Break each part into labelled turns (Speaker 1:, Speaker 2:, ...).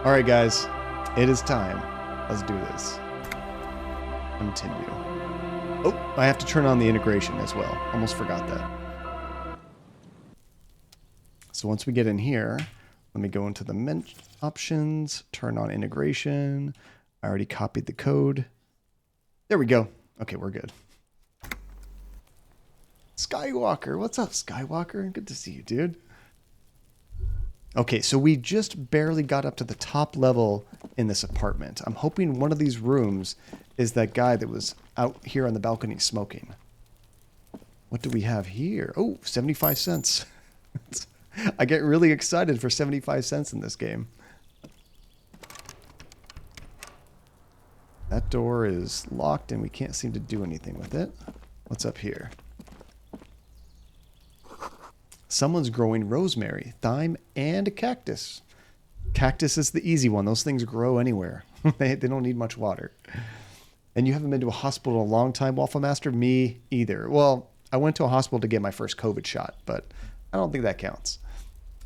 Speaker 1: All right, guys, it is time. Let's do this. Continue. Oh, I have to turn on the integration as well. Almost forgot that. So once we get in here, let me go into the options, turn on integration. I already copied the code. There we go. Okay, we're good. Skywalker, what's up, Skywalker? Good to see you, dude. Okay, so we just barely got up to the top level in this apartment. I'm hoping one of these rooms is that guy that was out here on the balcony smoking. What do we have here? Oh, 75 cents. I get really excited for 75 cents in this game. That door is locked and we can't seem to do anything with it. What's up here? Someone's growing rosemary, thyme, and a cactus. Cactus is the easy one. Those things grow anywhere. They don't need much water. And you haven't been to a hospital in a long time, Waffle Master? Me either. Well, I went to a hospital to get my first COVID shot, but I don't think that counts.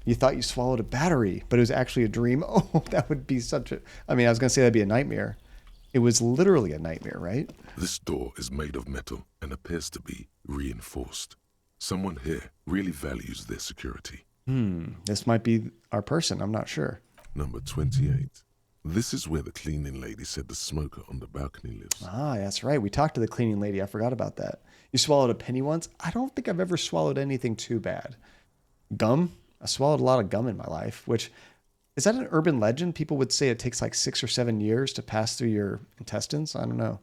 Speaker 1: You thought you swallowed a battery, but it was actually a dream. Oh, that would be such a... I mean, I was going to say that'd be a nightmare. It was literally a nightmare, right?
Speaker 2: This door is made of metal and appears to be reinforced. Someone here really values their security.
Speaker 1: This might be our person. I'm not sure.
Speaker 2: Number 28. This is where the cleaning lady said the smoker on the balcony lives.
Speaker 1: Ah, that's right. We talked to the cleaning lady. I forgot about that. You swallowed a penny once? I don't think I've ever swallowed anything too bad. Gum? I swallowed a lot of gum in my life, which... Is that an urban legend? People would say it takes like 6 or 7 years to pass through your intestines. I don't know.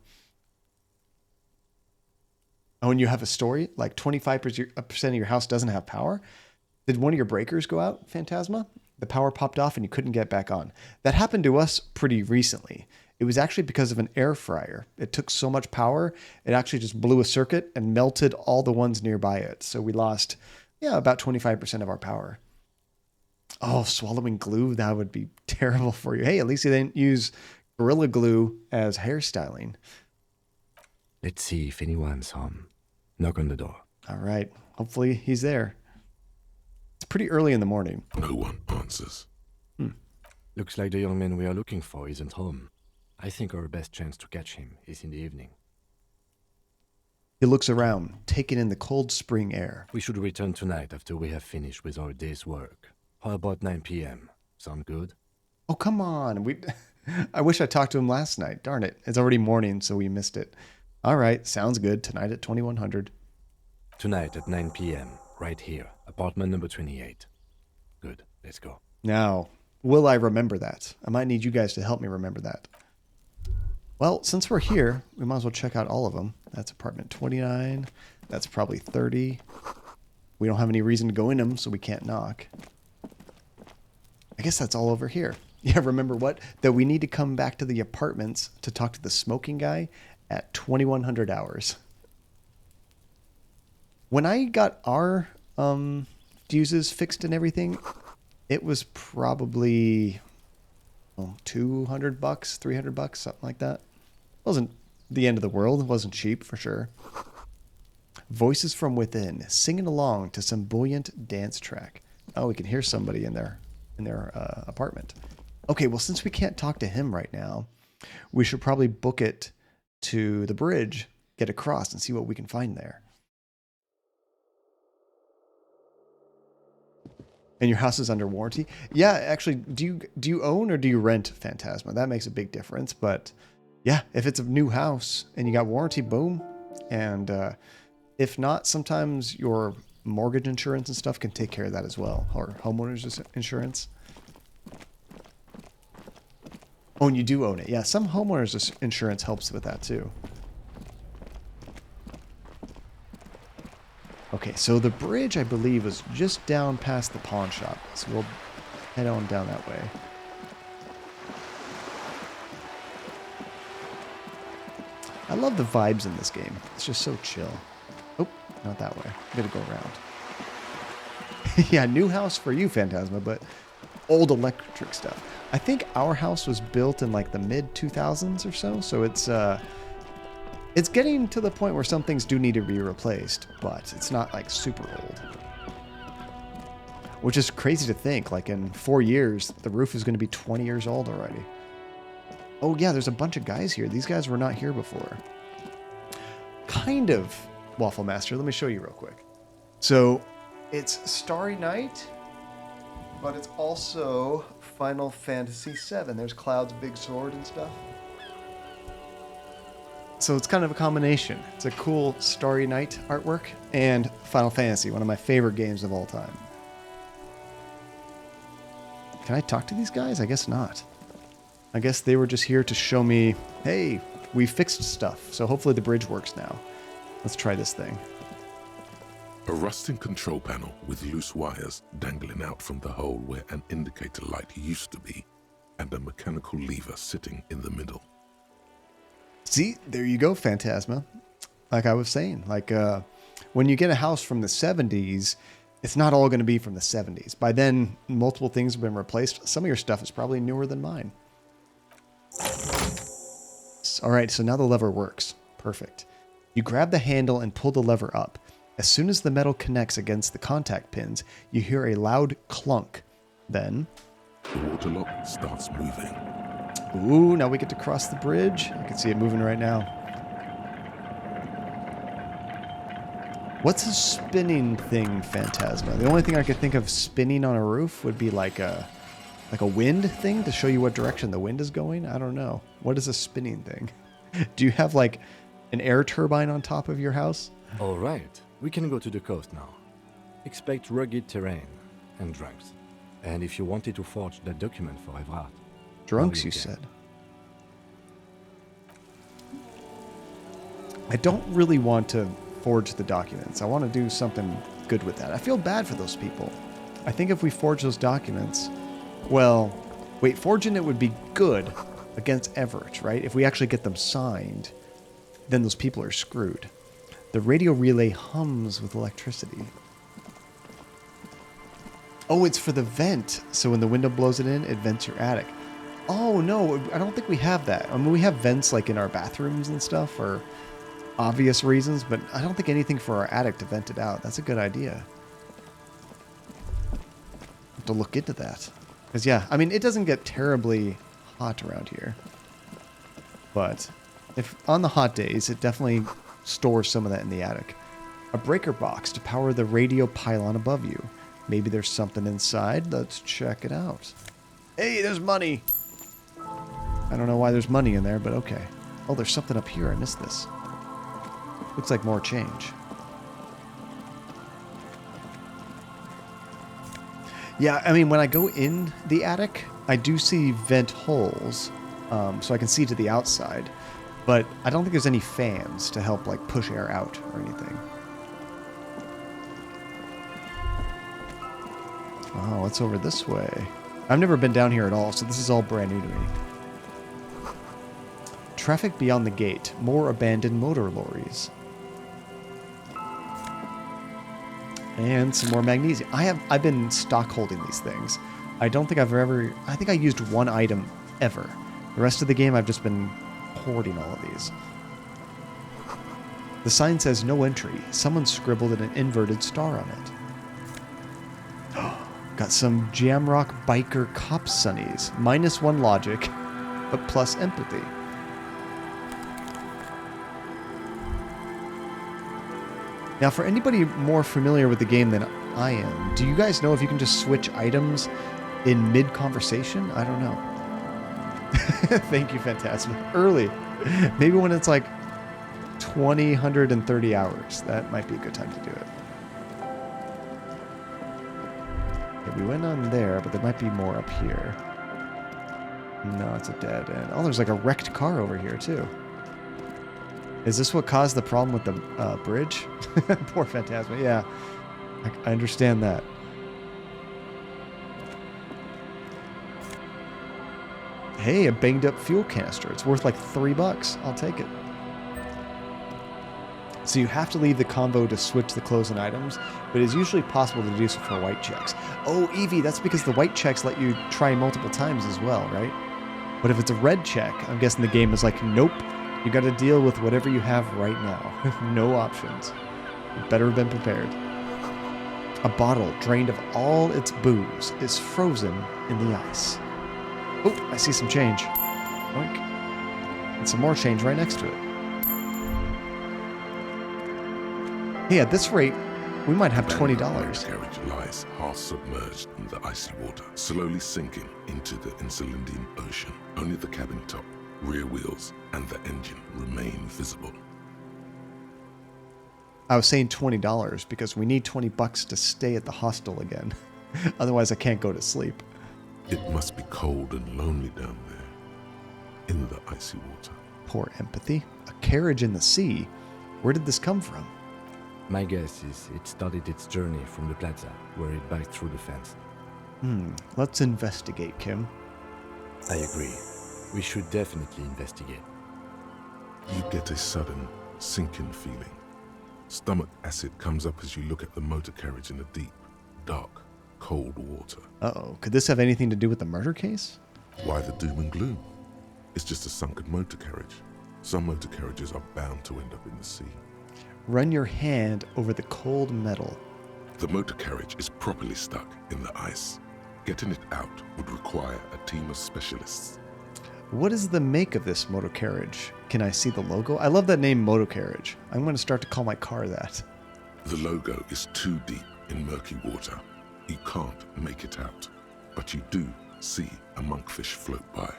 Speaker 1: Oh, and you have a story? Like 25% of your house doesn't have power? Did one of your breakers go out, Phantasma? The power popped off and you couldn't get back on. That happened to us pretty recently. It was actually because of an air fryer. It took so much power, it actually just blew a circuit and melted all the ones nearby it. So we lost, about 25% of our power. Oh, swallowing glue, that would be terrible for you. Hey, at least you didn't use Gorilla Glue as hairstyling.
Speaker 3: Let's see if anyone's home. Knock on the door.
Speaker 1: All right. Hopefully he's there. It's pretty early in the morning.
Speaker 2: No one answers.
Speaker 3: Looks like the young man we are looking for isn't home. I think our best chance to catch him is in the evening.
Speaker 1: He looks around, taking in the cold spring air.
Speaker 3: We should return tonight after we have finished with our day's work. How about 9 p.m.? Sound good?
Speaker 1: Oh, come on. I wish I talked to him last night. Darn it. It's already morning, so we missed it. All right. Sounds good. Tonight at 2100.
Speaker 3: Tonight at 9 p.m. Right here. Apartment number 28. Good. Let's go.
Speaker 1: Now, will I remember that? I might need you guys to help me remember that. Well, since we're here, we might as well check out all of them. That's apartment 29. That's probably 30. We don't have any reason to go in them, so we can't knock. I guess that's all over here. Yeah, remember what? That we need to come back to the apartments to talk to the smoking guy at 2100 hours. When I got our fuses fixed and everything, it was probably $200, $300, something like that. It wasn't the end of the world. It wasn't cheap for sure. Voices from within, singing along to some buoyant dance track. Oh, we can hear somebody in their apartment. Okay, well, since we can't talk to him right now, we should probably book it to the bridge, get across, and see what we can find there. And your house is under warranty? Yeah, actually, do you own or do you rent Phantasma? That makes a big difference. But yeah, if it's a new house and you got warranty, boom. And if not, sometimes your mortgage insurance and stuff can take care of that as well, or homeowners insurance. Oh, and you do own it. Yeah, some homeowners insurance helps with that too. Okay, so the bridge, I believe, was just down past the pawn shop. So we'll head on down that way. I love the vibes in this game. It's just so chill. Oh, not that way. I'm going to go around. Yeah, new house for you, Phantasma, but old electric stuff. I think our house was built in like the mid-2000s or so, so it's getting to the point where some things do need to be replaced, but it's not like super old. which is crazy to think. Like in 4 years, the roof is going to be 20 years old already. Oh yeah, there's a bunch of guys here. These guys were not here before. Kind of, Waffle Master. Let me show you real quick. So it's Starry Night, but it's also Final Fantasy VII. There's Cloud's big sword and stuff. So it's kind of a combination. It's a cool Starry Night artwork and Final Fantasy, one of my favorite games of all time. Can I talk to these guys? I guess not. I guess they were just here to show me, hey, we fixed stuff. So hopefully the bridge works now. Let's try this thing.
Speaker 2: A rusting control panel with loose wires dangling out from the hole where an indicator light used to be, and a mechanical lever sitting in the middle.
Speaker 1: See, there you go, Phantasma. Like I was saying, like when you get a house from the 70s, it's not all going to be from the 70s. By then, multiple things have been replaced. Some of your stuff is probably newer than mine. All right, so now the lever works. Perfect. You grab the handle and pull the lever up. As soon as the metal connects against the contact pins, you hear a loud clunk. Then...
Speaker 2: The water lock starts moving.
Speaker 1: Ooh, now we get to cross the bridge. I can see it moving right now. What's a spinning thing, Phantasma? The only thing I could think of spinning on a roof would be like a wind thing to show you what direction the wind is going. I don't know. What is a spinning thing? Do you have like an air turbine on top of your house?
Speaker 3: All right, we can go to the coast now. Expect rugged terrain and drunks. And if you wanted to forge that document for Evrard.
Speaker 1: Drunks, you said. I don't really want to forge the documents. I want to do something good with that. I feel bad for those people. I think if we forge those documents, well, wait, forging it would be good against Everett, right? If we actually get them signed, then those people are screwed. The radio relay hums with electricity. Oh, it's for the vent. So when the window blows it in, it vents your attic. Oh, no, I don't think we have that. I mean, we have vents like in our bathrooms and stuff for obvious reasons, but I don't think anything for our attic to vent it out. That's a good idea. Have to look into that. Because, yeah, I mean, it doesn't get terribly hot around here. But if on the hot days, it definitely stores some of that in the attic. A breaker box to power the radio pylon above you. Maybe there's something inside. Let's check it out. Hey, there's money! I don't know why there's money in there, but okay. Oh, there's something up here. I missed this. Looks like more change. Yeah, I mean, when I go in the attic, I do see vent holes, so I can see to the outside. But I don't think there's any fans to help, like, push air out or anything. Oh, what's over this way? I've never been down here at all, so this is all brand new to me. Traffic beyond the gate. More abandoned motor lorries. And some more magnesium. I've been stock holding these things. I don't think I've ever... I think I used one item ever. The rest of the game I've just been hoarding all of these. The sign says no entry. Someone scribbled an inverted star on it. Got some Jamrock Biker Cop Sunnies. -1 logic, but plus empathy. Now, for anybody more familiar with the game than I am, do you guys know if you can just switch items in mid-conversation? I don't know. Thank you, Phantasma. Early. Maybe when it's like 130 hours. That might be a good time to do it. Okay, we went on there, but there might be more up here. No, it's a dead end. Oh, there's like a wrecked car over here, too. Is this what caused the problem with the bridge? Poor Phantasma. Yeah, I understand that. Hey, a banged up fuel canister. It's worth like $3. I'll take it. So you have to leave the convo to switch the clothes and items, but it's usually possible to do so for white checks. Oh, Evie, that's because the white checks let you try multiple times as well, right? But if it's a red check, I'm guessing the game is like, nope. You got to deal with whatever you have right now. No options. You better have been prepared. A bottle drained of all its booze is frozen in the ice. Oh, I see some change. Oink. And some more change right next to it. Hey, at this rate, we might have $20.
Speaker 2: The carriage lies half submerged in the icy water, slowly sinking into the Insulindian Ocean. Only the cabin top, rear wheels, and the engine remain visible.
Speaker 1: I was saying $20 because we need $20 to stay at the hostel again. Otherwise, I can't go to sleep.
Speaker 2: It must be cold and lonely down there, in the icy water.
Speaker 1: Poor empathy. A carriage in the sea? Where did this come from?
Speaker 3: My guess is it started its journey from the plaza, where it backed through the fence.
Speaker 1: Let's investigate, Kim.
Speaker 3: I agree. We should definitely investigate.
Speaker 2: You get a sudden sinking feeling. Stomach acid comes up as you look at the motor carriage in the deep, dark, cold water.
Speaker 1: Uh-oh. Could this have anything to do with the murder case?
Speaker 2: Why the doom and gloom? It's just a sunken motor carriage. Some motor carriages are bound to end up in the sea.
Speaker 1: Run your hand over the cold metal.
Speaker 2: The motor carriage is properly stuck in the ice. Getting it out would require a team of specialists.
Speaker 1: What is the make of this motor carriage? Can I see the logo? I love that name, motor carriage. I'm going to start to call my car that.
Speaker 2: The logo is too deep in murky water. You can't make it out, but you do see a monkfish float by.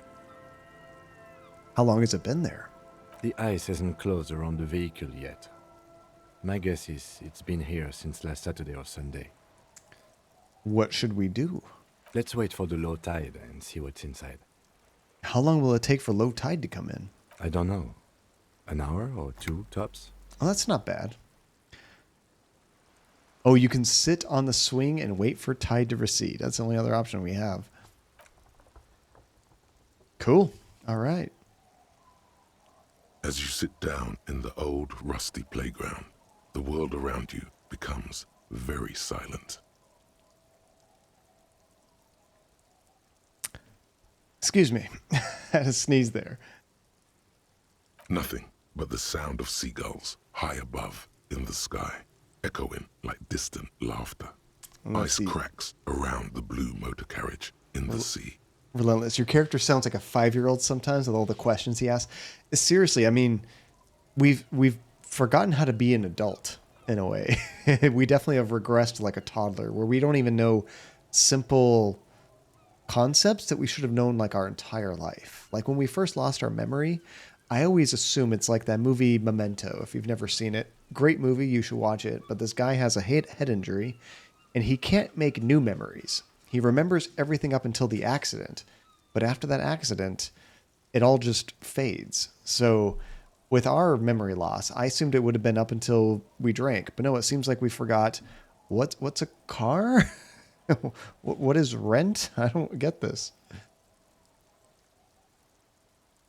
Speaker 1: How long has it been there?
Speaker 3: The ice hasn't closed around the vehicle yet. My guess is it's been here since last Saturday or Sunday.
Speaker 1: What should we do?
Speaker 3: Let's wait for the low tide and see what's inside.
Speaker 1: How long will it take for low tide to come in?
Speaker 3: I don't know. An hour or two, tops?
Speaker 1: Oh, that's not bad. Oh, you can sit on the swing and wait for tide to recede. That's the only other option we have. Cool. All right.
Speaker 2: As you sit down in the old rusty playground, the world around you becomes very silent.
Speaker 1: Excuse me. I had a sneeze there.
Speaker 2: Nothing but the sound of seagulls high above in the sky, echoing like distant laughter. Ice cracks around the blue motor carriage in the sea.
Speaker 1: Relentless. Your character sounds like a 5-year-old sometimes with all the questions he asks. Seriously, I mean, we've forgotten how to be an adult in a way. We definitely have regressed like a toddler where we don't even know simple concepts that we should have known like our entire life. Like when we first lost our memory, I always assume it's like that movie Memento. If you've never seen it, great movie, you should watch it. But this guy has a head injury and he can't make new memories. He remembers everything up until the accident. But after that accident, it all just fades. So with our memory loss, I assumed it would have been up until we drank. But no, it seems like we forgot what's a car? What is rent? I don't get this.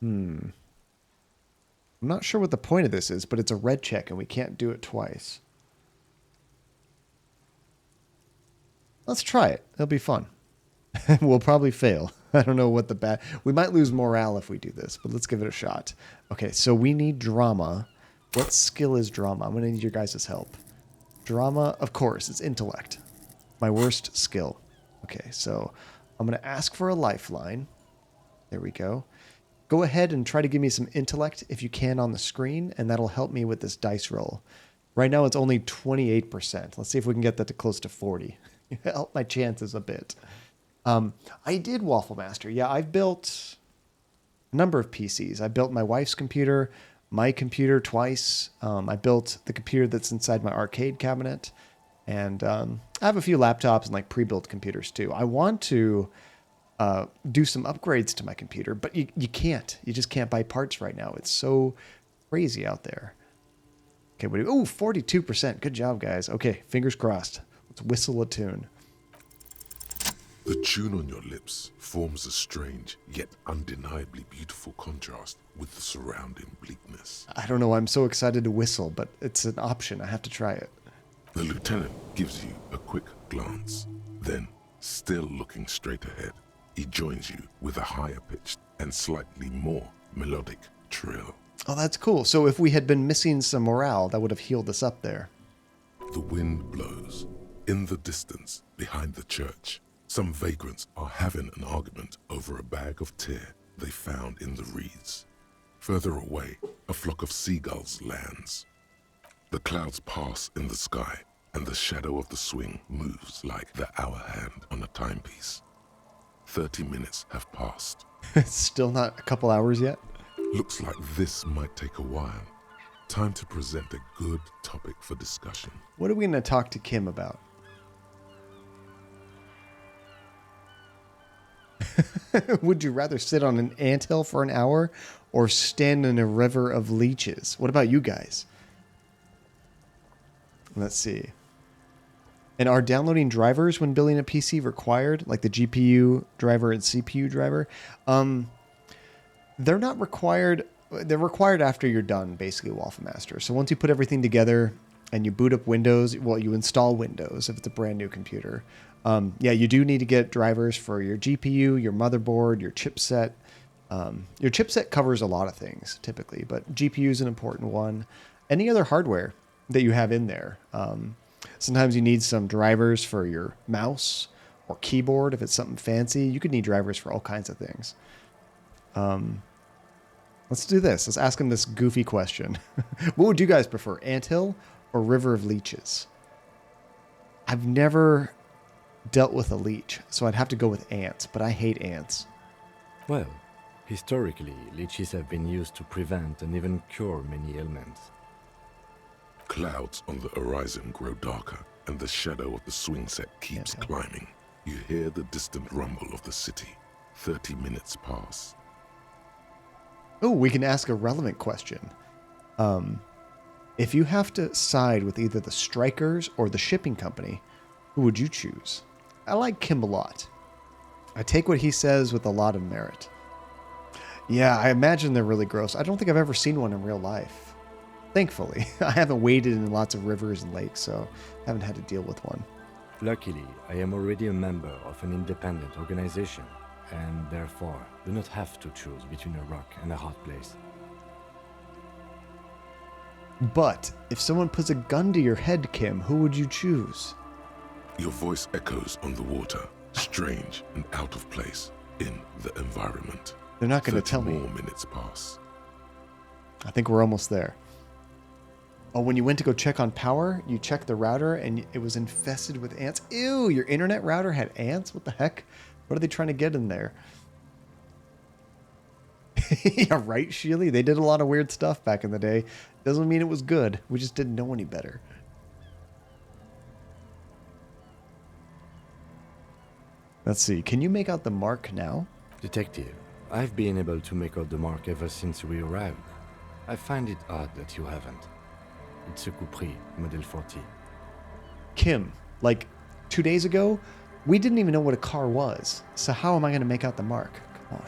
Speaker 1: I'm not sure what the point of this is, but it's a red check and we can't do it twice. Let's try it. It'll be fun. We'll probably fail. I don't know what the bad... We might lose morale if we do this, but let's give it a shot. Okay, so we need drama. What skill is drama? I'm going to need your guys' help. Drama, of course, it's intellect. My worst skill. Okay, so I'm going to ask for a lifeline. There we go. Go ahead and try to give me some intellect if you can on the screen, and that'll help me with this dice roll. Right now it's only 28%. Let's see if we can get that to close to 40. Help my chances a bit. I did Waffle Master. Yeah, I've built a number of PCs. I built my wife's computer, my computer twice. I built the computer that's inside my arcade cabinet. And I have a few laptops and like pre-built computers too. I want to do some upgrades to my computer, but you can't. You just can't buy parts right now. It's so crazy out there. Okay, what do you... Oh, 42%. Good job, guys. Okay, fingers crossed. Let's whistle a tune.
Speaker 2: The tune on your lips forms a strange yet undeniably beautiful contrast with the surrounding bleakness.
Speaker 1: I don't know. I'm so excited to whistle, but it's an option. I have to try it.
Speaker 2: The lieutenant gives you a quick glance. Then, still looking straight ahead, he joins you with a higher pitched and slightly more melodic trill.
Speaker 1: Oh, that's cool. So if we had been missing some morale, that would have healed us up there.
Speaker 2: The wind blows. In the distance, behind the church, some vagrants are having an argument over a bag of tear they found in the reeds. Further away, a flock of seagulls lands. The clouds pass in the sky, and the shadow of the swing moves like the hour hand on a timepiece. 30 minutes have passed.
Speaker 1: It's still not a couple hours yet.
Speaker 2: Looks like this might take a while. Time to present a good topic for discussion.
Speaker 1: What are we going to talk to Kim about? Would you rather sit on an anthill for an hour or stand in a river of leeches? What about you guys? Let's see. And are downloading drivers when building a PC required, like the GPU driver and CPU driver? They're not required. They're required after you're done, basically, Waffle Master. So once you put everything together and you boot up Windows, well, you install Windows if it's a brand new computer. Yeah, you do need to get drivers for your GPU, your motherboard, your chipset. Your chipset covers a lot of things, typically, but GPU is an important one. Any other hardware that you have in there. Sometimes you need some drivers for your mouse or keyboard. If it's something fancy, you could need drivers for all kinds of things. Let's do this. Let's ask him this goofy question. What would you guys prefer, anthill or river of leeches? I've never dealt with a leech, so I'd have to go with ants, but I hate ants.
Speaker 3: Well, historically, leeches have been used to prevent and even cure many ailments.
Speaker 2: Clouds on the horizon grow darker, and the shadow of the swing set keeps climbing. You hear the distant rumble of the city. 30 minutes pass.
Speaker 1: Oh, we can ask a relevant question. If you have to side with either the strikers or the shipping company, who would you choose? I like Kim a lot. I take what he says with a lot of merit. Yeah, I imagine they're really gross. I don't think I've ever seen one in real life. Thankfully. I haven't waded in lots of rivers and lakes, so I haven't had to deal with one.
Speaker 3: Luckily, I am already a member of an independent organization, and therefore do not have to choose between a rock and a hot place.
Speaker 1: But if someone puts a gun to your head, Kim, who would you choose?
Speaker 2: Your voice echoes on the water, strange and out of place in the environment.
Speaker 1: They're not going to tell me.
Speaker 2: 30 more minutes pass.
Speaker 1: I think we're almost there. Oh, when you went to go check on power, you checked the router and it was infested with ants. Ew, your internet router had ants? What the heck? What are they trying to get in there? Yeah, right, Sheely? They did a lot of weird stuff back in the day. Doesn't mean it was good. We just didn't know any better. Let's see. Can you make out the mark now?
Speaker 3: Detective, I've been able to make out the mark ever since we arrived. I find it odd that you haven't. It's a Coupri, Model 40.
Speaker 1: Kim, like 2 days ago, we didn't even know what a car was. So how am I going to make out the mark? Come on.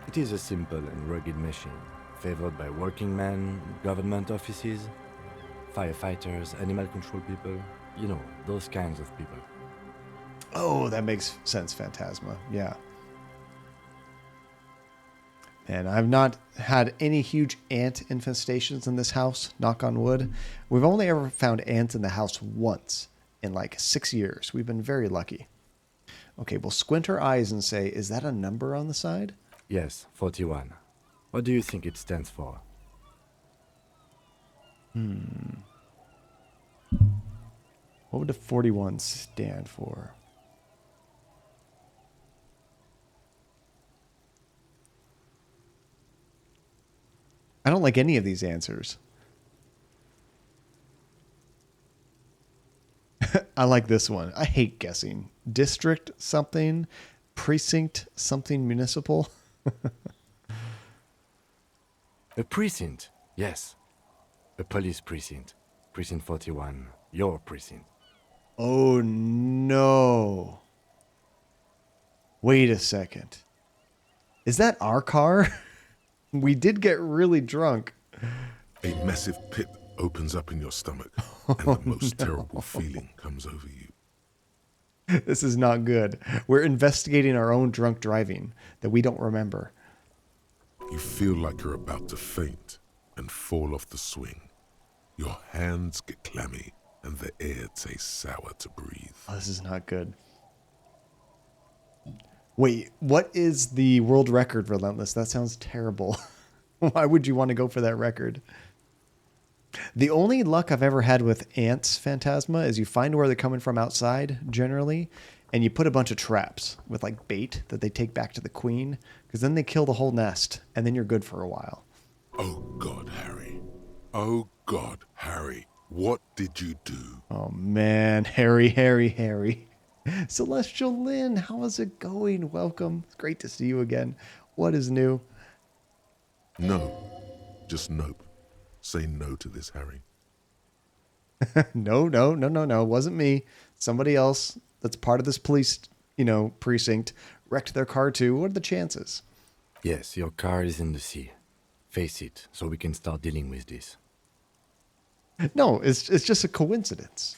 Speaker 3: It is a simple and rugged machine, favored by working men, government offices, firefighters, animal control people, you know, those kinds of people.
Speaker 1: Oh, that makes sense, Phantasma. Yeah. And I've not had any huge ant infestations in this house, knock on wood. We've only ever found ants in the house once in like 6 years. We've been very lucky. Okay, we'll squint our eyes and say, is that a number on the side?
Speaker 3: Yes, 41. What do you think it stands for?
Speaker 1: What would the 41 stand for? I don't like any of these answers. I like this one. I hate guessing. District something, precinct something municipal.
Speaker 3: A precinct, yes. A police precinct. Precinct 41, your precinct.
Speaker 1: Oh no. Wait a second. Is that our car? We did get really drunk.
Speaker 2: A massive pit opens up in your stomach, and the most terrible feeling comes over you.
Speaker 1: This is not good. We're investigating our own drunk driving that we don't remember.
Speaker 2: You feel like you're about to faint and fall off the swing. Your hands get clammy and the air tastes sour to breathe.
Speaker 1: Oh, this is not good. Wait, what is the world record, Relentless? That sounds terrible. Why would you want to go for that record? The only luck I've ever had with ants, Phantasma, is you find where they're coming from outside, generally, and you put a bunch of traps with like bait that they take back to the queen, because then they kill the whole nest, and then you're good for a while.
Speaker 2: Oh God, Harry. Oh God, Harry. What did you do?
Speaker 1: Oh man, Harry. Celestial Lynn, how is it going? Welcome. It's great to see you again. What is new?
Speaker 2: No. Just nope. Say no to this, Harry.
Speaker 1: No. It wasn't me. Somebody else that's part of this police, precinct wrecked their car too. What are the chances?
Speaker 3: Yes, your car is in the sea. Face it, so we can start dealing with this.
Speaker 1: No, it's just a coincidence.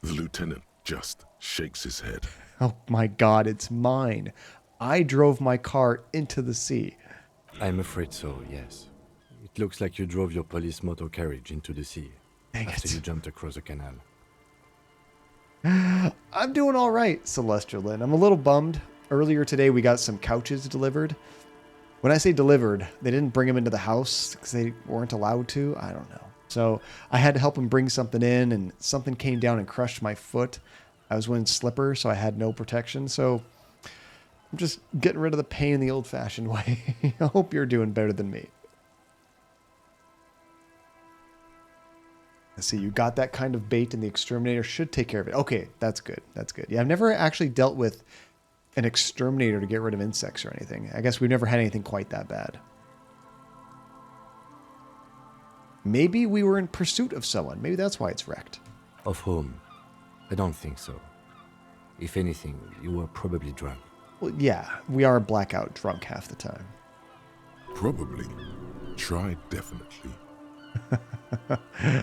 Speaker 2: The lieutenant just shakes his head.
Speaker 1: Oh my God, it's mine. I drove my car into the sea.
Speaker 3: I'm afraid so, yes. It looks like you drove your police motor carriage into the sea.
Speaker 1: Dang
Speaker 3: after
Speaker 1: it.
Speaker 3: you jumped across the canal.
Speaker 1: I'm doing all right, Celestial Lynn. I'm a little bummed. Earlier today, we got some couches delivered. When I say delivered, they didn't bring them into the house because they weren't allowed to. I don't know. So I had to help them bring something in, and something came down and crushed my foot. I was wearing slippers, so I had no protection. So I'm just getting rid of the pain the old-fashioned way. I hope you're doing better than me. Let's see, you got that kind of bait, and the exterminator should take care of it. Okay, that's good. That's good. Yeah, I've never actually dealt with an exterminator to get rid of insects or anything. I guess we've never had anything quite that bad. Maybe we were in pursuit of someone. Maybe that's why it's wrecked.
Speaker 3: Of whom? I don't think so. If anything, you were probably drunk.
Speaker 1: Well, yeah, we are blackout drunk half the time.
Speaker 2: Probably. Try definitely.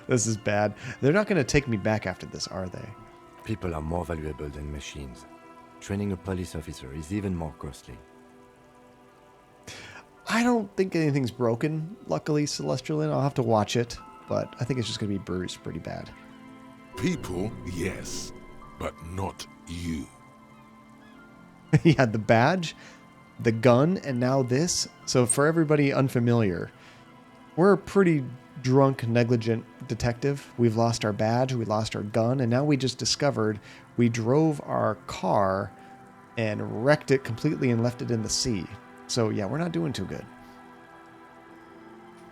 Speaker 1: This is bad. They're not going to take me back after this, are they?
Speaker 3: People are more valuable than machines. Training a police officer is even more costly.
Speaker 1: I don't think anything's broken, luckily, Celestial Lynn. I'll have to watch it, but I think it's just going to be bruised pretty bad.
Speaker 2: People, yes, but not you.
Speaker 1: Yeah, the badge, the gun, and now this. So for everybody unfamiliar, we're a pretty drunk, negligent detective. We've lost our badge, we lost our gun, and now we just discovered we drove our car and wrecked it completely and left it in the sea. So yeah, we're not doing too good.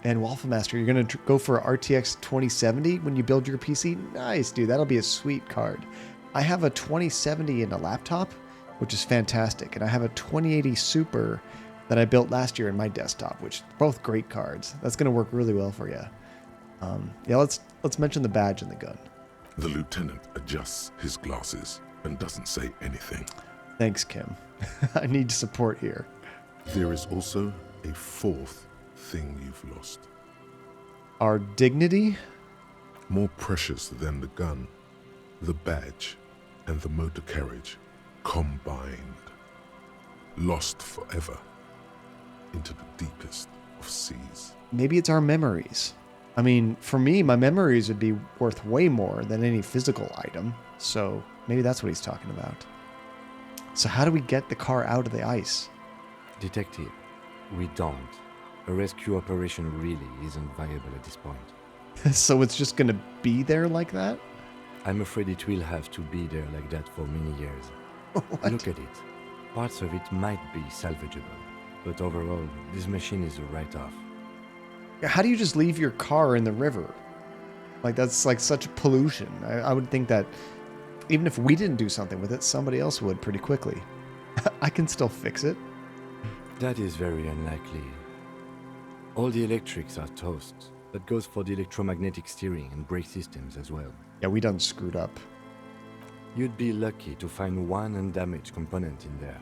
Speaker 1: And Wafflemaster, you're going to go for RTX 2070 when you build your PC? Nice, dude. That'll be a sweet card. I have a 2070 in a laptop, which is fantastic. And I have a 2080 Super that I built last year in my desktop, which are both great cards. That's going to work really well for you. Yeah, let's mention the badge and the gun.
Speaker 2: The lieutenant adjusts his glasses and doesn't say anything.
Speaker 1: Thanks, Kim. I need support here.
Speaker 2: There is also a fourth thing you've lost.
Speaker 1: Our dignity?
Speaker 2: More precious than the gun, the badge, and the motor carriage combined. Lost forever into the deepest of seas.
Speaker 1: Maybe it's our memories. I mean, for me, my memories would be worth way more than any physical item. So maybe that's what he's talking about. So how do we get the car out of the ice?
Speaker 3: Detective, we don't. A rescue operation really isn't viable at this point.
Speaker 1: So it's just going to be there like that?
Speaker 3: I'm afraid it will have to be there like that for many years.
Speaker 1: What?
Speaker 3: Look at it. Parts of it might be salvageable, but overall, this machine is a write-off.
Speaker 1: How do you just leave your car in the river? Like, that's like such pollution. I would think that even if we didn't do something with it, somebody else would pretty quickly. I can still fix it.
Speaker 3: That is very unlikely. All the electrics are toast. That goes for the electromagnetic steering and brake systems as well.
Speaker 1: Yeah, we done screwed up.
Speaker 3: You'd be lucky to find one undamaged component in there.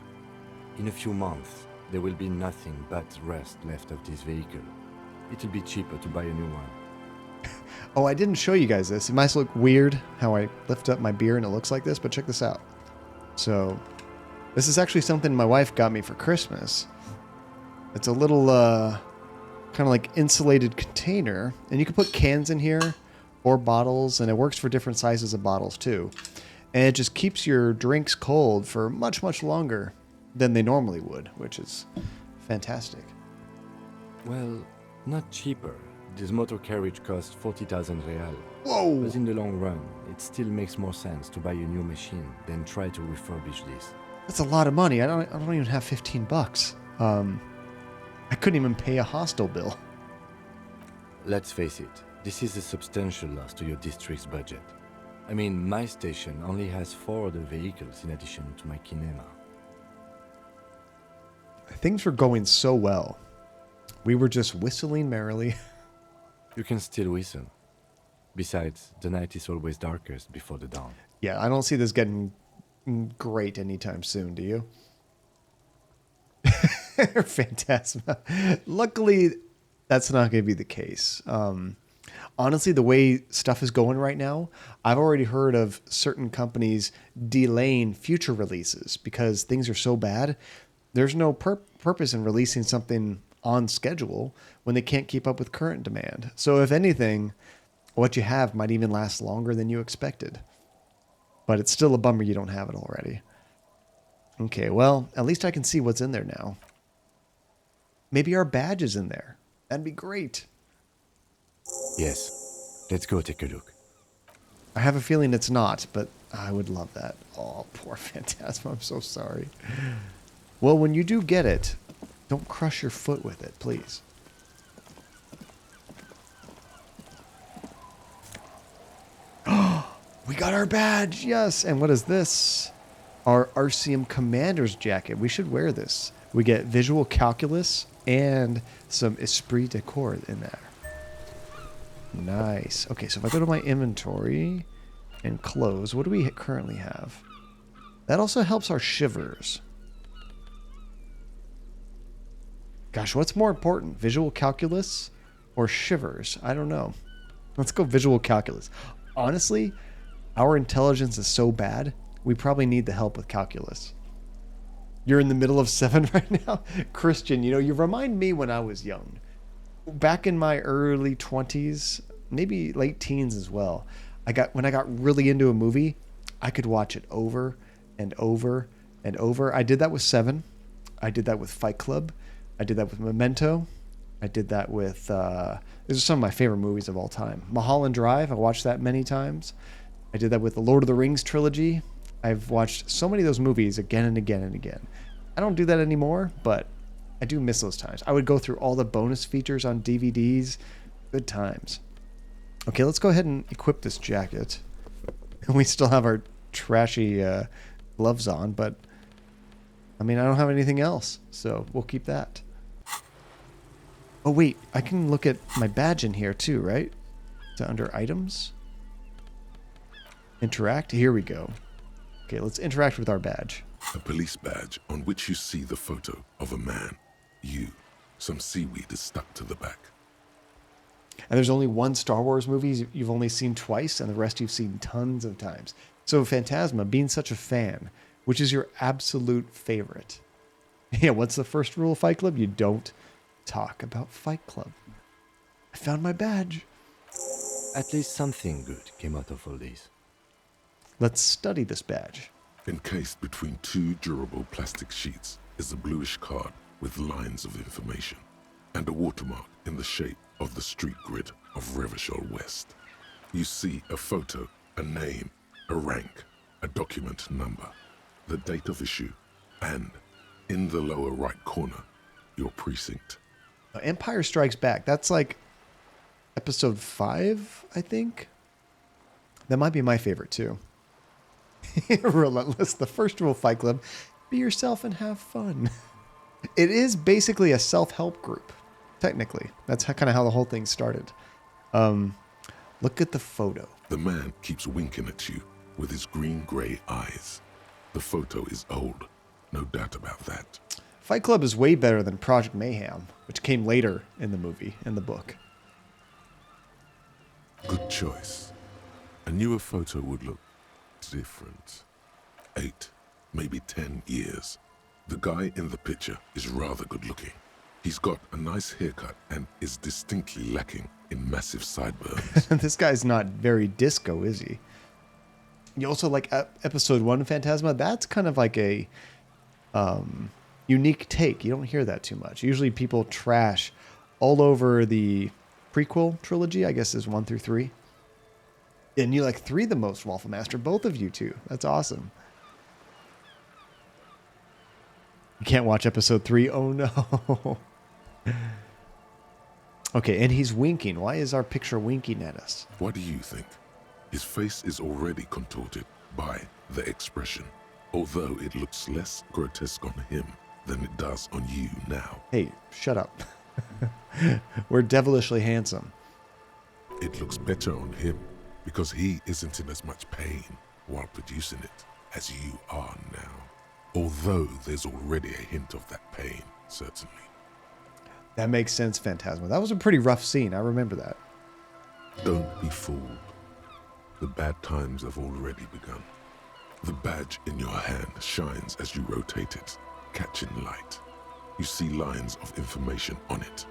Speaker 3: In a few months, there will be nothing but rust left of this vehicle. It'll be cheaper to buy a new one.
Speaker 1: Oh, I didn't show you guys this. It might look weird how I lift up my beer and it looks like this, but check this out. So, this is actually something my wife got me for Christmas. It's a little, kind of like insulated container, and you can put cans in here, 4 bottles, and it works for different sizes of bottles too. And it just keeps your drinks cold for much, much longer than they normally would, which is fantastic.
Speaker 3: Well, not cheaper. This motor carriage costs 40,000 real.
Speaker 1: Whoa!
Speaker 3: But in the long run, it still makes more sense to buy a new machine than try to refurbish this.
Speaker 1: That's a lot of money. I don't even have $15. I couldn't even pay a hostel bill.
Speaker 3: Let's face it, this is a substantial loss to your district's budget. I mean, my station only has 4 other vehicles in addition to my kinema.
Speaker 1: Things were going so well. We were just whistling merrily.
Speaker 3: You can still whistle. Besides, the night is always darkest before the dawn.
Speaker 1: Yeah, I don't see this getting great anytime soon, do you? Phantasma. Luckily, that's not going to be the case. Honestly, the way stuff is going right now, I've already heard of certain companies delaying future releases because things are so bad. There's no purpose in releasing something on schedule when they can't keep up with current demand. So if anything, what you have might even last longer than you expected. But it's still a bummer you don't have it already. Okay, well, at least I can see what's in there now. Maybe our badge is in there. That'd be great.
Speaker 3: Yes, let's go take a look.
Speaker 1: I have a feeling it's not, but I would love that. Oh, poor Phantasma. I'm so sorry. Well, when you do get it, don't crush your foot with it, please. We got our badge, yes. And what is this? Our RCM Commander's jacket. We should wear this. We get visual calculus and some esprit de corps in there. Nice. Okay, so if I go to my inventory and clothes, what do we currently have? That also helps our shivers. Gosh, what's more important? Visual calculus or shivers? I don't know. Let's go visual calculus. Honestly, our intelligence is so bad, we probably need the help with calculus. You're in the middle of 7 right now? Christian, you remind me when I was young. Back in my early 20s, maybe late teens as well, when I got really into a movie, I could watch it over and over and over. I did that with 7. I did that with Fight Club. I did that with Memento. I did that with, these are some of my favorite movies of all time. Mulholland Drive, I watched that many times. I did that with the Lord of the Rings trilogy. I've watched so many of those movies again and again and again. I don't do that anymore, but I do miss those times. I would go through all the bonus features on DVDs. Good times. Okay, let's go ahead and equip this jacket. We still have our trashy gloves on, but I mean, I don't have anything else, so we'll keep that. Oh, wait, I can look at my badge in here too, right? Is it under items? Interact? Here we go. Okay, let's interact with our badge.
Speaker 2: A police badge on which you see the photo of a man. Some seaweed is stuck to the back.
Speaker 1: And there's only one Star Wars movie you've only seen twice, and the rest you've seen tons of times. So Phantasma, being such a fan, which is your absolute favorite? Yeah, what's the first rule of Fight Club? You don't talk about Fight Club. I found my badge.
Speaker 3: At least something good came out of all this.
Speaker 1: Let's study this badge.
Speaker 2: Encased between 2 durable plastic sheets is a bluish card with lines of information and a watermark in the shape of the street grid of Revachol West. You see a photo, a name, a rank, a document number, the date of issue, and in the lower right corner, your precinct.
Speaker 1: Empire Strikes Back. That's like episode 5, I think. That might be my favorite too. Relentless. The first rule of Fight Club: be yourself and have fun. It is basically a self-help group. Technically, that's kind of how the whole thing started. Look at the photo.
Speaker 2: The man keeps winking at you with his green-gray eyes. The photo is old, no doubt about that.
Speaker 1: Fight Club is way better than Project Mayhem, which came later in the movie, in the book.
Speaker 2: Good choice. A newer photo would look different. 8, maybe 10 years. The guy in the picture is rather good looking. He's got a nice haircut and is distinctly lacking in massive sideburns.
Speaker 1: This guy's not very disco, is he? You also like episode 1 Phantasma? That's kind of like a unique take. You don't hear that too much. Usually people trash all over the prequel trilogy, I guess is 1 through 3. And you like 3 the most, Waffle Master. Both of you two. That's awesome. You can't watch episode 3. Oh no. Okay, and he's winking. Why is our picture winking at us?
Speaker 2: What do you think? His face is already contorted by the expression, although it looks less grotesque on him than it does on you now.
Speaker 1: Hey, shut up. We're devilishly handsome.
Speaker 2: It looks better on him because he isn't in as much pain while producing it as you are now. Although there's already a hint of that pain, certainly.
Speaker 1: That makes sense, Phantasma. That was a pretty rough scene. I remember that.
Speaker 2: Don't be fooled. The bad times have already begun. The badge in your hand shines as you rotate it, catching light. You see lines of information on it,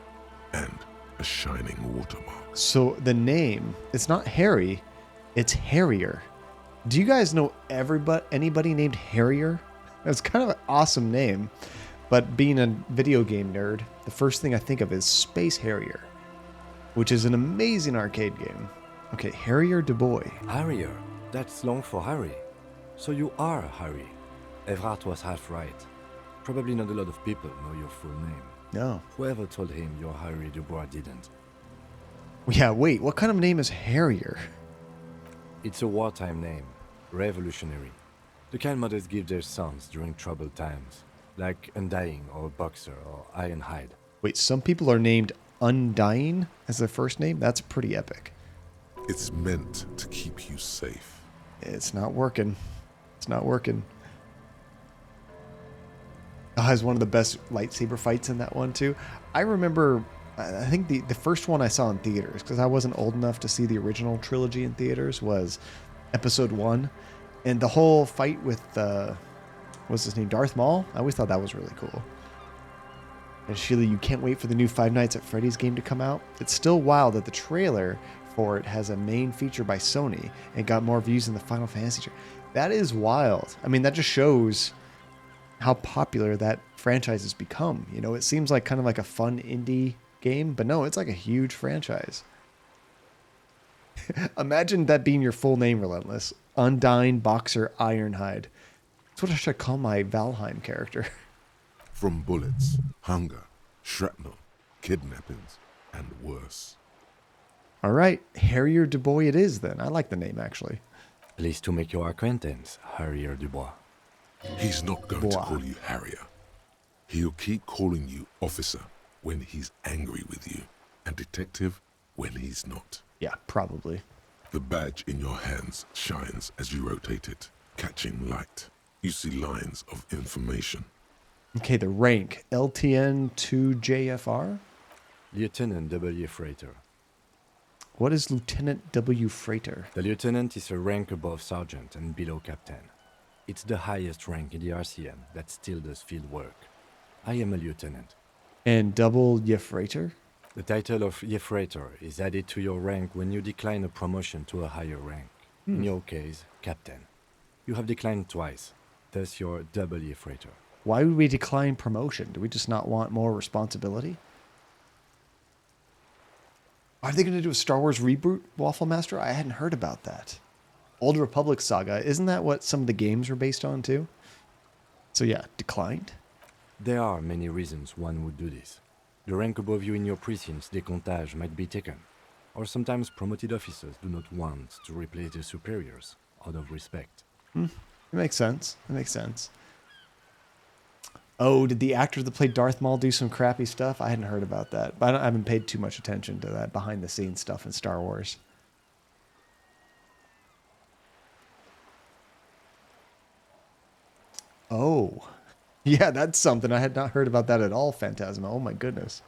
Speaker 2: and a shining watermark.
Speaker 1: So the name, it's not Harry, it's Harrier. Do you guys know anybody named Harrier? That's kind of an awesome name. But being a video game nerd, the first thing I think of is Space Harrier, which is an amazing arcade game. Okay, Harrier Du Bois.
Speaker 3: Harrier. That's long for Harry. So you are Harry. Evrard was half right. Probably not a lot of people know your full name.
Speaker 1: No.
Speaker 3: Whoever told him you're Harry Dubois didn't.
Speaker 1: Yeah, wait, what kind of name is Harrier?
Speaker 3: It's a wartime name. Revolutionary. The kind mothers give their sons during troubled times. Like Undying or Boxer or Ironhide.
Speaker 1: Wait, some people are named Undying as their first name? That's pretty epic.
Speaker 2: It's meant to keep you safe.
Speaker 1: It's not working. It's not working. Oh, has one of the best lightsaber fights in that one too. I remember, I think the first one I saw in theaters, because I wasn't old enough to see the original trilogy in theaters, was episode 1. And the whole fight with, what's his name, Darth Maul? I always thought that was really cool. And Sheila, you can't wait for the new Five Nights at Freddy's game to come out. It's still wild that the trailer for it has a main feature by Sony and got more views than the Final Fantasy trailer. That is wild. I mean, that just shows how popular that franchise has become. You know, it seems like kind of like a fun indie game, but no, it's like a huge franchise. Imagine that being your full name, Relentless. Undying Boxer Ironhide. That's what I should call my Valheim character.
Speaker 2: From bullets, hunger, shrapnel, kidnappings, and worse.
Speaker 1: All right, Harrier Du Bois it is then. I like the name, actually.
Speaker 3: Pleased to make your acquaintance, Harrier Dubois.
Speaker 2: He's not going to
Speaker 1: Bois.
Speaker 2: call you Harrier. He'll keep calling you officer when he's angry with you, and detective when he's not.
Speaker 1: Yeah, probably.
Speaker 2: The badge in your hands shines as you rotate it, catching light. You see lines of information.
Speaker 1: Okay, the rank. LTN 2JFR?
Speaker 3: Lieutenant W. Freighter.
Speaker 1: What is Lieutenant W. Freighter?
Speaker 3: The lieutenant is a rank above sergeant and below captain. It's the highest rank in the RCM that still does field work. I am a lieutenant.
Speaker 1: And double Freighter?
Speaker 3: The title of Freighter is added to your rank when you decline a promotion to a higher rank. In your case, captain. You have declined twice, thus you're double Freighter.
Speaker 1: Why would we decline promotion? Do we just not want more responsibility? Are they going to do a Star Wars reboot, Waffle Master? I hadn't heard about that. Old Republic Saga, isn't that what some of the games were based on too? So yeah, declined?
Speaker 3: There are many reasons one would do this. The rank above you in your precinct's décomptage might be taken, or sometimes promoted officers do not want to replace their superiors out of respect.
Speaker 1: It makes sense. It makes sense. Oh, did the actor that played Darth Maul do some crappy stuff? I hadn't heard about that. But I haven't paid too much attention to that behind-the-scenes stuff in Star Wars. Oh. Yeah, that's something. I had not heard about that at all, Phantasma. Oh my goodness.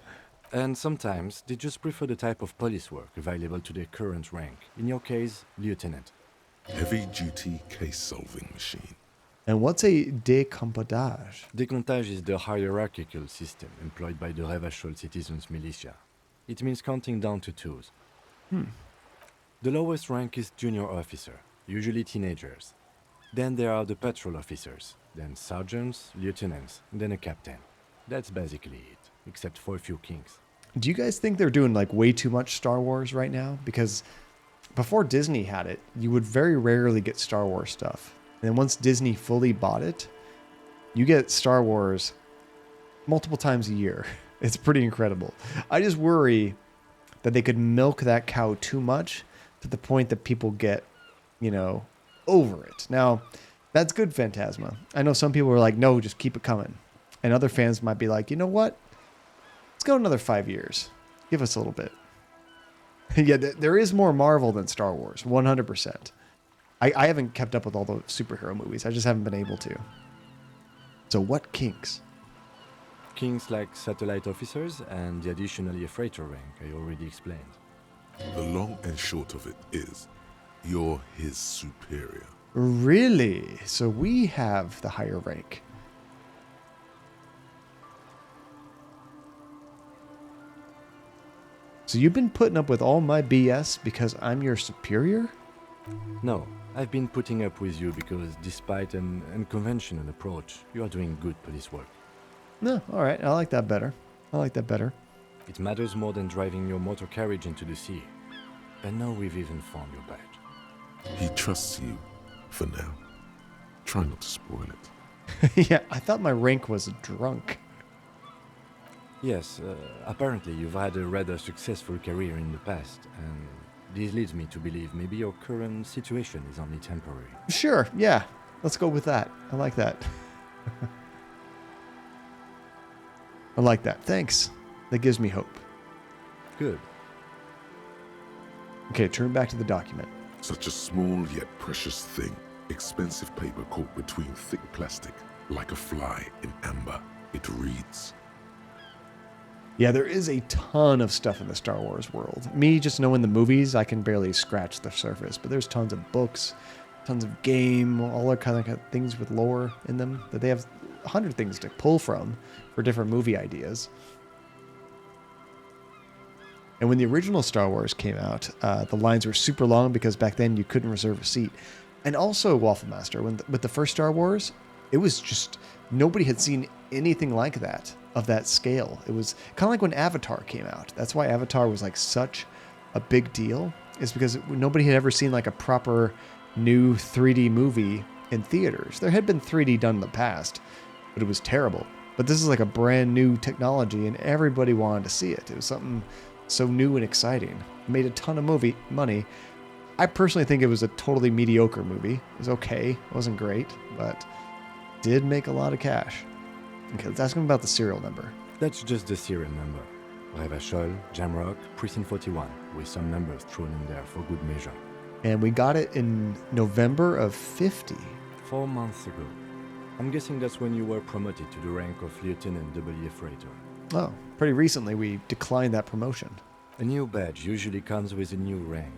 Speaker 3: And sometimes they just prefer the type of police work available to their current rank. In your case, lieutenant.
Speaker 2: Heavy-duty case-solving machine.
Speaker 1: And what's a décomptage?
Speaker 3: Décomptage is the hierarchical system employed by the Revachol Citizens Militia. It means counting down to twos. The lowest rank is junior officer, usually teenagers. Then there are the patrol officers, then sergeants, lieutenants, then a captain. That's basically it, except for a few kings.
Speaker 1: Do you guys think they're doing like way too much Star Wars right now? Because before Disney had it, you would very rarely get Star Wars stuff. And then once Disney fully bought it, you get Star Wars multiple times a year. It's pretty incredible. I just worry that they could milk that cow too much to the point that people get, over it. Now, that's good, Phantasma. I know some people are like, no, just keep it coming. And other fans might be like, you know what? Let's go another 5 years. Give us a little bit. Yeah, there is more Marvel than Star Wars, 100%. I haven't kept up with all the superhero movies. I just haven't been able to. So what kinks?
Speaker 3: Kings like satellite officers and the additionally a freighter rank I already explained.
Speaker 2: The long and short of it is, you're his superior.
Speaker 1: Really? So we have the higher rank. So you've been putting up with all my BS because I'm your superior?
Speaker 3: No, I've been putting up with you because despite an unconventional approach, you are doing good police work.
Speaker 1: No, all right. I like that better.
Speaker 3: It matters more than driving your motor carriage into the sea. And now we've even found your badge.
Speaker 2: He trusts you, for now. Try not to spoil it.
Speaker 1: Yeah, I thought my rank was drunk.
Speaker 3: Yes, apparently you've had a rather successful career in the past, and this leads me to believe maybe your current situation is only temporary.
Speaker 1: Sure, yeah. Let's go with that. I like that. I like that. Thanks. That gives me hope.
Speaker 3: Good.
Speaker 1: Okay, turn back to the document.
Speaker 2: Such a small yet precious thing. Expensive paper caught between thick plastic, like a fly in amber. It reads.
Speaker 1: Yeah, there is a ton of stuff in the Star Wars world. Me just knowing the movies, I can barely scratch the surface. But there's tons of books, tons of game, all that kind of things with lore in them. That they have 100 things to pull from for different movie ideas. And when the original Star Wars came out, the lines were super long because back then you couldn't reserve a seat. And also, Waffle Master, with the first Star Wars, it was just, nobody had seen anything like that, of that scale. It was kind of like when Avatar came out. That's why Avatar was like such a big deal, is because nobody had ever seen like a proper new 3D movie in theaters. There had been 3D done in the past, but it was terrible. But this is like a brand new technology and everybody wanted to see it. It was something so new and exciting. It made a ton of money. I personally think it was a totally mediocre movie. It was okay. It wasn't great, but did make a lot of cash. Okay, let's ask him about the serial number.
Speaker 3: That's just the serial number. Revachol, Jamrock, Precinct 41, with some numbers thrown in there for good measure.
Speaker 1: And we got it in November of 50.
Speaker 3: 4 months ago. I'm guessing that's when you were promoted to the rank of Lieutenant W. Freighter.
Speaker 1: Oh, pretty recently we declined that promotion.
Speaker 3: A new badge usually comes with a new rank.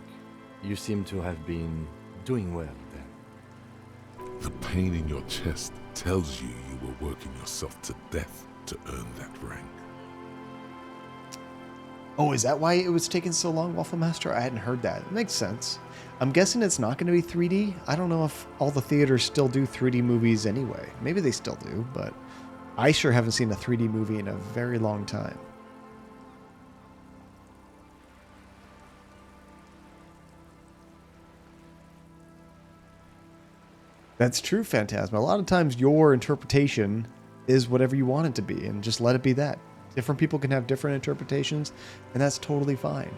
Speaker 3: You seem to have been doing well then.
Speaker 2: The pain in your chest tells you you were working yourself to death to earn that rank.
Speaker 1: Oh, is that why it was taking so long, Waffle Master? I hadn't heard that. It makes sense. I'm guessing it's not going to be 3D. I don't know if all the theaters still do 3D movies anyway. Maybe they still do, but I sure haven't seen a 3D movie in a very long time. That's true, Phantasma. A lot of times your interpretation is whatever you want it to be, and just let it be that. Different people can have different interpretations, and that's totally fine.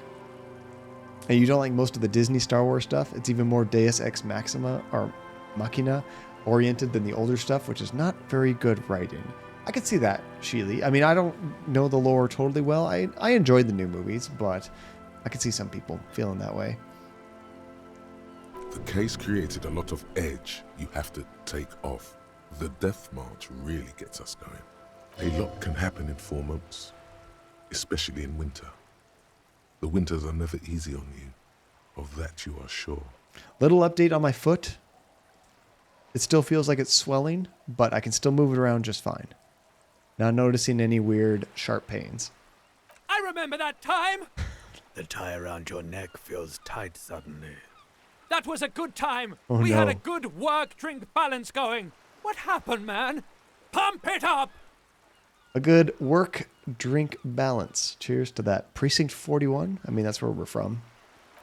Speaker 1: And you don't like most of the Disney Star Wars stuff? It's even more Deus Ex Maxima or Machina oriented than the older stuff, which is not very good writing. I could see that, Sheely. I mean, I don't know the lore totally well. I enjoyed the new movies, but I could see some people feeling that way.
Speaker 2: The case created a lot of edge you have to take off. The Death March really gets us going. A lot can happen in 4 months, especially in winter. The winters are never easy on you. Of that you are sure.
Speaker 1: Little update on my foot. It still feels like it's swelling, but I can still move it around just fine. Not noticing any weird, sharp pains.
Speaker 4: I remember that time! The tie around your neck feels tight suddenly.
Speaker 5: That was a good time.
Speaker 1: Oh,
Speaker 5: We had
Speaker 1: no.
Speaker 5: a good work-drink balance going. What happened, man? Pump it up!
Speaker 1: A good work-drink balance. Cheers to that. Precinct 41? I mean, that's where we're from.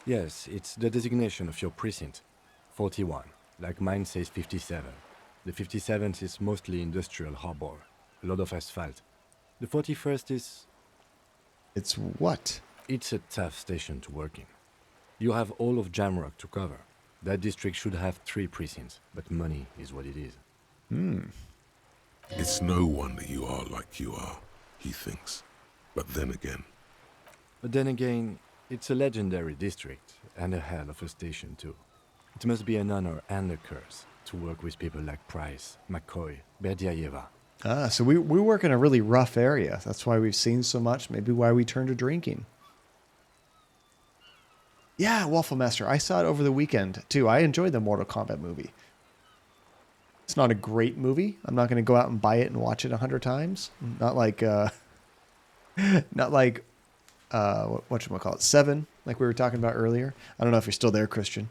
Speaker 3: Yes, it's the designation of your precinct. 41. Like mine says 57. The 57th is mostly industrial harbor. A lot of asphalt. The 41st is...
Speaker 1: It's what?
Speaker 3: It's a tough station to work in. You have all of Jamrock to cover. That district should have 3 precincts, but money is what it is.
Speaker 2: It's no wonder you are like you are, he thinks. But then again,
Speaker 3: But then again, it's a legendary district, and a hell of a station too. It must be an honor and a curse to work with people like Price, McCoy, Berdiaeva.
Speaker 1: Ah, so we work in a really rough area. That's why we've seen so much. Maybe why we turned to drinking. Yeah, Waffle Master. I saw it over the weekend, too. I enjoyed the Mortal Kombat movie. It's not a great movie. I'm not going to go out and buy it and watch it 100 times. Not like, whatchamacallit, 7, like we were talking about earlier. I don't know if you're still there, Christian.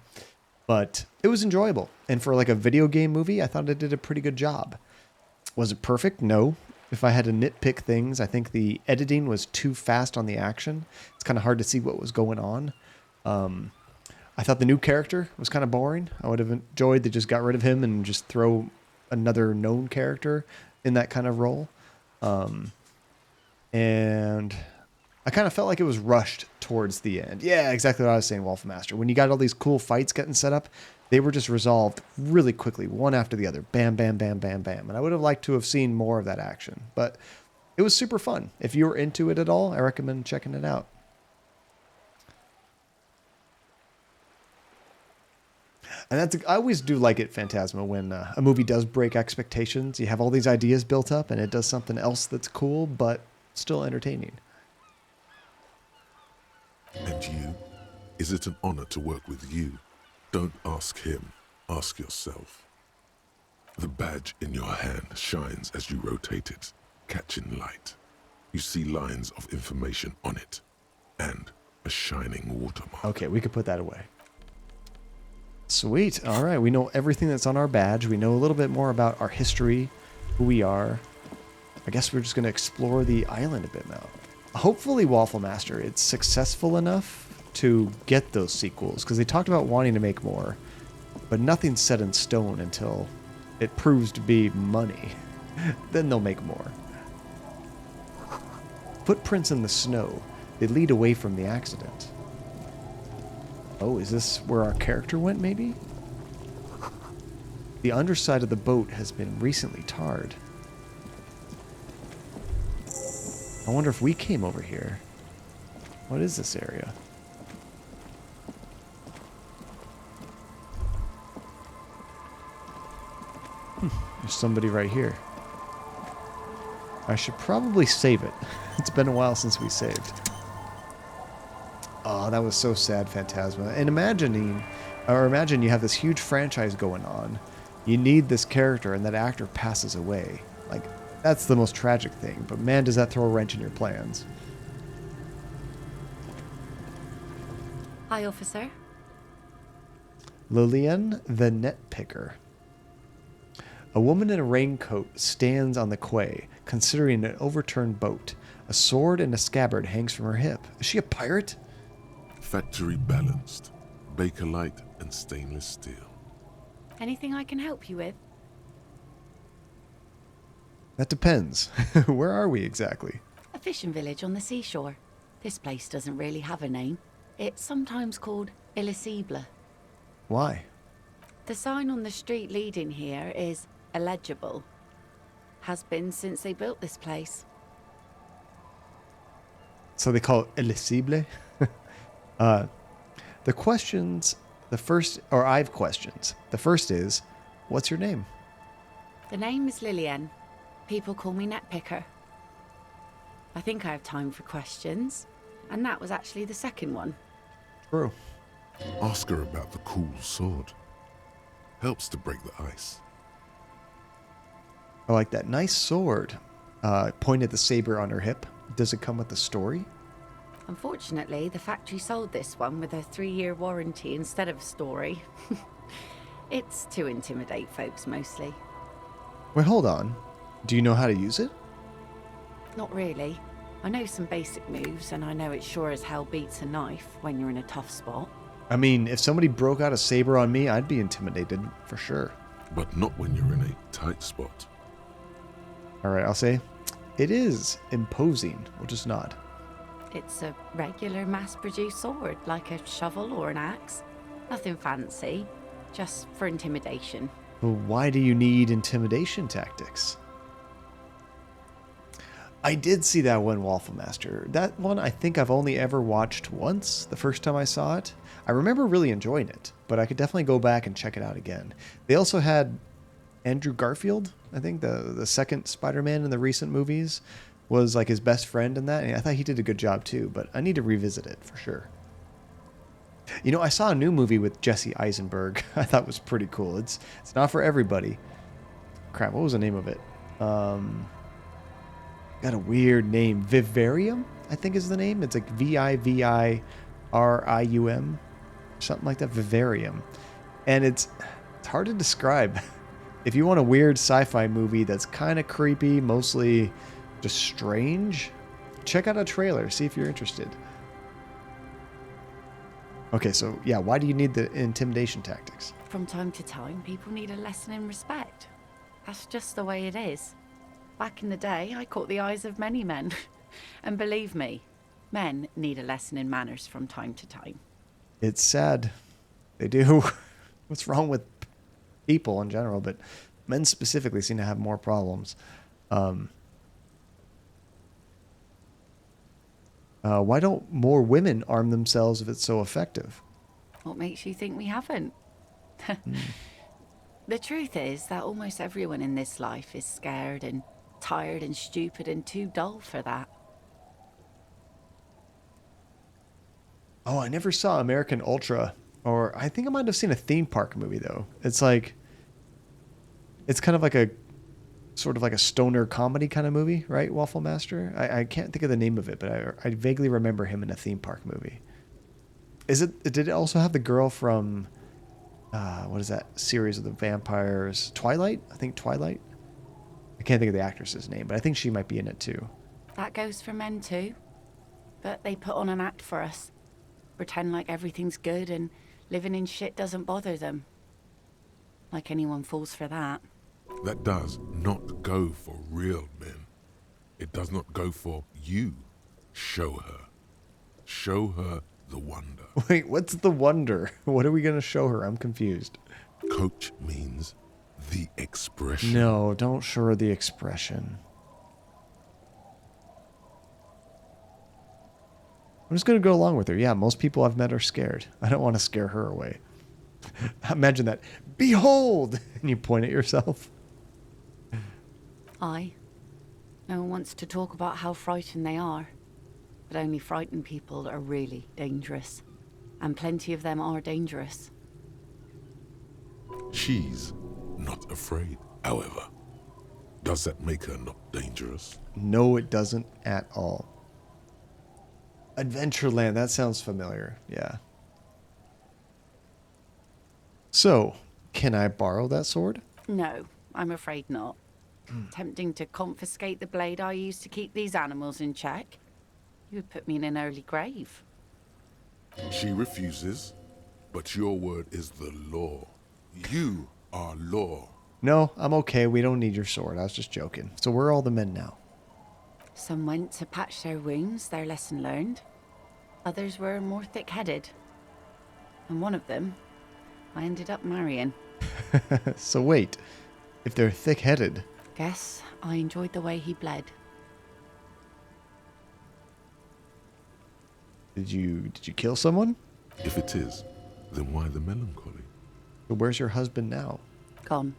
Speaker 1: But it was enjoyable. And for like a video game movie, I thought it did a pretty good job. Was it perfect? No. If I had to nitpick things, I think the editing was too fast on the action. It's kind of hard to see what was going on. I thought the new character was kind of boring. I would have enjoyed they just got rid of him and just throw another known character in that kind of role. And I kind of felt like it was rushed towards the end. Yeah, exactly what I was saying, Wolf Master. When you got all these cool fights getting set up, they were just resolved really quickly, one after the other. Bam, bam, bam, bam, bam. And I would have liked to have seen more of that action. But it was super fun. If you were into it at all, I recommend checking it out. And I always do like it, Phantasma, when a movie does break expectations. You have all these ideas built up, and it does something else that's cool, but still entertaining.
Speaker 2: and you? Is it an honor to work with you? Don't ask him, ask yourself. The badge in your hand shines as you rotate it, catching light. You see lines of information on it, and a shining watermark.
Speaker 1: Okay, we could put that away. Sweet. All right, we know everything that's on our badge. We know a little bit more about our history, who we are. I guess we're just going to explore the island a bit now. Hopefully, Waffle Master, it's successful enough to get those sequels, because they talked about wanting to make more, but nothing's set in stone until it proves to be money. Then they'll make more. Footprints in the snow. They lead away from the accident. Oh, is this where our character went, maybe? The underside of the boat has been recently tarred. I wonder if we came over here. What is this area? There's somebody right here. I should probably save it. It's been a while since we saved. Oh, that was so sad, Phantasma. And imagine you have this huge franchise going on. You need this character and that actor passes away. Like, that's the most tragic thing. But man, does that throw a wrench in your plans.
Speaker 6: Hi, officer.
Speaker 1: Lillian the Net Picker. A woman in a raincoat stands on the quay, considering an overturned boat. A sword and a scabbard hangs from her hip. Is she a pirate?
Speaker 2: Factory balanced, Bakelite and stainless steel.
Speaker 6: Anything I can help you with?
Speaker 1: That depends. Where are we exactly?
Speaker 6: A fishing village on the seashore. This place doesn't really have a name. It's sometimes called Elysium.
Speaker 1: Why?
Speaker 6: The sign on the street leading here is illegible. Has been since they built this place.
Speaker 1: So they call it Elysible? The questions, I have questions. The first is, what's your name?
Speaker 6: The name is Lillian. People call me Netpicker. I think I have time for questions. And that was actually the second one.
Speaker 1: True.
Speaker 2: Ask her about the cool sword. Helps to break the ice.
Speaker 1: I like that. Nice sword. Point at the saber on her hip. Does it come with a story?
Speaker 6: Unfortunately, the factory sold this one with a 3-year warranty instead of a story. It's to intimidate folks mostly.
Speaker 1: Wait, hold on. Do you know how to use it?
Speaker 6: Not really. I know some basic moves, and I know it sure as hell beats a knife when you're in a tough spot.
Speaker 1: I mean, if somebody broke out a saber on me, I'd be intimidated, for sure.
Speaker 2: But not when you're in a tight spot.
Speaker 1: Alright, I'll say, it is imposing. We'll just nod.
Speaker 6: It's a regular mass-produced sword, like a shovel or an axe. Nothing fancy, just for intimidation.
Speaker 1: Well, why do you need intimidation tactics? I did see that one Waffle Master. That one I think I've only ever watched once, the first time I saw it. I remember really enjoying it, but I could definitely go back and check it out again. They also had Andrew Garfield, I think, the second Spider-Man in the recent movies, was like his best friend in that. And I thought he did a good job too, but I need to revisit it for sure. You know, I saw a new movie with Jesse Eisenberg. I thought it was pretty cool. It's not for everybody. Crap, what was the name of it? Got a weird name. Vivarium, I think is the name. It's like Vivirium, something like that. Vivarium, and it's hard to describe. If you want a weird sci-fi movie that's kind of creepy, mostly just strange, check out a trailer. See if you're interested. Okay, so yeah, why do you need the intimidation tactics?
Speaker 6: From time to time, people need a lesson in respect. That's just the way it is. Back in the day, I caught the eyes of many men. And believe me, men need a lesson in manners from time to time.
Speaker 1: It's sad. They do. What's wrong with people in general, but men specifically seem to have more problems. Why don't more women arm themselves if it's so effective?
Speaker 6: What makes you think we haven't? The truth is that almost everyone in this life is scared and tired and stupid and too dull for that.
Speaker 1: Oh, I never saw American Ultra, or I think I might have seen a theme park movie though. It's like, it's kind of like a sort of like a stoner comedy kind of movie, right? Waffle Master. I can't think of the name of it, but I vaguely remember him in a theme park movie. Did it also have the girl from what is that series of the vampires? Twilight? I think Twilight. I can't think of the actress's name, but I think she might be in it too.
Speaker 6: That goes for men too. But they put on an act for us. Pretend like everything's good and living in shit doesn't bother them. Like anyone falls for that.
Speaker 2: That does not go for real men. It does not go for you. Show her. Show her the wonder.
Speaker 1: Wait, what's the wonder? What are we going to show her? I'm confused.
Speaker 2: Coach means the expression.
Speaker 1: No, don't show her the expression. I'm just going to go along with her. Yeah, most people I've met are scared. I don't want to scare her away. Imagine that. Behold! And you point at yourself.
Speaker 6: No one wants to talk about how frightened they are. But only frightened people are really dangerous. And plenty of them are dangerous.
Speaker 2: She's not afraid, however. Does that make her not dangerous?
Speaker 1: No, it doesn't at all. Adventureland, that sounds familiar. Yeah. So, can I borrow that sword?
Speaker 6: No, I'm afraid not. Tempting to confiscate the blade I used to keep these animals in check. You would put me in an early grave.
Speaker 2: She refuses, but your word is the law. You are law.
Speaker 1: No, I'm okay. We don't need your sword. I was just joking. So where are all the men now?
Speaker 6: Some went to patch their wounds, their lesson learned. Others were more thick-headed. And one of them, I ended up marrying.
Speaker 1: So wait, if they're thick-headed...
Speaker 6: Guess I enjoyed the way he bled.
Speaker 1: Did you kill someone?
Speaker 2: If it is, then why the melancholy?
Speaker 1: But where's your husband now?
Speaker 6: Gone.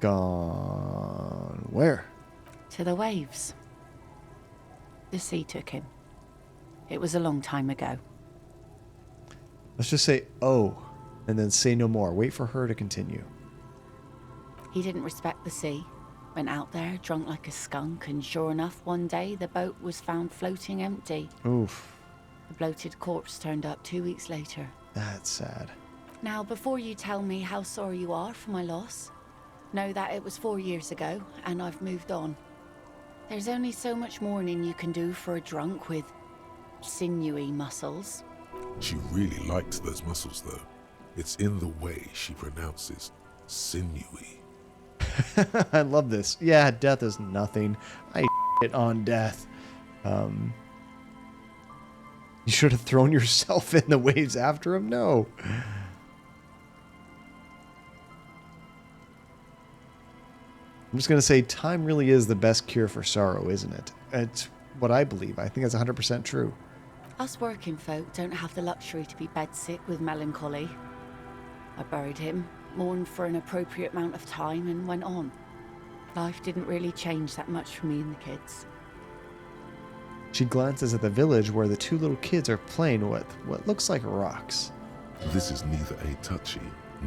Speaker 1: Gone where?
Speaker 6: To the waves. The sea took him. It was a long time ago.
Speaker 1: Let's just say, oh, and then say no more. Wait for her to continue.
Speaker 6: He didn't respect the sea. Went out there, drunk like a skunk, and sure enough, one day the boat was found floating empty.
Speaker 1: Oof.
Speaker 6: A bloated corpse turned up 2 weeks later.
Speaker 1: That's sad.
Speaker 6: Now, before you tell me how sorry you are for my loss, know that it was 4 years ago, and I've moved on. There's only so much mourning you can do for a drunk with sinewy muscles.
Speaker 2: She really likes those muscles, though. It's in the way she pronounces sinewy.
Speaker 1: I love this. Yeah, death is nothing. I shit on death. You should have thrown yourself in the waves after him? No. I'm just going to say time really is the best cure for sorrow, isn't it? It's what I believe. I think that's 100% true.
Speaker 6: Us working folk don't have the luxury to be bedsick with melancholy. I buried him, mourned for an appropriate amount of time, and went on. Life didn't really change that much for me and the kids.
Speaker 1: She glances at the village where the two little kids are playing with what looks like rocks.
Speaker 2: This is neither a touchy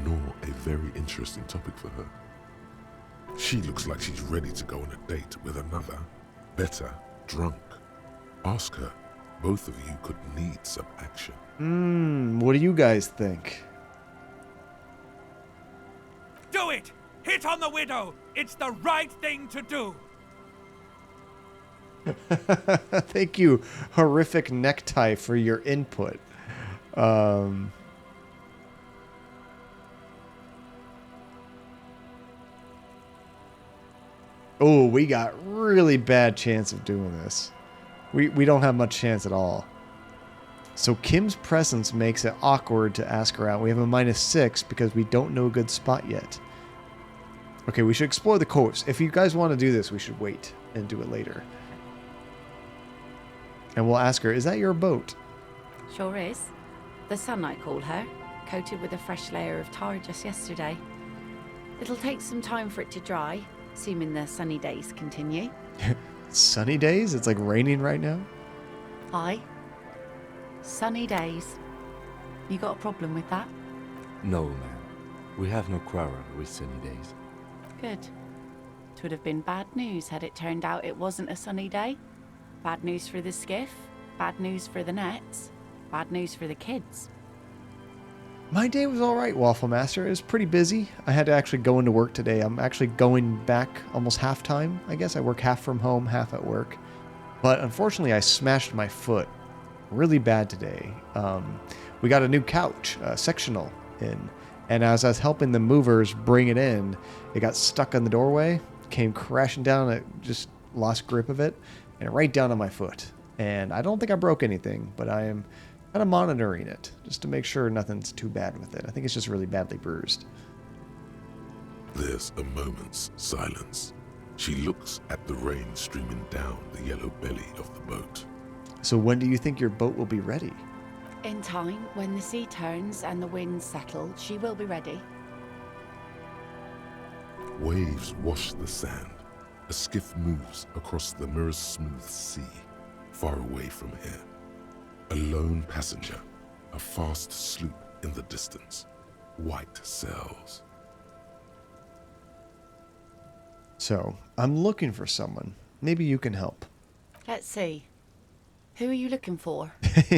Speaker 2: nor a very interesting topic for her. She looks like she's ready to go on a date with another, better, drunk. Ask her. Both of you could need some action.
Speaker 1: What do you guys think?
Speaker 5: Do it! Hit on the widow! It's the right thing to do!
Speaker 1: Thank you, horrific necktie, for your input. Oh, we got really bad chance of doing this. We don't have much chance at all. So Kim's presence makes it awkward to ask her out. We have a -6 because we don't know a good spot yet. Okay, we should explore the coast. If you guys want to do this, we should wait and do it later. And we'll ask her, is that your boat?
Speaker 6: Sure is. The sun, I call her, coated with a fresh layer of tar just yesterday. It'll take some time for it to dry, assuming the sunny days continue.
Speaker 1: Sunny days? It's like raining right now?
Speaker 6: Aye. Sunny days. You got a problem with that?
Speaker 3: No, man. We have no quarrel with sunny days.
Speaker 6: Good. It would have been bad news had it turned out it wasn't a sunny day. Bad news for the skiff, bad news for the nets, bad news for the kids.
Speaker 1: My day was all right, Waffle Master. It was pretty busy. I had to actually go into work today. I'm actually going back almost half-time, I guess. I work half from home, half at work. But unfortunately, I smashed my foot really bad today. We got a new couch, sectional, in. And as I was helping the movers bring it in, it got stuck in the doorway, came crashing down. I just lost grip of it, and right down on my foot. And I don't think I broke anything, but I am kind of monitoring it just to make sure nothing's too bad with it. I think it's just really badly bruised.
Speaker 2: There's a moment's silence. She looks at the rain streaming down the yellow belly of the boat.
Speaker 1: So when do you think your boat will be ready?
Speaker 6: In time, when the sea turns and the winds settle, she will be ready.
Speaker 2: Waves wash the sand. A skiff moves across the mirror-smooth sea, far away from here. A lone passenger, a fast sloop in the distance. White sails.
Speaker 1: So, I'm looking for someone. Maybe you can help.
Speaker 6: Let's see. Who are you looking for?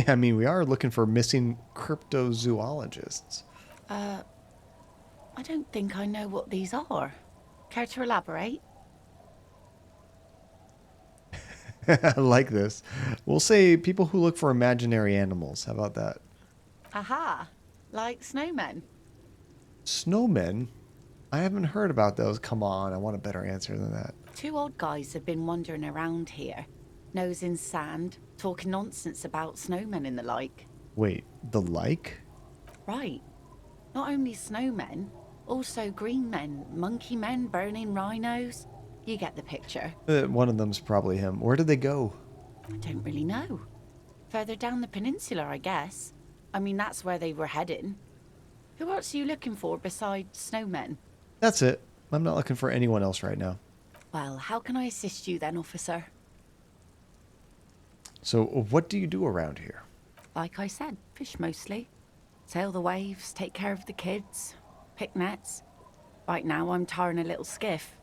Speaker 1: I mean, we are looking for missing cryptozoologists.
Speaker 6: I don't think I know what these are. Care to elaborate?
Speaker 1: I like this. We'll say people who look for imaginary animals. How about that?
Speaker 6: Aha! Like snowmen.
Speaker 1: Snowmen? I haven't heard about those. Come on, I want a better answer than that.
Speaker 6: 2 old guys have been wandering around here, nose in sand, talking nonsense about snowmen and the like.
Speaker 1: Wait, the like?
Speaker 6: Right. Not only snowmen, also green men, monkey men burning rhinos. You get the picture.
Speaker 1: One of them's probably him. Where did they go?
Speaker 6: I don't really know. Further down the peninsula, I guess. I mean, that's where they were heading. Who else are you looking for besides snowmen?
Speaker 1: That's it. I'm not looking for anyone else right now.
Speaker 6: Well, how can I assist you then, officer?
Speaker 1: So, what do you do around here?
Speaker 6: Like I said, fish mostly. Sail the waves, take care of the kids, pick nets. Right now, I'm tarring a little skiff.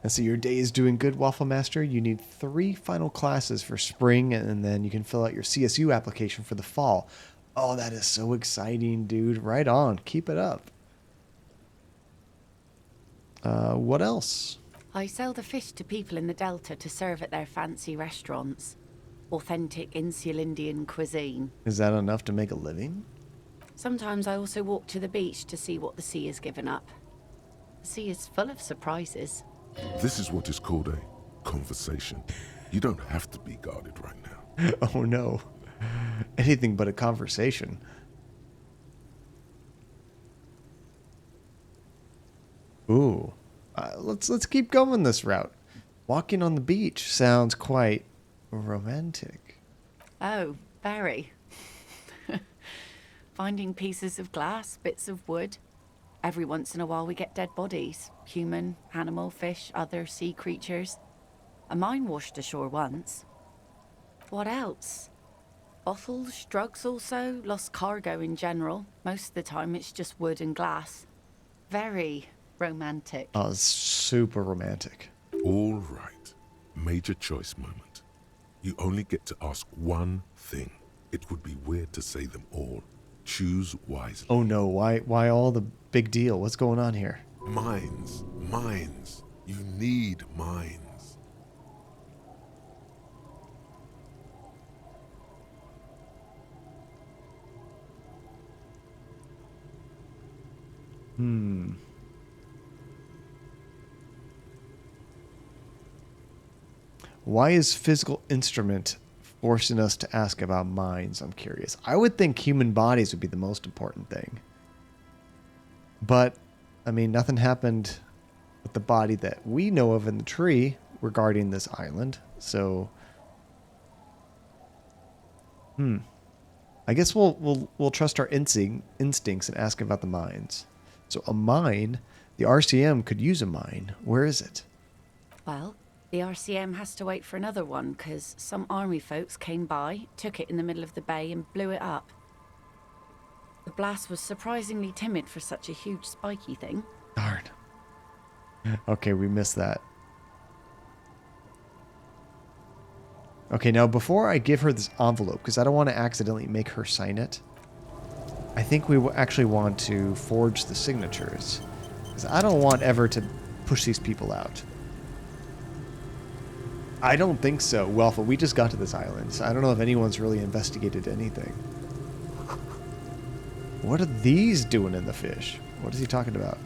Speaker 1: And so your day is doing good, Waffle Master. You need 3 final classes for spring, and then you can fill out your CSU application for the fall. Oh, that is so exciting, dude. Right on. Keep it up. What else?
Speaker 6: I sell the fish to people in the Delta to serve at their fancy restaurants. Authentic Insular Indian cuisine.
Speaker 1: Is that enough to make a living?
Speaker 6: Sometimes I also walk to the beach to see what the sea has given up. The sea is full of surprises.
Speaker 2: This is what is called a conversation. You don't have to be guarded right now.
Speaker 1: Oh no. Anything but a conversation. Ooh. Let's keep going this route. Walking on the beach sounds quite romantic.
Speaker 6: Oh, very. Finding pieces of glass, bits of wood. Every once in a while we get dead bodies. Human, animal, fish, other sea creatures. A mine washed ashore once. What else? Bottles, drugs also, lost cargo in general. Most of the time it's just wood and glass. Very romantic.
Speaker 1: Oh, it's super romantic.
Speaker 2: All right. Major choice moment. You only get to ask one thing. It would be weird to say them all. Choose wisely.
Speaker 1: Oh no, why all the big deal? What's going on here?
Speaker 2: Mines. Mines. You need mines.
Speaker 1: Why is physical instrument forcing us to ask about minds? I'm curious. I would think human bodies would be the most important thing. But, I mean, nothing happened with the body that we know of in the tree regarding this island. So, I guess we'll trust our instincts and ask about the mines. So a mine, the RCM could use a mine. Where is it?
Speaker 6: Well, the RCM has to wait for another one because some army folks came by, took it in the middle of the bay and blew it up. The blast was surprisingly timid for such a huge spiky thing.
Speaker 1: Darn. Okay, we missed that. Okay, now before I give her this envelope, because I don't want to accidentally make her sign it, I think we actually want to forge the signatures. Because I don't want ever to push these people out. I don't think so. Well, we just got to this island, so I don't know if anyone's really investigated anything. What are these doing in the fish? What is he talking about?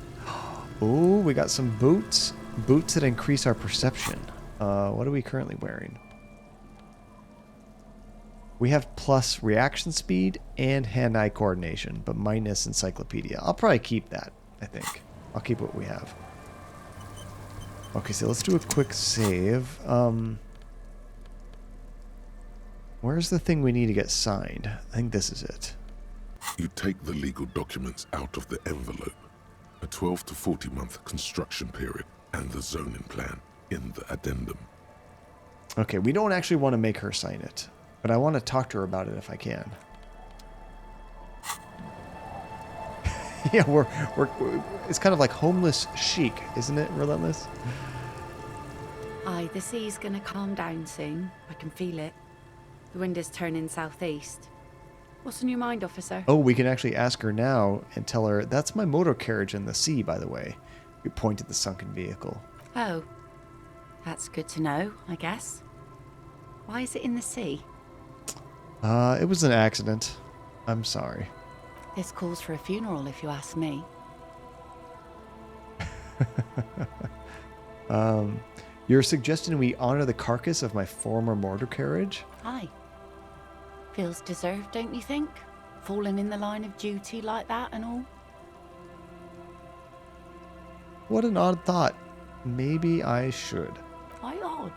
Speaker 1: Oh, we got some boots. Boots that increase our perception. What are we currently wearing? We have plus reaction speed and hand-eye coordination, but minus encyclopedia. I'll probably keep that, I think. I'll keep what we have. Okay, so let's do a quick save. Where's the thing we need to get signed? I think this is it.
Speaker 2: You take the legal documents out of the envelope. A 12 to 40 month construction period and the zoning plan in the addendum.
Speaker 1: Okay, we don't actually want to make her sign it, but I want to talk to her about it if I can. Yeah, we're it's kind of like homeless chic, isn't it, Relentless?
Speaker 6: Aye, the sea's gonna calm down soon. I can feel it. The wind is turning southeast. What's on your mind, officer?
Speaker 1: Oh, we can actually ask her now and tell her, that's my motor carriage in the sea, by the way. We point at the sunken vehicle.
Speaker 6: Oh, that's good to know, I guess. Why is it in the sea?
Speaker 1: It was an accident. I'm sorry.
Speaker 6: This calls for a funeral, if you ask me.
Speaker 1: You're suggesting we honor the carcass of my former motor carriage?
Speaker 6: Aye. Feels deserved, don't you think? Falling in the line of duty like that and all?
Speaker 1: What an odd thought. Maybe I should.
Speaker 6: Why odd?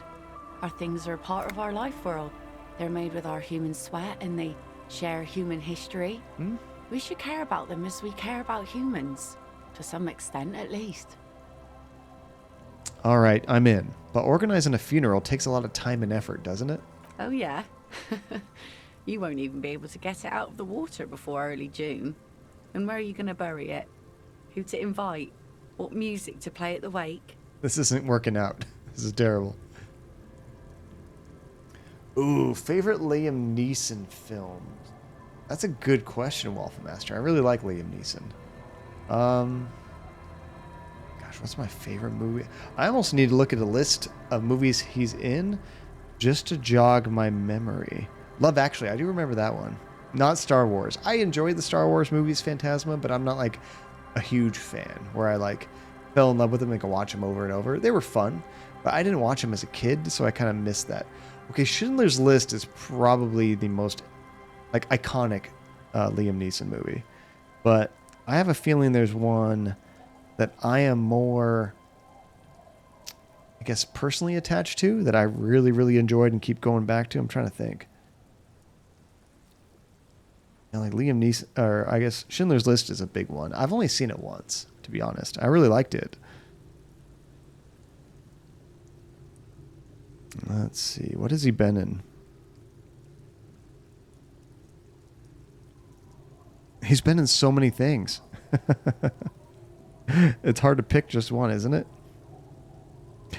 Speaker 6: Our things are a part of our life world. They're made with our human sweat and they share human history. We should care about them as we care about humans. To some extent, at least.
Speaker 1: All right, I'm in. But organizing a funeral takes a lot of time and effort, doesn't it?
Speaker 6: Oh, yeah? You won't even be able to get it out of the water before early June. And where are you going to bury it? Who to invite? What music to play at the wake?
Speaker 1: This isn't working out. This is terrible. Ooh, favorite Liam Neeson film? That's a good question, Waffle Master. I really like Liam Neeson. Gosh, what's my favorite movie? I almost need to look at a list of movies he's in just to jog my memory. Love Actually, I do remember that one. Not Star Wars. I enjoy the Star Wars movies, Phantasma, but I'm not like a huge fan where I like fell in love with them and could watch them over and over. They were fun, but I didn't watch them as a kid, so I kind of missed that. Okay, Schindler's List is probably the most like iconic Liam Neeson movie, but I have a feeling there's one that I am more, I guess, personally attached to that I really, really enjoyed and keep going back to. I'm trying to think. You know, like Liam Neeson, or I guess Schindler's List is a big one. I've only seen it once, to be honest. I really liked it. Let's see. What has he been in? He's been in so many things. It's hard to pick just one, isn't it?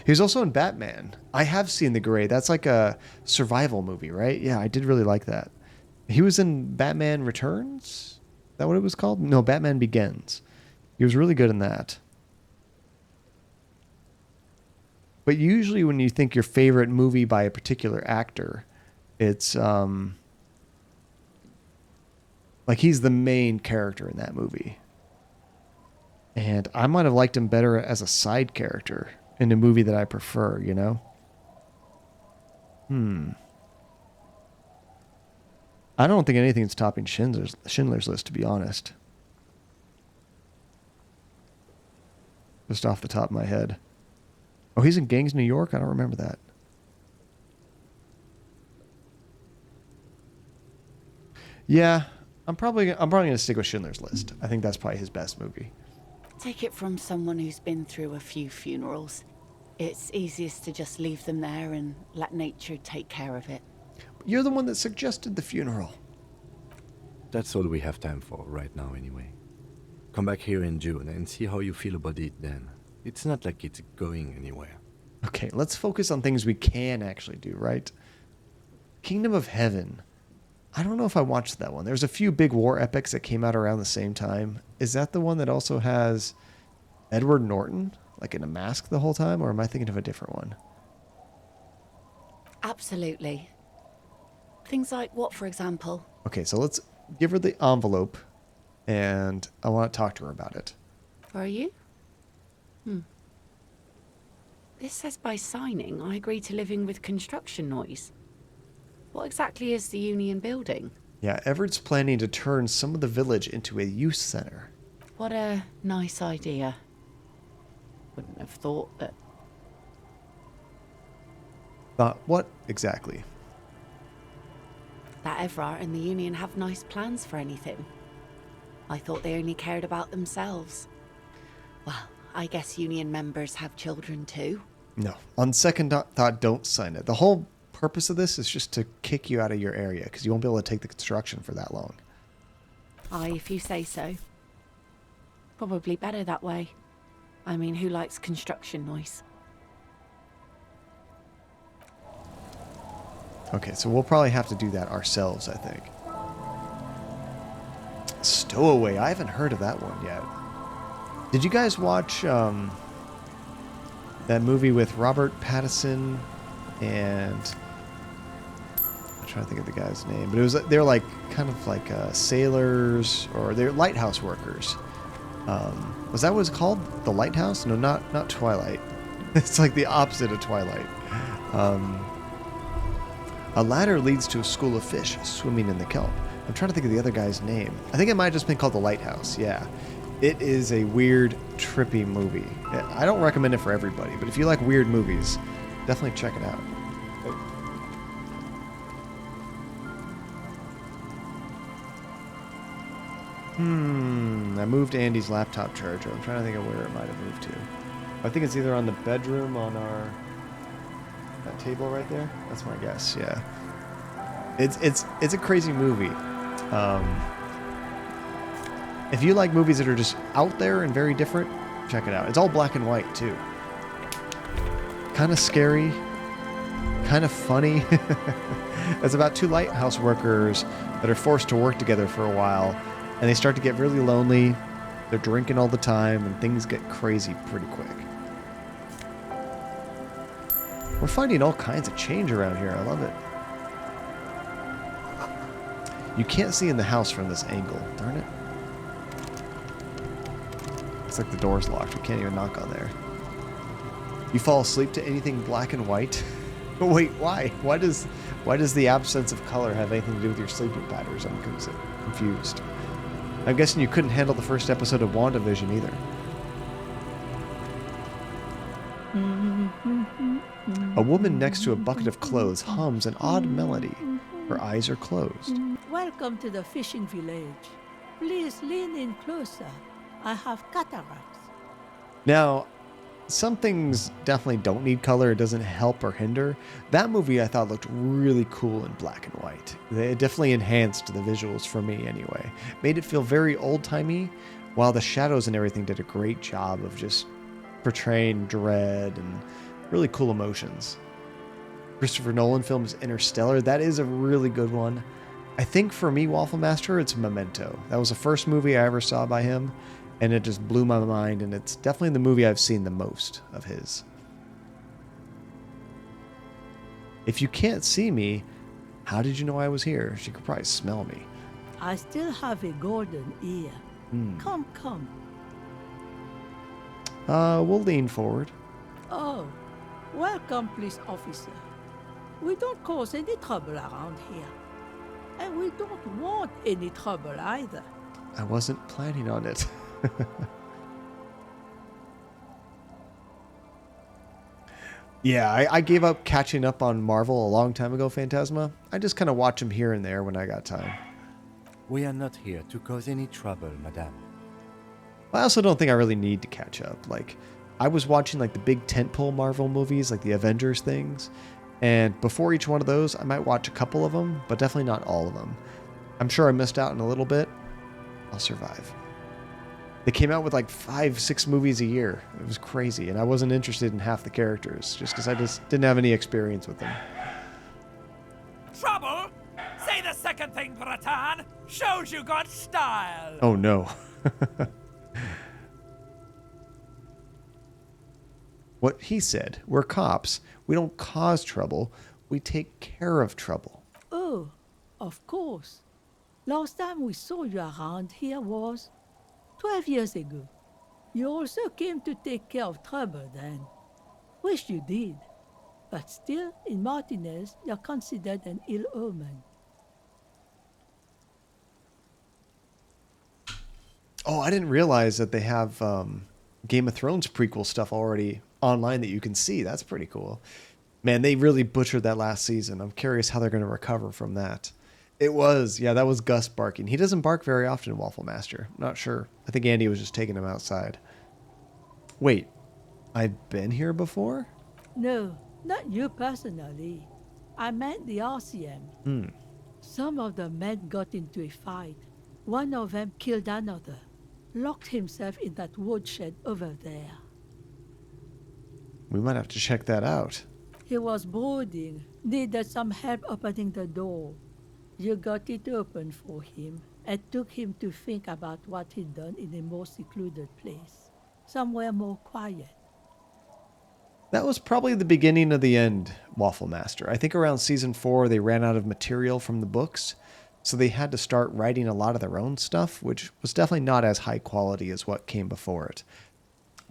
Speaker 1: He was also in Batman. I have seen The Gray. That's like a survival movie, right? Yeah, I did really like that. He was in Batman Returns? Is that what it was called? No, Batman Begins. He was really good in that. But usually when you think your favorite movie by a particular actor, it's like he's the main character in that movie. And I might have liked him better as a side character in a movie that I prefer, you know? I don't think anything's topping Schindler's List, to be honest. Just off the top of my head. Oh, he's in Gangs of New York? I don't remember that. Yeah, I'm probably going to stick with Schindler's List. I think that's probably his best movie.
Speaker 6: Take it from someone who's been through a few funerals. It's easiest to just leave them there and let nature take care of it.
Speaker 1: You're the one that suggested the funeral.
Speaker 3: That's all we have time for right now anyway. Come back here in June and see how you feel about it then. It's not like it's going anywhere.
Speaker 1: Okay, let's focus on things we can actually do, right? Kingdom of Heaven. I don't know if I watched that one. There's a few big war epics that came out around the same time. Is that the one that also has Edward Norton, like in a mask the whole time? Or am I thinking of a different one?
Speaker 6: Absolutely. Things like what, for example?
Speaker 1: Okay, so let's give her the envelope, and I want to talk to her about it.
Speaker 6: Are you? This says by signing, I agree to living with construction noise. What exactly is the Union building?
Speaker 1: Yeah, Everett's planning to turn some of the village into a youth center.
Speaker 6: What a nice idea. Wouldn't have thought that.
Speaker 1: What exactly?
Speaker 6: That Everard and the Union have nice plans for anything. I thought they only cared about themselves. Well, I guess Union members have children too.
Speaker 1: No. On second thought, don't sign it. The whole purpose of this is just to kick you out of your area because you won't be able to take the construction for that long.
Speaker 6: Aye, if you say so. Probably better that way. I mean, who likes construction noise?
Speaker 1: Okay, so we'll probably have to do that ourselves, I think. Stowaway. I haven't heard of that one yet. Did you guys watch that movie with Robert Pattinson and I'm trying to think of the guy's name, but it was they're like kind of like sailors or they're lighthouse workers. Was that what it's called? The Lighthouse? No, not Twilight. It's like the opposite of Twilight. A ladder leads to a school of fish swimming in the kelp. I'm trying to think of the other guy's name. I think it might have just been called The Lighthouse. Yeah. It is a weird, trippy movie. I don't recommend it for everybody, but if you like weird movies, definitely check it out. I moved Andy's laptop charger. I'm trying to think of where it might have moved to. I think it's either on the bedroom on that table right there. That's my guess. Yeah. It's a crazy movie. If you like movies that are just out there and very different, check it out. It's all black and white too. kind of scary, kind of funny. It's about two lighthouse workers that are forced to work together for a while, and they start to get really lonely. They're drinking all the time, and things get crazy pretty quick. We're finding all kinds of change around here. I love it. You can't see in the house from this angle. Darn it. Looks like the door's locked. We can't even knock on there. You fall asleep to anything black and white? Wait, why? Why does the absence of color have anything to do with your sleeping patterns? I'm confused. I'm guessing you couldn't handle the first episode of WandaVision either. A woman next to a bucket of clothes hums an odd melody. Her eyes are closed.
Speaker 7: Welcome to the fishing village. Please lean in closer. I have cataracts.
Speaker 1: Now, some things definitely don't need color. It doesn't help or hinder. That movie I thought looked really cool in black and white. It definitely enhanced the visuals for me anyway. Made it feel very old-timey, while the shadows and everything did a great job of just portraying dread and really cool emotions. Christopher Nolan film's Interstellar, that is a really good one. I think for me, Waffle Master, it's Memento. That was the first movie I ever saw by him, and it just blew my mind, and it's definitely the movie I've seen the most of his. If you can't see me, how did you know I was here? She could probably smell me.
Speaker 7: I still have a golden ear. Come, come.
Speaker 1: We'll lean forward.
Speaker 7: Oh, welcome, police officer. We don't cause any trouble around here. And we don't want any trouble either.
Speaker 1: I wasn't planning on it. Yeah, I gave up catching up on Marvel a long time ago, Phantasma. I just kind of watch them here and there when I got time.
Speaker 3: We are not here to cause any trouble, madame.
Speaker 1: I also don't think I really need to catch up. Like, I was watching like the big tentpole Marvel movies, like the Avengers things, and before each one of those, I might watch a couple of them, but definitely not all of them. I'm sure I missed out on a little bit. I'll survive. They came out with like 5-6 movies a year. It was crazy, and I wasn't interested in half the characters, just because I just didn't have any experience with them.
Speaker 5: Trouble? Say the second thing, Bratan. Shows you got style.
Speaker 1: Oh no. What he said, we're cops. We don't cause trouble. We take care of trouble.
Speaker 7: Oh, of course. Last time we saw you around here was 12 years ago. You also came to take care of trouble then. Wish you did. But still, in Martinez, you're considered an ill omen.
Speaker 1: Oh, I didn't realize that they have Game of Thrones prequel stuff already online that you can see. That's pretty cool. Man, they really butchered that last season. I'm curious how they're going to recover from that. It was, yeah, that was Gus barking. He doesn't bark very often in Waffle Master. I'm not sure. I think Andy was just taking him outside. Wait, I've been here before?
Speaker 7: No, not you personally. I meant the RCM. Some of the men got into a fight. One of them killed another. Locked himself in that woodshed over there.
Speaker 1: We might have to check that out.
Speaker 7: He was brooding, needed some help opening the door. You got it open for him, and took him to think about what he'd done in a more secluded place. Somewhere more quiet.
Speaker 1: That was probably the beginning of the end, Waffle Master. I think around season 4 they ran out of material from the books, so they had to start writing a lot of their own stuff, which was definitely not as high quality as what came before it.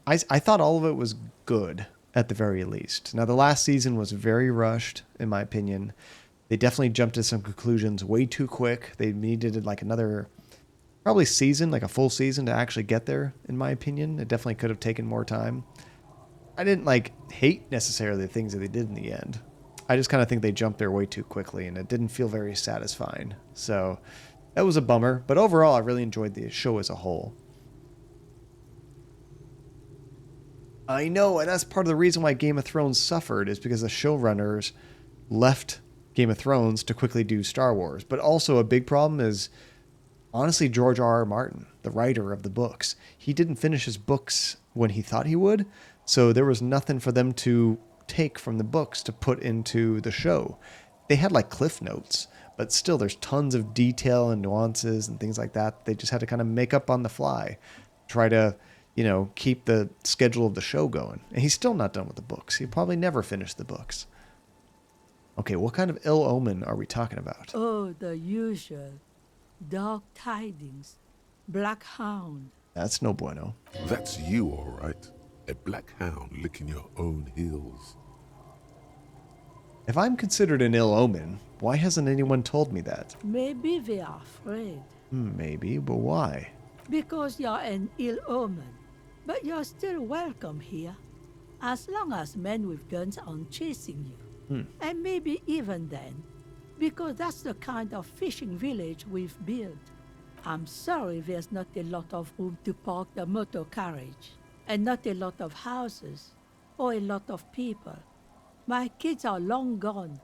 Speaker 1: I thought all of it was good, at the very least. Now, the last season was very rushed, in my opinion. They definitely jumped to some conclusions way too quick. They needed like another, probably season, like a full season to actually get there, in my opinion. It definitely could have taken more time. I didn't like hate necessarily the things that they did in the end. I just kind of think they jumped there way too quickly, and it didn't feel very satisfying. So that was a bummer, but overall I really enjoyed the show as a whole. I know, and that's part of the reason why Game of Thrones suffered, is because the showrunners left Game of Thrones to quickly do Star Wars. But also a big problem is, honestly, George R.R. Martin, the writer of the books. He didn't finish his books when he thought he would, so there was nothing for them to take from the books to put into the show. They had like cliff notes, but still there's tons of detail and nuances and things like that. They just had to kind of make up on the fly, try to, keep the schedule of the show going. And he's still not done with the books. He'll probably never finish the books. Okay, what kind of ill omen are we talking about?
Speaker 7: Oh, the usual. Dark tidings. Black hound.
Speaker 1: That's no bueno.
Speaker 2: That's you, all right. A black hound licking your own heels.
Speaker 1: If I'm considered an ill omen, why hasn't anyone told me that?
Speaker 7: Maybe they are afraid.
Speaker 1: Maybe, but why?
Speaker 7: Because you're an ill omen. But you're still welcome here. As long as men with guns aren't chasing you. And maybe even then. Because that's the kind of fishing village we've built. I'm sorry there's not a lot of room to park the motor carriage. And not a lot of houses. Or a lot of people. My kids are long gone,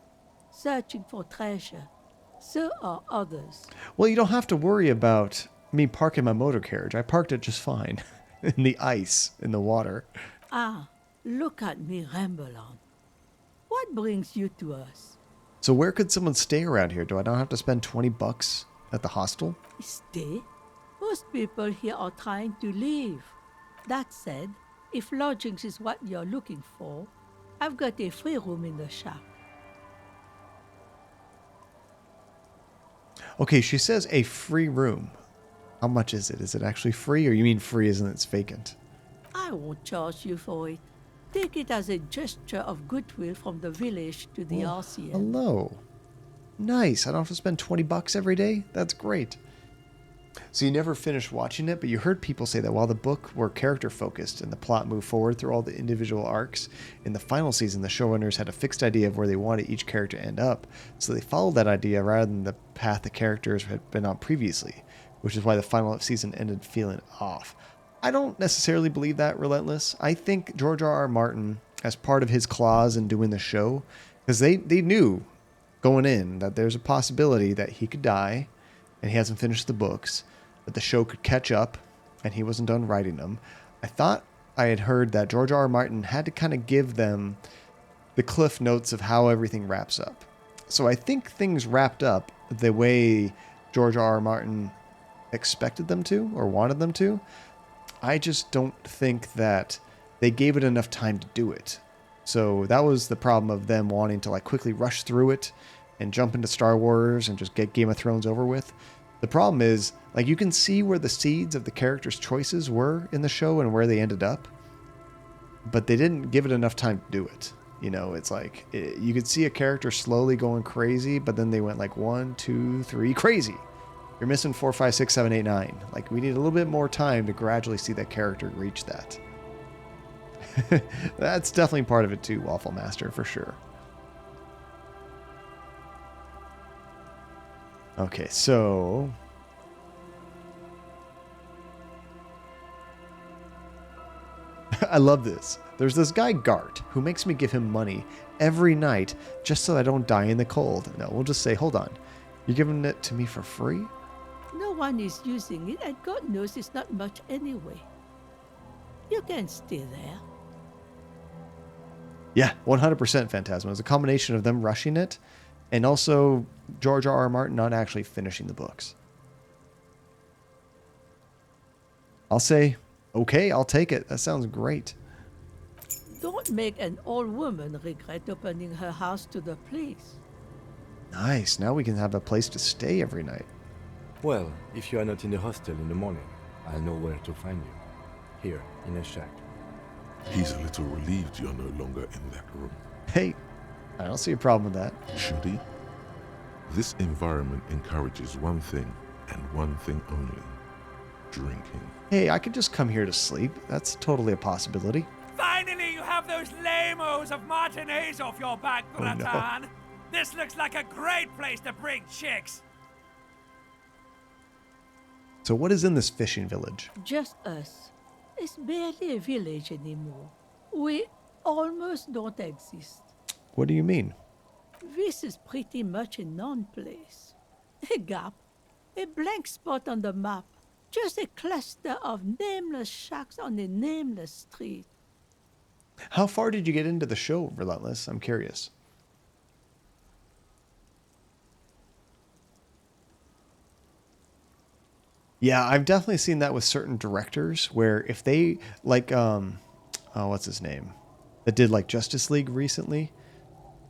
Speaker 7: searching for treasure. So are others.
Speaker 1: Well, you don't have to worry about me parking my motor carriage. I parked it just fine. In the ice, in the water.
Speaker 7: Ah, look at me ramble on. What brings you to us?
Speaker 1: So where could someone stay around here? Do I not have to spend $20 at the hostel?
Speaker 7: Stay? Most people here are trying to leave. That said, if lodgings is what you're looking for, I've got a free room in the shop.
Speaker 1: Okay, she says a free room. How much is it? Is it actually free, or you mean free as in it's vacant?
Speaker 7: I won't charge you for it. Take it as a gesture of goodwill from the village to the RCM.
Speaker 1: Hello. Nice. I don't have to spend $20 every day? That's great. So you never finished watching it, but you heard people say that while the book were character focused and the plot moved forward through all the individual arcs, in the final season the showrunners had a fixed idea of where they wanted each character to end up, so they followed that idea rather than the path the characters had been on previously, which is why the final season ended feeling off. I don't necessarily believe that, Relentless. I think George R.R. Martin, as part of his clause in doing the show, because they knew going in that there's a possibility that he could die and he hasn't finished the books, that the show could catch up and he wasn't done writing them. I thought I had heard that George R.R. Martin had to kind of give them the cliff notes of how everything wraps up. So I think things wrapped up the way George R.R. Martin expected them to or wanted them to. I just don't think that they gave it enough time to do it. So that was the problem of them wanting to like quickly rush through it and jump into Star Wars and just get Game of Thrones over with. The problem is, like, you can see where the seeds of the characters' choices were in the show and where they ended up, but they didn't give it enough time to do it. It's like you could see a character slowly going crazy, but then they went like 1, 2, 3, crazy. You're missing 4, 5, 6, 7, 8, 9. Like, we need a little bit more time to gradually see that character reach that. That's definitely part of it too, Waffle Master, for sure. Okay, so I love this. There's this guy Gart who makes me give him money every night just so I don't die in the cold. No, we'll just say, hold on. You're giving it to me for free?
Speaker 7: No one is using it, and God knows it's not much anyway. You can stay there.
Speaker 1: Yeah, 100% Phantasma. It's a combination of them rushing it and also George R.R. Martin not actually finishing the books. I'll say, okay, I'll take it. That sounds great.
Speaker 7: Don't make an old woman regret opening her house to the police.
Speaker 1: Nice. Now we can have a place to stay every night.
Speaker 3: Well, if you are not in the hostel in the morning, I'll know where to find you. Here, in a shack.
Speaker 2: He's a little relieved you're no longer in that room.
Speaker 1: Hey, I don't see a problem with that.
Speaker 2: Should he? This environment encourages one thing and one thing only. Drinking.
Speaker 1: Hey, I could just come here to sleep. That's totally a possibility.
Speaker 5: Finally, you have those lamos of matinees off your back,
Speaker 1: Oh, no.
Speaker 5: Bratan. This looks like a great place to bring chicks.
Speaker 1: So what is in this fishing village?
Speaker 7: Just us. It's barely a village anymore. We almost don't exist.
Speaker 1: What do you mean?
Speaker 7: This is pretty much a non-place. A gap. A blank spot on the map. Just a cluster of nameless shacks on a nameless street.
Speaker 1: How far did you get into the show, Relentless? I'm curious. Yeah, I've definitely seen that with certain directors where if they like oh, what's his name? That did like Justice League recently.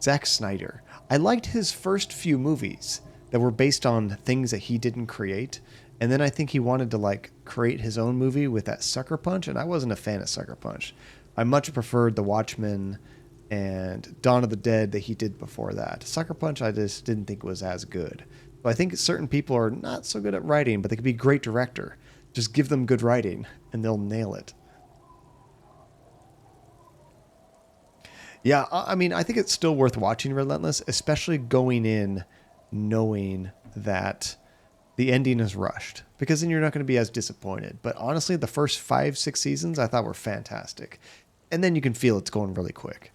Speaker 1: Zack Snyder. I liked his first few movies that were based on things that he didn't create. And then I think he wanted to like create his own movie with that Sucker Punch, and I wasn't a fan of Sucker Punch. I much preferred The Watchmen and Dawn of the Dead that he did before that. Sucker Punch I just didn't think was as good. But I think certain people are not so good at writing, but they could be a great director. Just give them good writing and they'll nail it. Yeah, I mean, I think it's still worth watching Relentless, especially going in knowing that the ending is rushed, because then you're not going to be as disappointed. But honestly, the first 5-6 seasons I thought were fantastic. And then you can feel it's going really quick.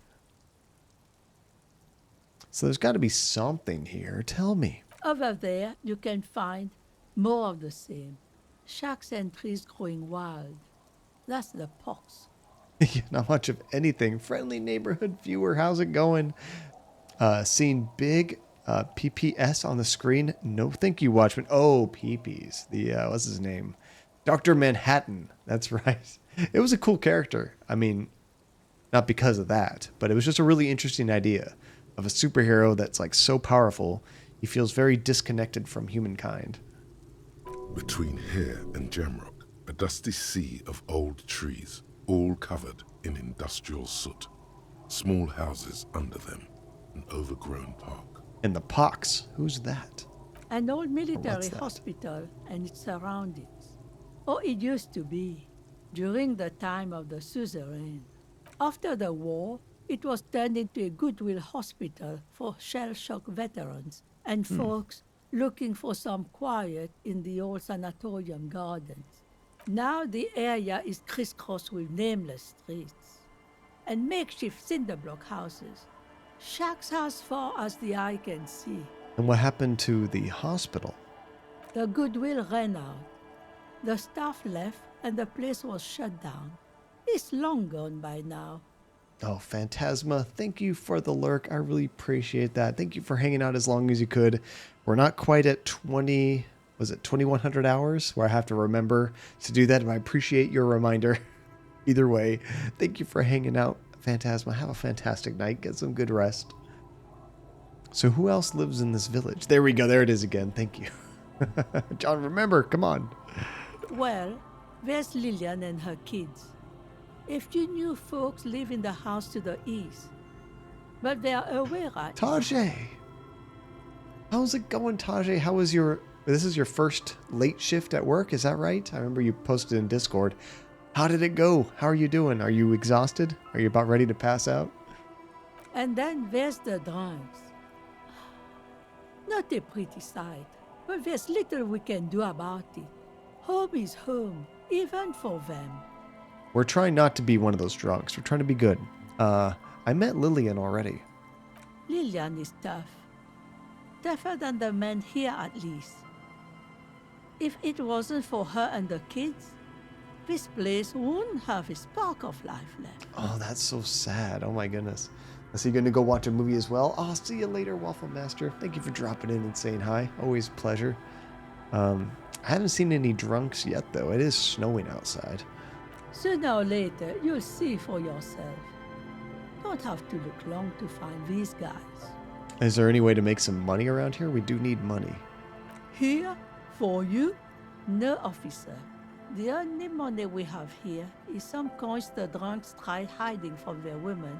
Speaker 1: So there's got to be something here. Tell me.
Speaker 7: Over there, you can find more of the same. Shacks and trees growing wild. That's the pox.
Speaker 1: Not much of anything. Friendly neighborhood viewer, how's it going? Seeing big PPS on the screen. No, thank you, Watchmen. Oh, PPs. The what's his name? Dr. Manhattan. That's right. It was a cool character. I mean, not because of that, but it was just a really interesting idea of a superhero that's like so powerful, he feels very disconnected from humankind.
Speaker 2: Between here and Jamrock, a dusty sea of old trees, all covered in industrial soot. Small houses under them, an overgrown park.
Speaker 1: And the pox, who's that?
Speaker 7: An old military
Speaker 1: what's that?
Speaker 7: hospital and its surroundings. Or it used to be, during the time of the suzerain. After the war, it was turned into a goodwill hospital for shell-shock veterans and folks looking for some quiet in the old sanatorium gardens. Now the area is crisscrossed with nameless streets and makeshift cinder block houses, shacks as far as the eye can see.
Speaker 1: And what happened to the hospital?
Speaker 7: The goodwill ran out. The staff left and the place was shut down. It's long gone by now.
Speaker 1: Oh, Phantasma, thank you for the lurk. I really appreciate that. Thank you for hanging out as long as you could. We're not quite at 2100 hours where I have to remember to do that, and I appreciate your reminder. Either way, thank you for hanging out, Phantasma. Have a fantastic night. Get some good rest. So who else lives in this village? There we go. There it is again. Thank you. John, remember. Come on.
Speaker 7: Well, there's Lillian and her kids. A few new folks live in the house to the east, but they are away right now.
Speaker 1: Tajay. How's it going, Tajay? How was this is your first late shift at work, is that right? I remember you posted in Discord. How did it go? How are you doing? Are you exhausted? Are you about ready to pass out?
Speaker 7: And then there's the drunks. Not a pretty sight, but there's little we can do about it. Home is home, even for them.
Speaker 1: We're trying not to be one of those drunks. We're trying to be good. I met Lillian already.
Speaker 7: Lillian is tough. Tougher than the men here, at least. If it wasn't for her and the kids, this place wouldn't have a spark of life left.
Speaker 1: Oh, that's so sad. Oh my goodness. Is he going to go watch a movie as well? I'll see you later, Waffle Master. Thank you for dropping in and saying hi. Always a pleasure. I haven't seen any drunks yet, though. It is snowing outside.
Speaker 7: Sooner or later, you'll see for yourself. Don't have to look long to find these guys.
Speaker 1: Is there any way to make some money around here? We do need money.
Speaker 7: Here, for you, no officer. The only money we have here is some coins the drunks tried hiding from their women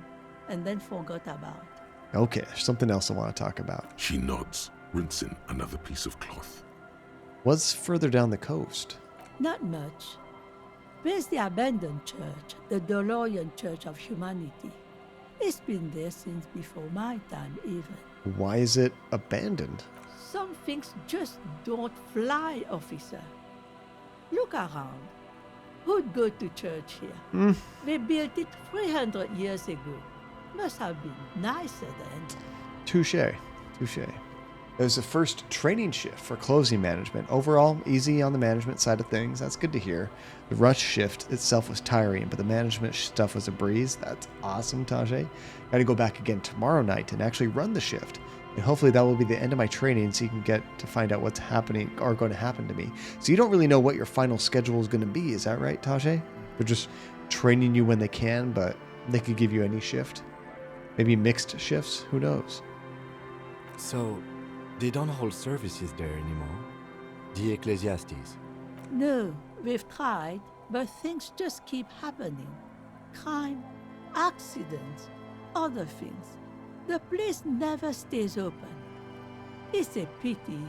Speaker 7: and then forgot about.
Speaker 1: Okay, there's something else I want to talk about.
Speaker 2: She nods, rinsing another piece of cloth.
Speaker 1: What's further down the coast?
Speaker 7: Not much. There's the abandoned church, the DeLorean Church of Humanity. It's been there since before my time, even.
Speaker 1: Why is it abandoned?
Speaker 7: Some things just don't fly, officer. Look around. Who'd go to church here? They built it 300 years ago. Must have been nicer then.
Speaker 1: Touche. Touche. It was the first training shift for closing management. Overall, easy on the management side of things. That's good to hear. The rush shift itself was tiring, but the management stuff was a breeze. That's awesome, Tajay. Got to go back again tomorrow night and actually run the shift. And hopefully that will be the end of my training so you can get to find out what's happening or going to happen to me. So you don't really know what your final schedule is going to be. Is that right, Tajay? They're just training you when they can, but they could give you any shift. Maybe mixed shifts. Who knows?
Speaker 3: So, they don't hold services there anymore? The Ecclesiastes?
Speaker 7: No, we've tried, but things just keep happening. Crime, accidents, other things. The place never stays open. It's a pity.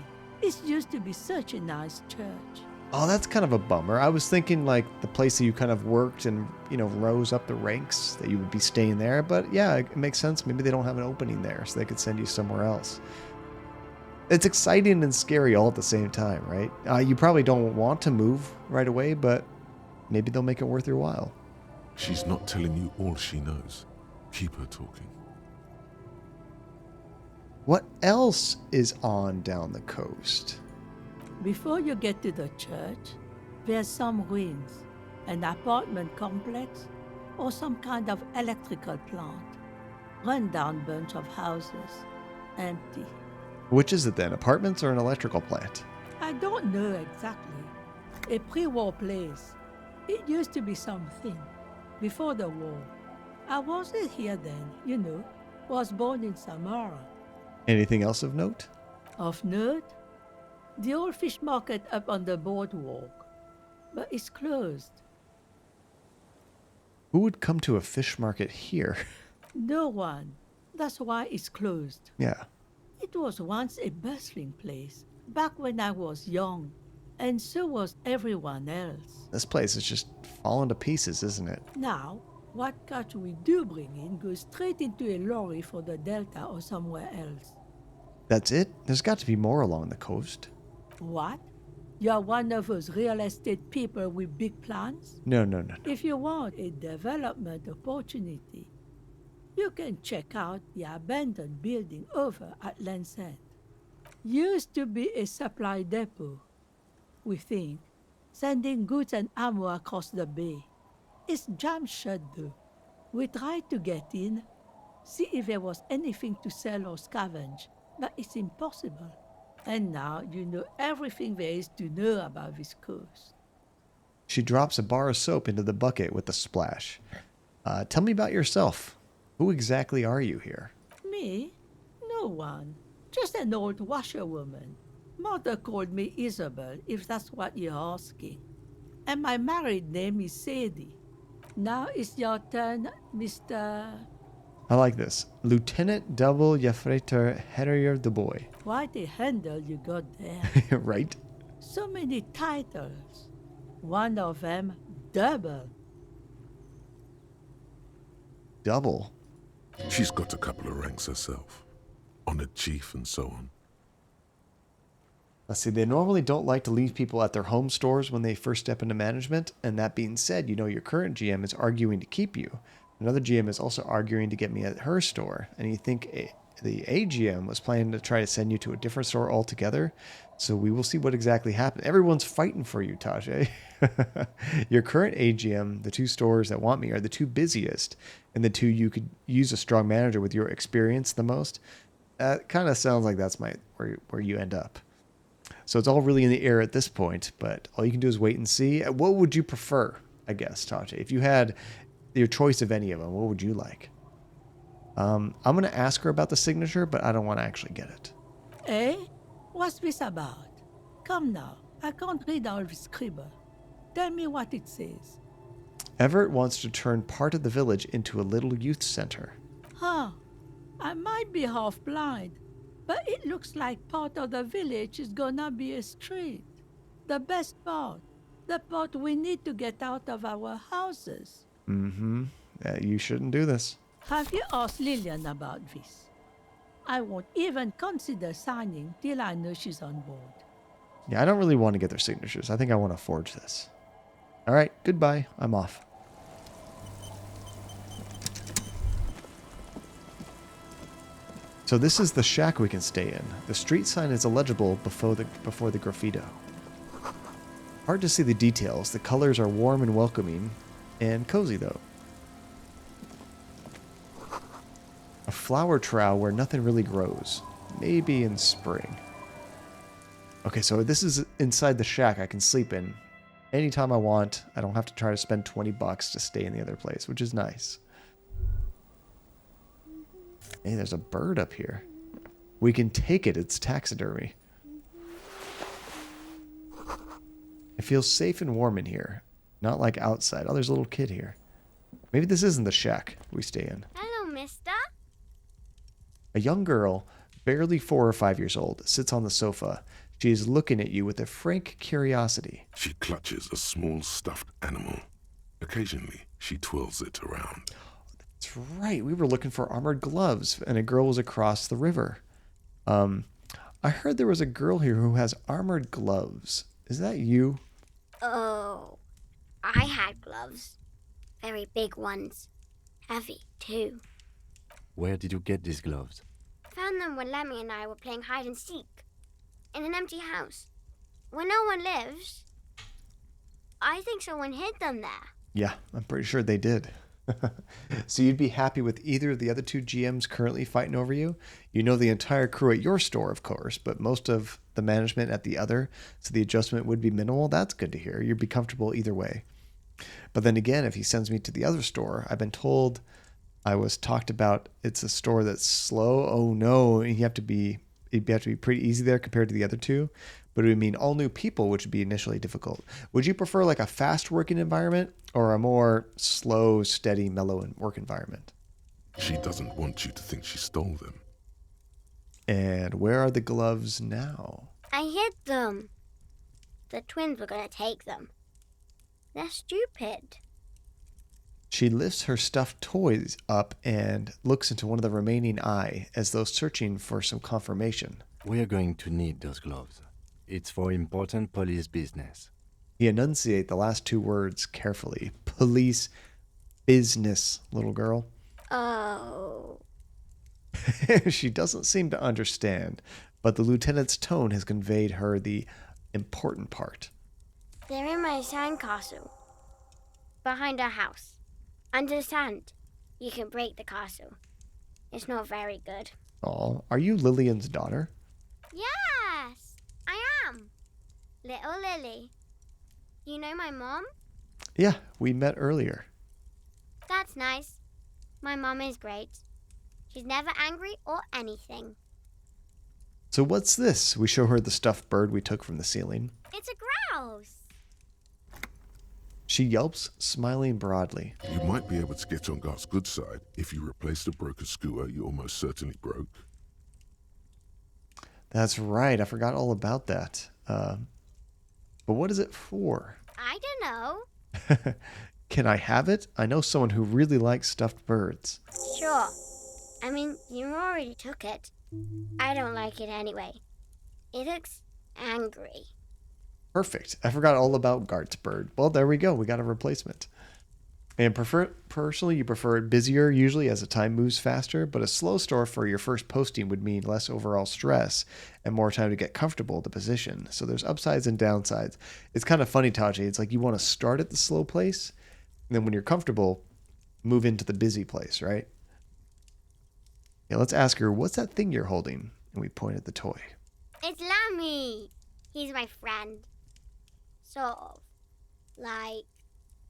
Speaker 7: It used to be such a nice church.
Speaker 1: Oh, that's kind of a bummer. I was thinking like the place that you kind of worked and, rose up the ranks, that you would be staying there. But yeah, it makes sense. Maybe they don't have an opening there, so they could send you somewhere else. It's exciting and scary all at the same time, right? You probably don't want to move right away, but maybe they'll make it worth your while.
Speaker 2: She's not telling you all she knows. Keep her talking.
Speaker 1: What else is on down the coast?
Speaker 7: Before you get to the church, there's some ruins, an apartment complex, or some kind of electrical plant. Run-down bunch of houses, empty.
Speaker 1: Which is it then, apartments or an electrical plant?
Speaker 7: I don't know exactly. A pre-war place. It used to be something. Before the war. I wasn't here then, Was born in Samara.
Speaker 1: Anything else of note?
Speaker 7: Of note? The old fish market up on the boardwalk. But it's closed.
Speaker 1: Who would come to a fish market here?
Speaker 7: No one. That's why it's closed.
Speaker 1: Yeah.
Speaker 7: It was once a bustling place, back when I was young, and so was everyone else.
Speaker 1: This place is just falling to pieces, isn't it?
Speaker 7: Now, what catch we do bring in goes straight into a lorry for the Delta or somewhere else.
Speaker 1: That's it? There's got to be more along the coast.
Speaker 7: What? You're one of those real estate people with big plans?
Speaker 1: No.
Speaker 7: If you want a development opportunity, you can check out the abandoned building over at Land's End. Used to be a supply depot, we think, sending goods and ammo across the bay. It's jammed shut though. We tried to get in, see if there was anything to sell or scavenge, but it's impossible. And now you know everything there is to know about this coast.
Speaker 1: She drops a bar of soap into the bucket with a splash. Tell me about yourself. Who exactly are you here?
Speaker 7: Me? No one. Just an old washerwoman. Mother called me Isabel, if that's what you're asking. And my married name is Sadie. Now it's your turn, Mr.
Speaker 1: I like this. Lieutenant Double Yafreter Harrier de Boy.
Speaker 7: Quite a handle you got there.
Speaker 1: Right?
Speaker 7: So many titles. One of them, double.
Speaker 1: Double?
Speaker 2: She's got a couple of ranks herself. Honored chief and so on.
Speaker 1: Let's see, they normally don't like to leave people at their home stores when they first step into management. And that being said, your current GM is arguing to keep you. Another GM is also arguing to get me at her store. And you think the AGM was planning to try to send you to a different store altogether. So we will see what exactly happened. Everyone's fighting for you, Tajay. Your current AGM, the two stores that want me, are the two busiest. And the two you could use a strong manager with your experience the most. That kind of sounds like that's where you end up. So it's all really in the air at this point, but all you can do is wait and see. What would you prefer, I guess, Tajay? If you had your choice of any of them, what would you like? I'm going to ask her about the signature, but I don't want to actually get it.
Speaker 7: Eh? What's this about? Come now, I can't read all this scribble. Tell me what it says.
Speaker 1: Everett wants to turn part of the village into a little youth center.
Speaker 7: Huh. I might be half blind, but it looks like part of the village is gonna be a street. The best part. The part we need to get out of our houses.
Speaker 1: Mm-hmm. You shouldn't do this.
Speaker 7: Have you asked Lillian about this? I won't even consider signing till I know she's on board.
Speaker 1: Yeah, I don't really want to get their signatures. I think I want to forge this. All right, goodbye. I'm off. So this is the shack we can stay in. The street sign is illegible before the graffito. Hard to see the details. The colors are warm and welcoming, and cozy though. A flower trowel where nothing really grows. Maybe in spring. Okay, so this is inside the shack I can sleep in anytime I want. I don't have to try to spend 20 bucks to stay in the other place, which is nice. Hey, there's a bird up here. We can take it. It's taxidermy. It feels safe and warm in here. Not like outside. Oh, there's a little kid here. Maybe this isn't the shack we stay in.
Speaker 8: Hello, mister.
Speaker 1: A young girl, barely 4 or 5 years old, sits on the sofa. She is looking at you with a frank curiosity.
Speaker 2: She clutches a small stuffed animal. Occasionally, she twirls it around.
Speaker 1: That's right. We were looking for armored gloves, and a girl was across the river. I heard there was a girl here who has armored gloves. Is that you?
Speaker 8: Oh, I had gloves. Very big ones. Heavy, too.
Speaker 3: Where did you get these gloves?
Speaker 8: Found them when Lemmy and I were playing hide and seek. In an empty house. Where no one lives. I think someone hid them there.
Speaker 1: Yeah, I'm pretty sure they did. So you'd be happy with either of the other 2 GMs currently fighting over you? You know the entire crew at your store, of course, but most of the management at the other, so the adjustment would be minimal. That's good to hear. You'd be comfortable either way. But then again, if he sends me to the other store, I've been told I was talked about it's a store that's slow. Oh no, it'd have to be pretty easy there compared to the other 2. But it would mean all new people, which would be initially difficult. Would you prefer like a fast working environment or a more slow, steady, mellow work environment?
Speaker 2: She doesn't want you to think she stole them.
Speaker 1: And where are the gloves now?
Speaker 8: I hid them. The twins were going to take them. They're stupid.
Speaker 1: She lifts her stuffed toys up and looks into one of the remaining eye as though searching for some confirmation.
Speaker 3: We are going to need those gloves. It's for important police business.
Speaker 1: He enunciates the last 2 words carefully. Police business, little girl.
Speaker 8: Oh.
Speaker 1: She doesn't seem to understand, but the lieutenant's tone has conveyed her the important part.
Speaker 8: They're in my sandcastle. Behind our house. Understand? You can break the castle. It's not very good.
Speaker 1: Aw, are you Lillian's daughter?
Speaker 8: Yes, I am. Little Lily. You know my mom?
Speaker 1: Yeah, we met earlier.
Speaker 8: That's nice. My mom is great. She's never angry or anything.
Speaker 1: So what's this? We show her the stuffed bird we took from the ceiling.
Speaker 8: It's a grouse.
Speaker 1: She yelps, smiling broadly.
Speaker 2: You might be able to get on Gart's good side if you replace the broken skewer you almost certainly broke.
Speaker 1: That's right. I forgot all about that. But what is it for?
Speaker 8: I don't know.
Speaker 1: Can I have it? I know someone who really likes stuffed birds.
Speaker 8: Sure. I mean, you already took it. I don't like it anyway. It looks angry.
Speaker 1: Perfect. I forgot all about Gart's bird. Well, there we go. We got a replacement. And personally, you prefer it busier usually as the time moves faster, but a slow store for your first posting would mean less overall stress and more time to get comfortable with the position. So there's upsides and downsides. It's kind of funny, Taji. It's like you want to start at the slow place, and then when you're comfortable, move into the busy place, right? Yeah, let's ask her, what's that thing you're holding? And we point at the toy.
Speaker 8: It's Lammy. He's my friend. Sort of. Like...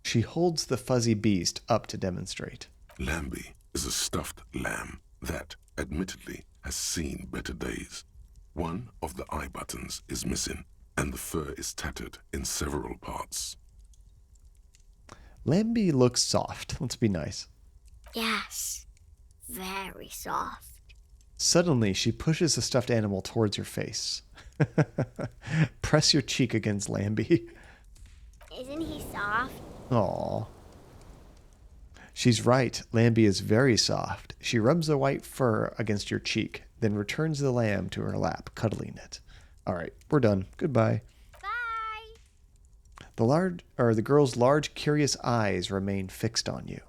Speaker 1: She holds the fuzzy beast up to demonstrate.
Speaker 2: Lambie is a stuffed lamb that, admittedly, has seen better days. One of the eye buttons is missing, and the fur is tattered in several parts.
Speaker 1: Lambie looks soft. Let's be nice.
Speaker 8: Yes. Very soft.
Speaker 1: Suddenly, she pushes the stuffed animal towards your face. Press your cheek against Lambie.
Speaker 8: Isn't he soft?
Speaker 1: Aw. She's right. Lambie is very soft. She rubs the white fur against your cheek, then returns the lamb to her lap, cuddling it. All right, we're done. Goodbye.
Speaker 8: Bye.
Speaker 1: The girl's large, curious eyes remain fixed on you.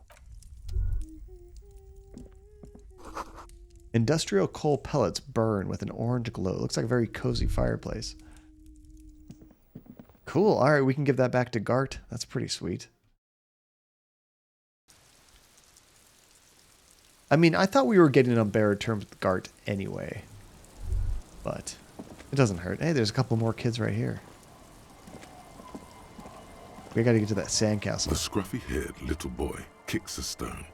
Speaker 1: Industrial coal pellets burn with an orange glow. Looks like a very cozy fireplace. Cool. All right, we can give that back to Gart. That's pretty sweet. I mean, I thought we were getting on better terms with Gart anyway. But it doesn't hurt. Hey, there's a couple more kids right here. We gotta get to that sandcastle.
Speaker 2: The scruffy-haired little boy kicks a stone.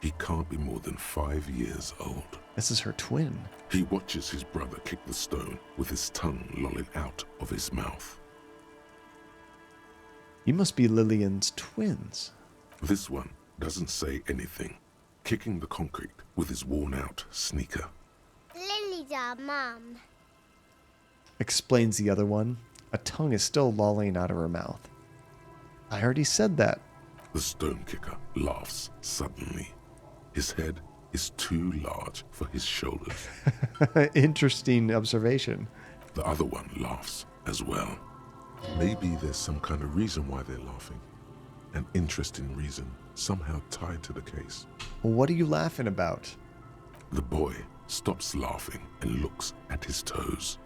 Speaker 2: He can't be more than 5 years old.
Speaker 1: This is her twin.
Speaker 2: He watches his brother kick the stone with his tongue lolling out of his mouth.
Speaker 1: You must be Lillian's twins.
Speaker 2: This one doesn't say anything, kicking the concrete with his worn-out sneaker.
Speaker 8: Lily's our mum.
Speaker 1: Explains the other one. A tongue is still lolling out of her mouth. I already said that.
Speaker 2: The stone kicker laughs suddenly. His head is too large for his shoulders.
Speaker 1: Interesting observation.
Speaker 2: The other one laughs as well. Maybe there's some kind of reason why they're laughing. An interesting reason, somehow tied to the case.
Speaker 1: What are you laughing about?
Speaker 2: The boy stops laughing and looks at his toes.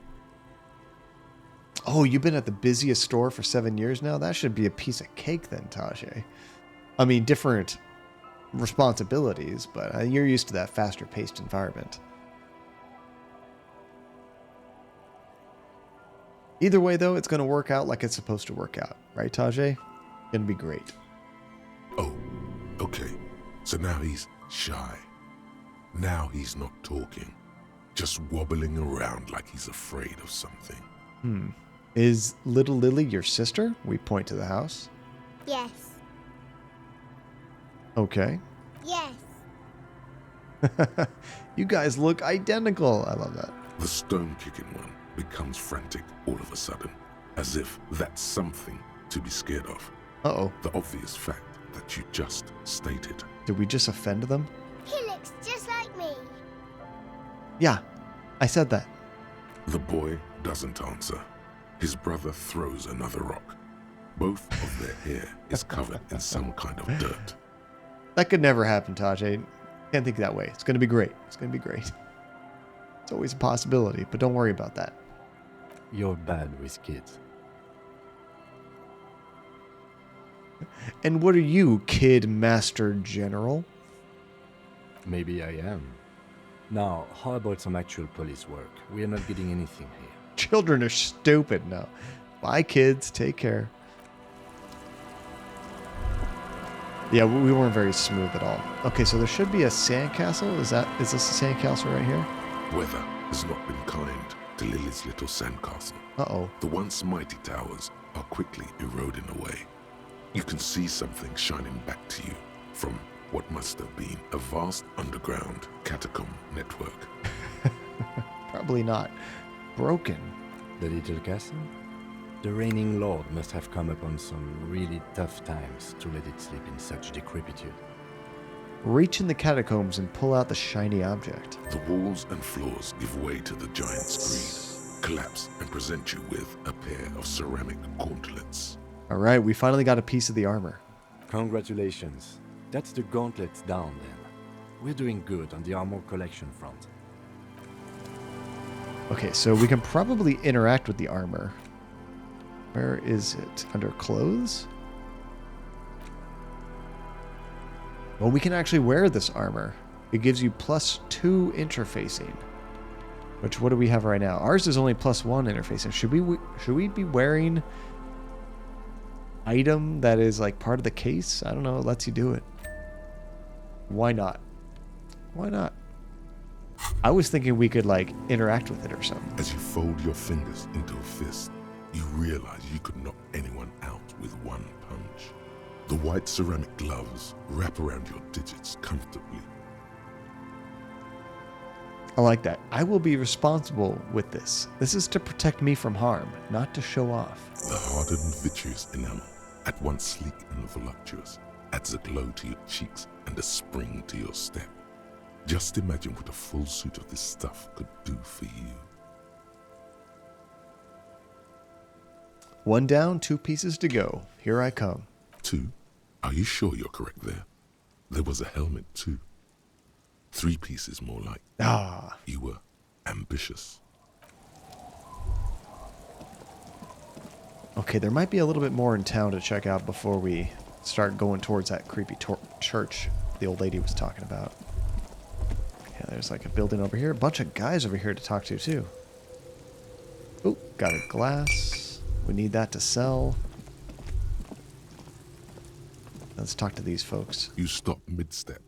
Speaker 1: Oh, you've been at the busiest store for 7 years now? That should be a piece of cake then, Tajay. I mean, different responsibilities, but you're used to that faster-paced environment. Either way, though, it's going to work out like it's supposed to work out. Right, Tajay? Going to be great.
Speaker 2: Oh, okay. So now he's shy. Now he's not talking. Just wobbling around like he's afraid of something.
Speaker 1: Is little Lily your sister? We point to the house.
Speaker 8: Yes.
Speaker 1: Okay.
Speaker 8: Yes.
Speaker 1: You guys look identical. I love that.
Speaker 2: The stone-kicking one becomes frantic all of a sudden, as if that's something to be scared of.
Speaker 1: Uh-oh.
Speaker 2: The obvious fact that you just stated.
Speaker 1: Did we just offend them?
Speaker 8: He looks just like me.
Speaker 1: Yeah, I said that.
Speaker 2: The boy doesn't answer. His brother throws another rock. Both of their hair is covered in some kind of dirt.
Speaker 1: That could never happen, Tajay. Can't think that way. It's going to be great. It's going to be great. It's always a possibility, but don't worry about that.
Speaker 3: You're bad with kids.
Speaker 1: And what are you, Kid Master General?
Speaker 3: Maybe I am. Now, how about some actual police work? We are not getting anything here.
Speaker 1: Children are stupid now. Bye, kids. Take care. Yeah, we weren't very smooth at all. Okay, so there should be a sandcastle. Is this a sandcastle right here?
Speaker 2: Weather has not been kind to Lily's little sandcastle.
Speaker 1: Uh-oh.
Speaker 2: The once mighty towers are quickly eroding away. You can see something shining back to you from what must have been a vast underground catacomb network.
Speaker 1: Probably not. Broken.
Speaker 3: The little castle? The reigning lord must have come upon some really tough times to let it sleep in such decrepitude.
Speaker 1: Reach in the catacombs and pull out the shiny object.
Speaker 2: The walls and floors give way to the giant's greed, collapse and present you with a pair of ceramic gauntlets.
Speaker 1: All right, we finally got a piece of the armor.
Speaker 3: Congratulations. That's the gauntlets down then. We're doing good on the armor collection front.
Speaker 1: Okay, so we can probably interact with the armor. Where is it? Under clothes? Well, we can actually wear this armor. It gives you +2 interfacing. Which, what do we have right now? Ours is only +1 interfacing. Should we be wearing item that is like part of the case? I don't know. It lets you do it. Why not? Why not? I was thinking we could like interact with it or something.
Speaker 2: As you fold your fingers into a fist, you realize you could knock anyone out with one punch. The white ceramic gloves wrap around your digits comfortably.
Speaker 1: I like that. I will be responsible with this. This is to protect me from harm, not to show off.
Speaker 2: The hardened vitreous enamel, at once sleek and voluptuous, adds a glow to your cheeks and a spring to your step. Just imagine what a full suit of this stuff could do for you.
Speaker 1: 1 down, 2 pieces to go. Here I come.
Speaker 2: 2? Are you sure you're correct there? There was a helmet too. 3 pieces more like.
Speaker 1: Ah.
Speaker 2: You were ambitious.
Speaker 1: Okay, there might be a little bit more in town to check out before we start going towards that creepy church the old lady was talking about. Yeah, there's like a building over here. A bunch of guys over here to talk to, too. Oh, got a glass. We need that to sell. Let's talk to these folks.
Speaker 2: You stop mid-step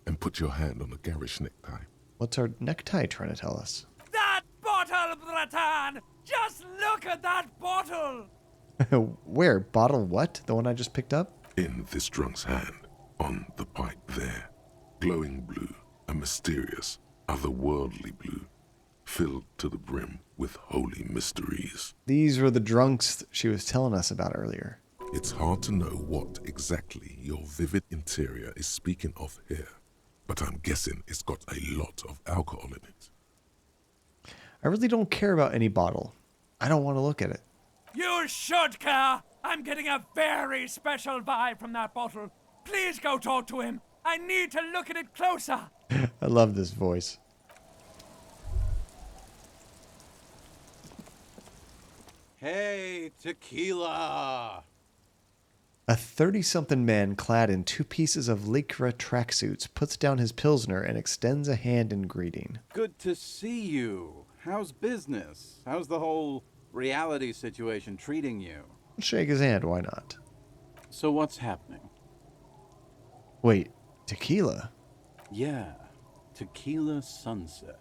Speaker 2: and put your hand on a garish necktie.
Speaker 1: What's our necktie trying to tell us?
Speaker 5: That bottle, Bratan! Just look at that bottle!
Speaker 1: Where? Bottle what? The one I just picked up?
Speaker 2: In this drunk's hand, on the pipe there. Glowing blue, a mysterious, otherworldly blue, filled to the brim with holy mysteries.
Speaker 1: These were the drunks she was telling us about earlier.
Speaker 2: It's hard to know what exactly your vivid interior is speaking of here, but I'm guessing it's got a lot of alcohol in it.
Speaker 1: I really don't care about any bottle. I don't want to look at it.
Speaker 5: You should care! I'm getting a very special vibe from that bottle. Please go talk to him. I need to look at it closer.
Speaker 1: I love this voice.
Speaker 9: Hey, tequila!
Speaker 1: A 30-something man clad in 2 pieces of lycra tracksuits puts down his pilsner and extends a hand in greeting.
Speaker 9: Good to see you. How's business? How's the whole reality situation treating you?
Speaker 1: Shake his hand, why not?
Speaker 9: So what's happening?
Speaker 1: Wait, tequila?
Speaker 9: Yeah, Tequila Sunset.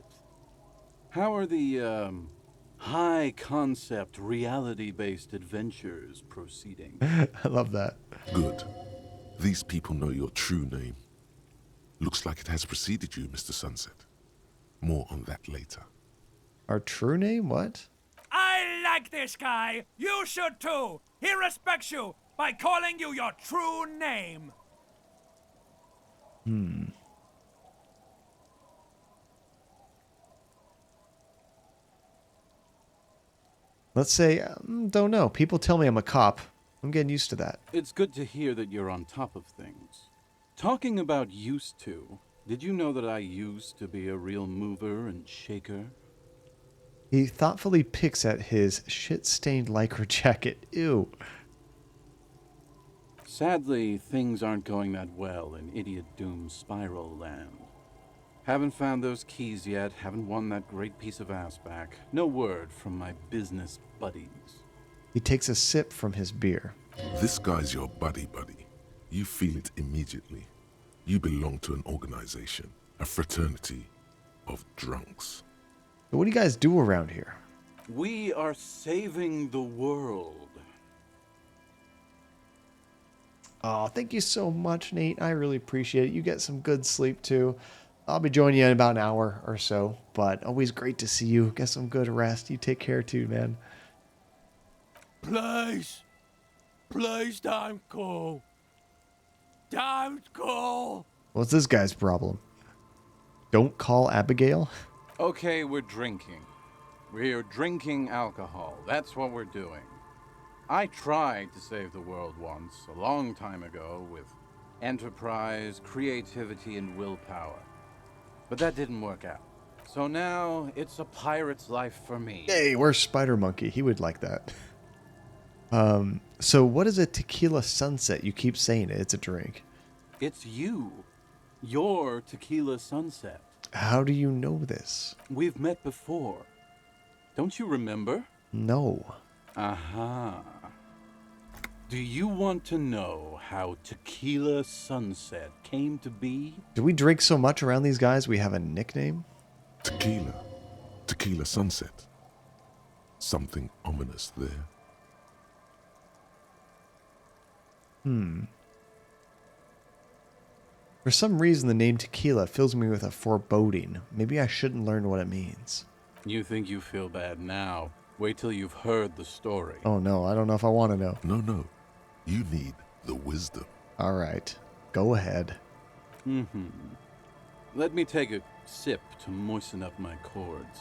Speaker 9: How are the, high-concept, reality-based adventures proceeding?
Speaker 1: I love that.
Speaker 2: Good. These people know your true name. Looks like it has preceded you, Mr. Sunset. More on that later.
Speaker 1: Our true name? What?
Speaker 5: I like this guy. You should too. He respects you by calling you your true name.
Speaker 1: Let's say, don't know. People tell me I'm a cop. I'm getting used to that.
Speaker 9: It's good to hear that you're on top of things. Talking about used to, did you know that I used to be a real mover and shaker?
Speaker 1: He thoughtfully picks at his shit-stained lycra jacket. Ew.
Speaker 9: Sadly, things aren't going that well in Idiot Doom Spiral Land. Haven't found those keys yet, haven't won that great piece of ass back. No word from my business buddies.
Speaker 1: He takes a sip from his beer.
Speaker 2: This guy's your buddy. You feel it immediately. You belong to an organization, a fraternity of drunks.
Speaker 1: So what do you guys do around here?
Speaker 9: We are saving the world.
Speaker 1: Oh, thank you so much, Nate. I really appreciate it. You get some good sleep, too. I'll be joining you in about an hour or so, but always great to see you. Get some good rest. You take care, too, man.
Speaker 5: Please don't go. Don't go.
Speaker 1: What's this guy's problem? Don't call Abigail?
Speaker 9: Okay, we're drinking. We're drinking alcohol. That's what we're doing. I tried to save the world once, a long time ago, with enterprise, creativity, and willpower. But that didn't work out. So now, it's a pirate's life for me.
Speaker 1: Hey, where's Spider Monkey? He would like that. So what is a tequila sunset? You keep saying it. It's a drink.
Speaker 9: It's you. Your Tequila Sunset.
Speaker 1: How do you know this?
Speaker 9: We've met before. Don't you remember?
Speaker 1: No.
Speaker 9: Aha. Do you want to know how Tequila Sunset came to be?
Speaker 1: Do we drink so much around these guys we have a nickname?
Speaker 2: Tequila Sunset. Something ominous there.
Speaker 1: For some reason, the name tequila fills me with a foreboding. Maybe I shouldn't learn what it means.
Speaker 9: You think you feel bad now. Wait till you've heard the story.
Speaker 1: Oh no, I don't know if I want to know.
Speaker 2: No. You need the wisdom.
Speaker 1: All right, go ahead.
Speaker 9: Let me take a sip to moisten up my cords.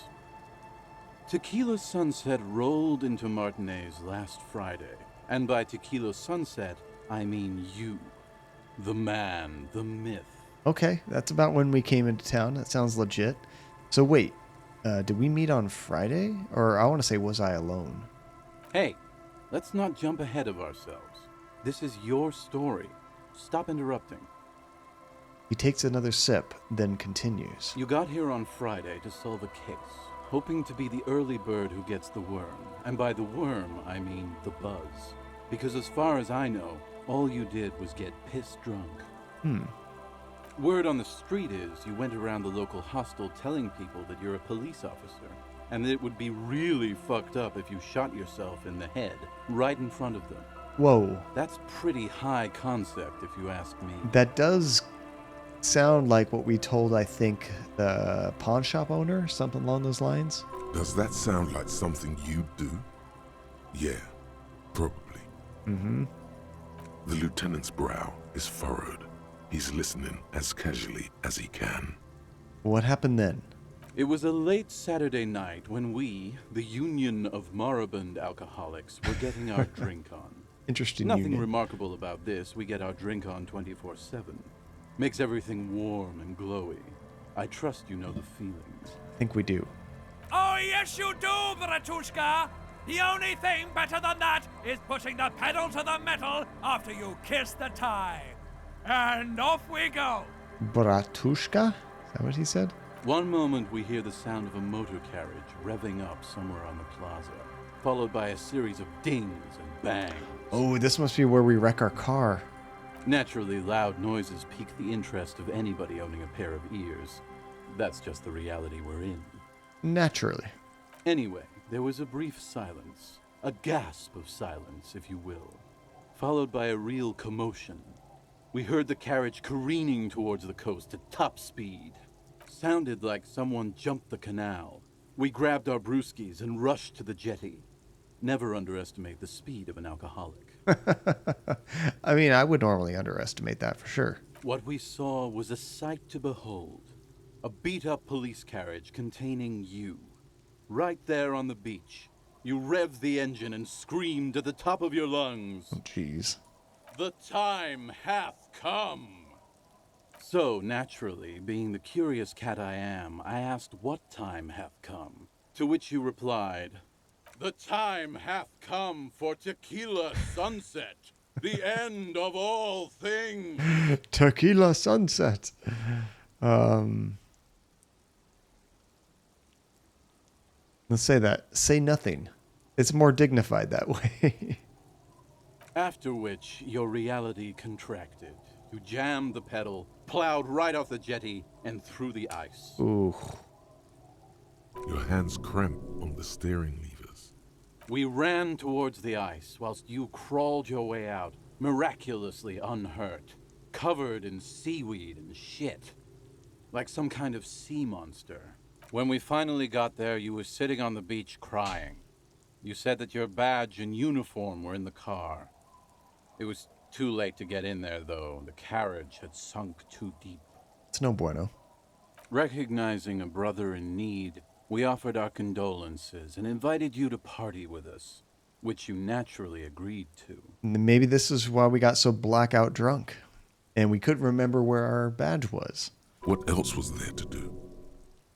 Speaker 9: Tequila Sunset rolled into Martinez last Friday. And by Tequila Sunset, I mean you. The man, the myth.
Speaker 1: Okay, that's about when we came into town. That sounds legit. So wait, did we meet on Friday? Or I want to say, was I alone?
Speaker 9: Hey, let's not jump ahead of ourselves. This is your story. Stop interrupting.
Speaker 1: He takes another sip, then continues.
Speaker 9: You got here on Friday to solve a case, hoping to be the early bird who gets the worm. And by the worm, I mean the buzz. Because as far as I know, all you did was get piss drunk. Word on the street is you went around the local hostel telling people that you're a police officer, and that it would be really fucked up if you shot yourself in the head right in front of them.
Speaker 1: Whoa.
Speaker 9: That's pretty high concept, if you ask me.
Speaker 1: That does sound like what we told, I think, the pawn shop owner, something along those lines.
Speaker 2: Does that sound like something you'd do? Yeah, probably.
Speaker 1: Mm-hmm.
Speaker 2: The lieutenant's brow is furrowed. He's listening as casually as he can.
Speaker 1: What happened then?
Speaker 9: It was a late Saturday night when we, the Union of Moribund Alcoholics, were getting our drink on.
Speaker 1: Interesting
Speaker 9: Nothing
Speaker 1: union.
Speaker 9: remarkable about this. We get our drink on 24/7. Makes everything warm and glowy. I trust you know the feelings.
Speaker 1: I think we do.
Speaker 5: Oh, yes, you do, Bratushka. The only thing better than that is putting the pedal to the metal after you kiss the tie. And off we go.
Speaker 1: Bratushka? Is that what he said?
Speaker 9: One moment we hear the sound of a motor carriage revving up somewhere on the plaza, followed by a series of dings and bangs.
Speaker 1: Oh, this must be where we wreck our car.
Speaker 9: Naturally, loud noises pique the interest of anybody owning a pair of ears. That's just the reality we're in.
Speaker 1: Naturally.
Speaker 9: Anyway, there was a brief silence, a gasp of silence, if you will, followed by a real commotion. We heard the carriage careening towards the coast at top speed. Sounded like someone jumped the canal. We grabbed our brewskis and rushed to the jetty. Never underestimate the speed of an alcoholic.
Speaker 1: I mean, I would normally underestimate that for sure.
Speaker 9: What we saw was a sight to behold. A beat-up police carriage containing you. Right there on the beach. You revved the engine and screamed at the top of your lungs.
Speaker 1: Oh, jeez.
Speaker 9: The time hath come. So, naturally, being the curious cat I am, I asked what time hath come. To which you replied, the time hath come for tequila sunset, the end of all things.
Speaker 1: Tequila sunset. Let's say that. Say nothing. It's more dignified that way.
Speaker 9: After which, your reality contracted. You jammed the pedal, plowed right off the jetty, and through the ice.
Speaker 1: Ooh.
Speaker 2: Your hands cramp on the steering levers.
Speaker 9: We ran towards the ice whilst you crawled your way out, miraculously unhurt, covered in seaweed and shit, like some kind of sea monster. When we finally got there, you were sitting on the beach crying. You said that your badge and uniform were in the car. It was too late to get in there, though. The carriage had sunk too deep.
Speaker 1: It's no bueno.
Speaker 9: Recognizing a brother in need, we offered our condolences and invited you to party with us, which you naturally agreed to.
Speaker 1: Maybe this is why we got so blackout drunk. And we couldn't remember where our badge was.
Speaker 2: What else was there to do?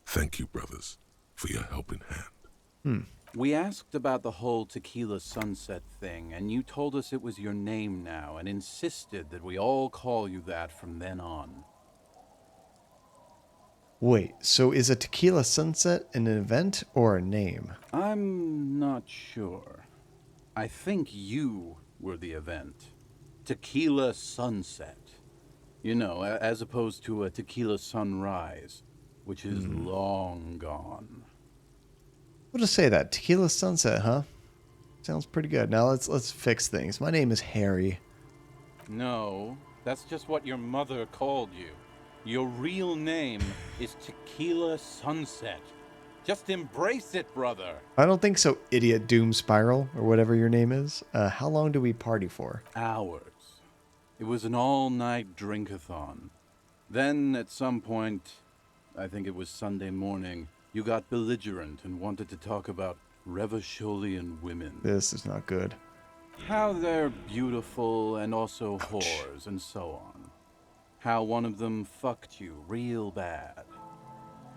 Speaker 2: Thank you, brothers, for your helping hand.
Speaker 9: We asked about the whole tequila sunset thing, and you told us it was your name now and insisted that we all call you that from then on.
Speaker 1: Wait, so is a tequila sunset an event or a name?
Speaker 9: I'm not sure. I think you were the event. Tequila sunset. You know, as opposed to a tequila sunrise, which is long gone.
Speaker 1: We'll just say that. Tequila sunset, huh? Sounds pretty good. Now let's fix things. My name is Harry.
Speaker 9: No, that's just what your mother called you. Your real name is Tequila Sunset. Just embrace it, brother.
Speaker 1: I don't think so, idiot Doom Spiral, or whatever your name is. How long do we party for?
Speaker 9: Hours. It was an all-night drink-a-thon. Then, at some point, I think it was Sunday morning, you got belligerent and wanted to talk about Revacholian women.
Speaker 1: This is not good.
Speaker 9: How they're beautiful and also whores and so on. how one of them fucked you real bad.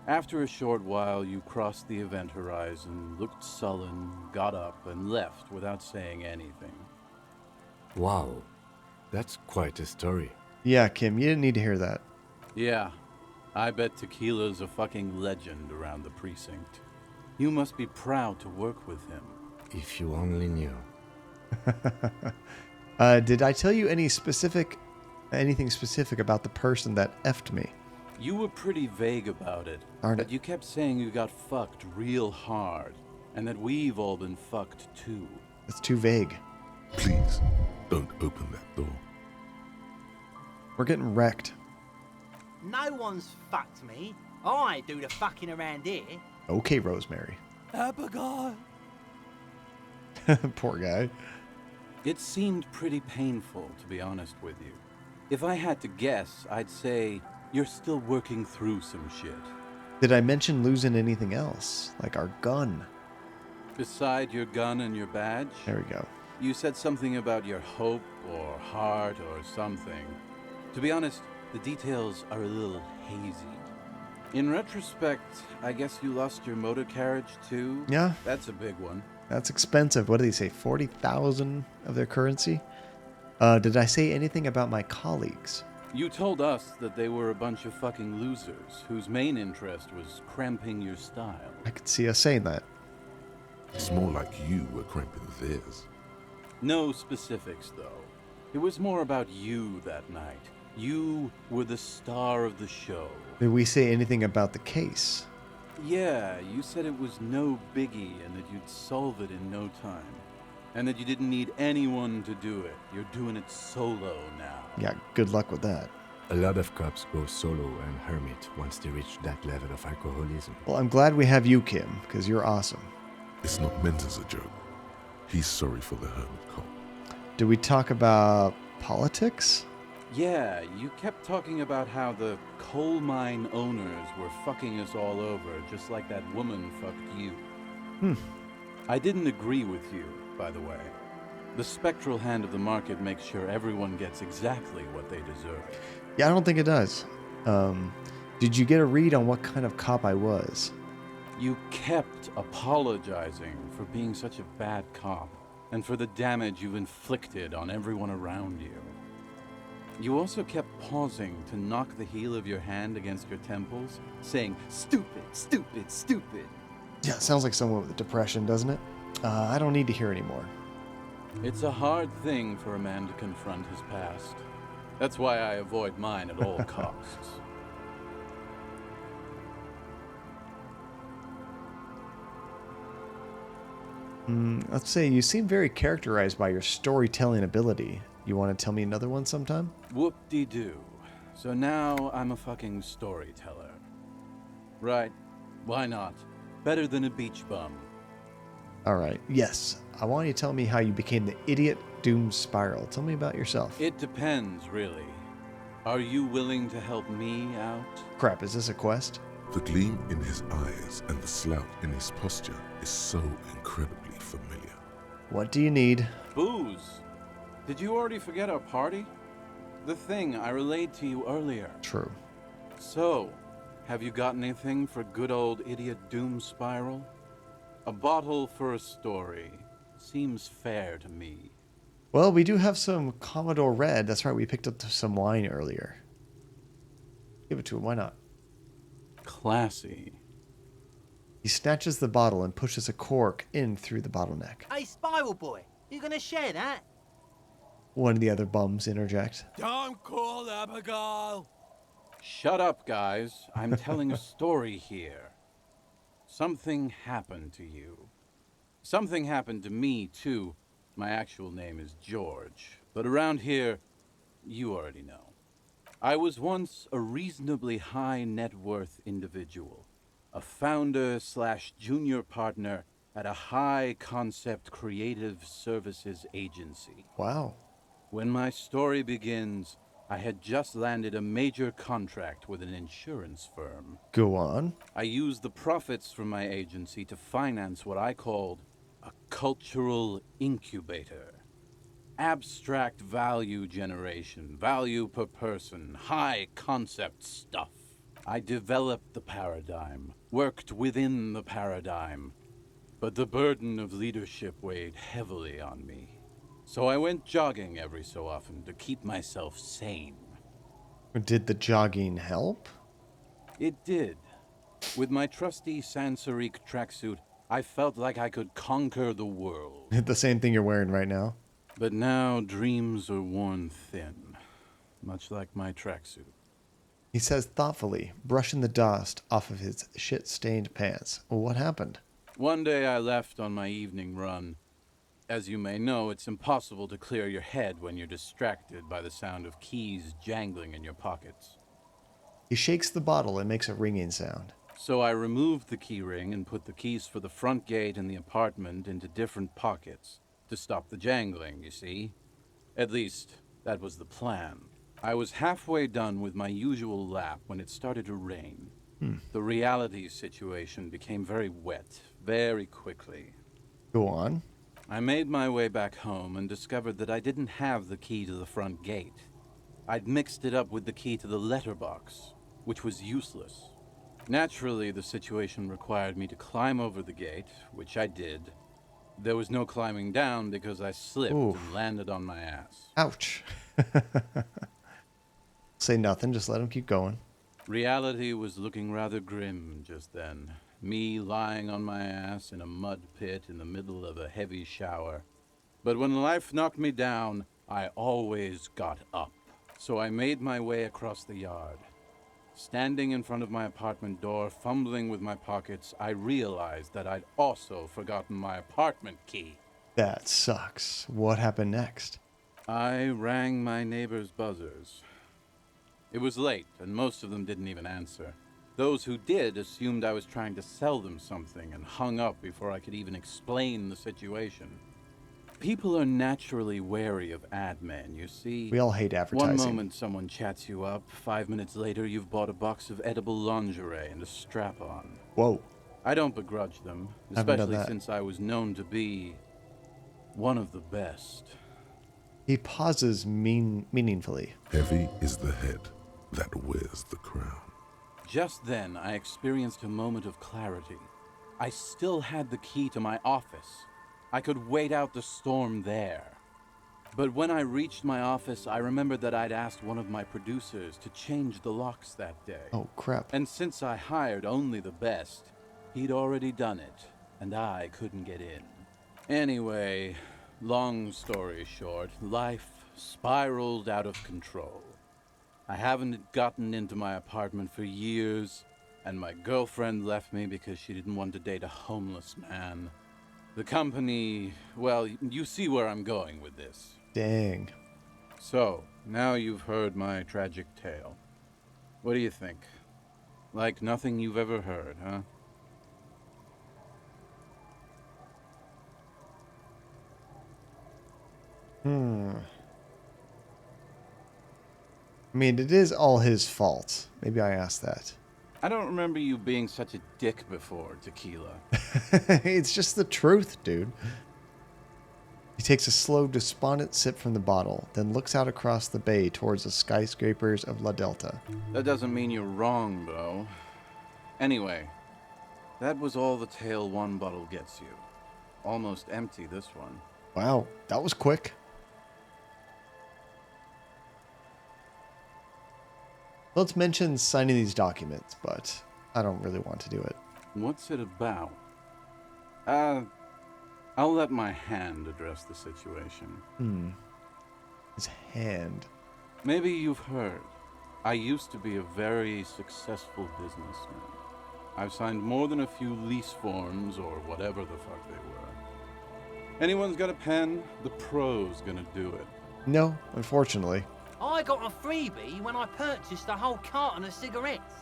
Speaker 9: After a short while, you crossed the event horizon, looked sullen, got up, and left without saying anything.
Speaker 3: Wow, that's quite a story.
Speaker 1: Yeah, Kim, you didn't need to hear that.
Speaker 9: Yeah, I bet Tequila's a fucking legend around the precinct. You must be proud to work with him.
Speaker 3: If you only knew.
Speaker 1: Did I tell you anything specific about the person that effed me?
Speaker 9: You were pretty vague about it,
Speaker 1: Darn
Speaker 9: but
Speaker 1: it.
Speaker 9: you kept saying you got fucked real hard, and that we've all been fucked too.
Speaker 1: It's too vague.
Speaker 2: Please, don't open that door.
Speaker 1: We're getting wrecked.
Speaker 10: No one's fucked me. I do the fucking around here.
Speaker 1: Okay, Rosemary.
Speaker 5: Abigail!
Speaker 1: Poor guy.
Speaker 9: It seemed pretty painful, to be honest with you. If I had to guess, I'd say you're still working through some shit.
Speaker 1: Did I mention losing anything else? Like our gun?
Speaker 9: Beside your gun and your badge,
Speaker 1: There we go.
Speaker 9: you said something about your hope or heart or something. To be honest, the details are a little hazy. In retrospect, I guess you lost your motor carriage too?
Speaker 1: Yeah.
Speaker 9: That's a big one.
Speaker 1: That's expensive. What did he say? 40,000 of their currency? Did I say anything about my colleagues?
Speaker 9: You told us that they were a bunch of fucking losers whose main interest was cramping your style.
Speaker 1: I could see us saying that.
Speaker 2: It's more like you were cramping theirs.
Speaker 9: No specifics, though. It was more about you that night. You were the star of the show.
Speaker 1: Did we say anything about the case?
Speaker 9: Yeah, you said it was no biggie and that you'd solve it in no time. And that you didn't need anyone to do it. You're doing it solo now.
Speaker 1: Yeah, good luck with that.
Speaker 3: A lot of cops go solo and hermit once they reach that level of alcoholism.
Speaker 1: Well, I'm glad we have you, Kim, because you're awesome.
Speaker 2: It's not meant as a joke. He's sorry for the hermit cop.
Speaker 1: Did we talk about politics?
Speaker 9: Yeah, you kept talking about how the coal mine owners were fucking us all over, just like that woman fucked you. I didn't agree with you, by the way. The spectral hand of the market makes sure everyone gets exactly what they deserve.
Speaker 1: Yeah, I don't think it does. Did you get a read on what kind of cop I was?
Speaker 9: You kept apologizing for being such a bad cop, and for the damage you've inflicted on everyone around you. You also kept pausing to knock the heel of your hand against your temples, saying, "Stupid, stupid, stupid."
Speaker 1: Yeah, sounds like someone with depression, doesn't it? I don't need to hear anymore.
Speaker 9: It's a hard thing for a man to confront his past. That's why I avoid mine at all costs.
Speaker 1: Let's say you seem very characterized by your storytelling ability. You want to tell me another one sometime?
Speaker 9: Whoop-de-doo. So now I'm a fucking storyteller. Right. Why not? Better than a beach bum.
Speaker 1: All right. Yes. I want you to tell me how you became the idiot doom spiral. Tell me about yourself.
Speaker 9: It depends, really. Are you willing to help me out?
Speaker 1: Crap, is this a quest?
Speaker 2: The gleam in his eyes and the slouch in his posture is so incredibly familiar.
Speaker 1: What do you need?
Speaker 9: Booze. Did you already forget our party? The thing I relayed to you earlier.
Speaker 1: True.
Speaker 9: So, have you got anything for good old idiot doom spiral? A bottle for a story. Seems fair to me.
Speaker 1: Well, we do have some Commodore Red. That's right, we picked up some wine earlier. Give it to him, why not?
Speaker 9: Classy.
Speaker 1: He snatches the bottle and pushes a cork in through the bottleneck.
Speaker 10: Hey, Spiral Boy, you gonna share that?
Speaker 1: One of the other bums interject.
Speaker 5: Don't call Abigail!
Speaker 9: Shut up, guys. I'm telling a story here. Something happened to you. Something happened to me, too. My actual name is George, but around here, you already know. I was once a reasonably high net worth individual, a founder/junior partner at a high concept creative services agency.
Speaker 1: Wow.
Speaker 9: When my story begins, I had just landed a major contract with an insurance firm.
Speaker 1: Go on.
Speaker 9: I used the profits from my agency to finance what I called a cultural incubator. Abstract value generation, value per person, high concept stuff. I developed the paradigm, worked within the paradigm, but the burden of leadership weighed heavily on me. So I went jogging every so often to keep myself sane.
Speaker 1: Did the jogging help?
Speaker 9: It did. With my trusty Sansarique tracksuit, I felt like I could conquer the world.
Speaker 1: The same thing you're wearing right now.
Speaker 9: But now dreams are worn thin, much like my tracksuit.
Speaker 1: He says thoughtfully, brushing the dust off of his shit-stained pants. What happened?
Speaker 9: One day I left on my evening run. As you may know, it's impossible to clear your head when you're distracted by the sound of keys jangling in your pockets.
Speaker 1: He shakes the bottle and makes a ringing sound.
Speaker 9: So I removed the key ring and put the keys for the front gate and the apartment into different pockets to stop the jangling, you see. At least, that was the plan. I was halfway done with my usual lap when it started to rain. The reality situation became very wet, very quickly.
Speaker 1: Go on.
Speaker 9: I made my way back home and discovered that I didn't have the key to the front gate. I'd mixed it up with the key to the letterbox, which was useless. Naturally, the situation required me to climb over the gate, which I did. There was no climbing down because I slipped and landed on my ass.
Speaker 1: Ouch. Say nothing, just let him keep going.
Speaker 9: Reality was looking rather grim just then. Me lying on my ass in a mud pit in the middle of a heavy shower. But when life knocked me down, I always got up. So I made my way across the yard. Standing in front of my apartment door, fumbling with my pockets, I realized that I'd also forgotten my apartment key.
Speaker 1: That sucks. What happened next?
Speaker 9: I rang my neighbor's buzzers. It was late, and most of them didn't even answer. Those who did assumed I was trying to sell them something and hung up before I could even explain the situation. People are naturally wary of ad men, you see.
Speaker 1: We all hate advertising.
Speaker 9: One moment someone chats you up, 5 minutes later you've bought a box of edible lingerie and a strap-on.
Speaker 1: Whoa.
Speaker 9: I don't begrudge them, especially since I was known to be one of the best.
Speaker 1: He pauses meaningfully.
Speaker 2: Heavy is the head that wears the crown.
Speaker 9: Just then, I experienced a moment of clarity. I still had the key to my office. I could wait out the storm there. But when I reached my office, I remembered that I'd asked one of my producers to change the locks that day.
Speaker 1: Oh, crap.
Speaker 9: And since I hired only the best, he'd already done it, and I couldn't get in. Anyway, long story short, life spiraled out of control. I haven't gotten into my apartment for years, and my girlfriend left me because she didn't want to date a homeless man. The company, well, you see where I'm going with this.
Speaker 1: Dang.
Speaker 9: So, now you've heard my tragic tale. What do you think? Like nothing you've ever heard, huh?
Speaker 1: I mean, it is all his fault. Maybe I asked that.
Speaker 9: I don't remember you being such a dick before, Tequila.
Speaker 1: It's just the truth, dude. He takes a slow, despondent sip from the bottle, then looks out across the bay towards the skyscrapers of La Delta.
Speaker 9: That doesn't mean you're wrong, though. Anyway, that was all the tale one bottle gets you. Almost empty, this one.
Speaker 1: Wow, that was quick. Let's mention signing these documents, but I don't really want to do it.
Speaker 9: What's it about? I'll let my hand address the situation.
Speaker 1: His hand.
Speaker 9: Maybe you've heard. I used to be a very successful businessman. I've signed more than a few lease forms or whatever the fuck they were. Anyone's got a pen? The pro's gonna do it.
Speaker 1: No, unfortunately.
Speaker 10: I got a freebie when I purchased a whole carton of cigarettes.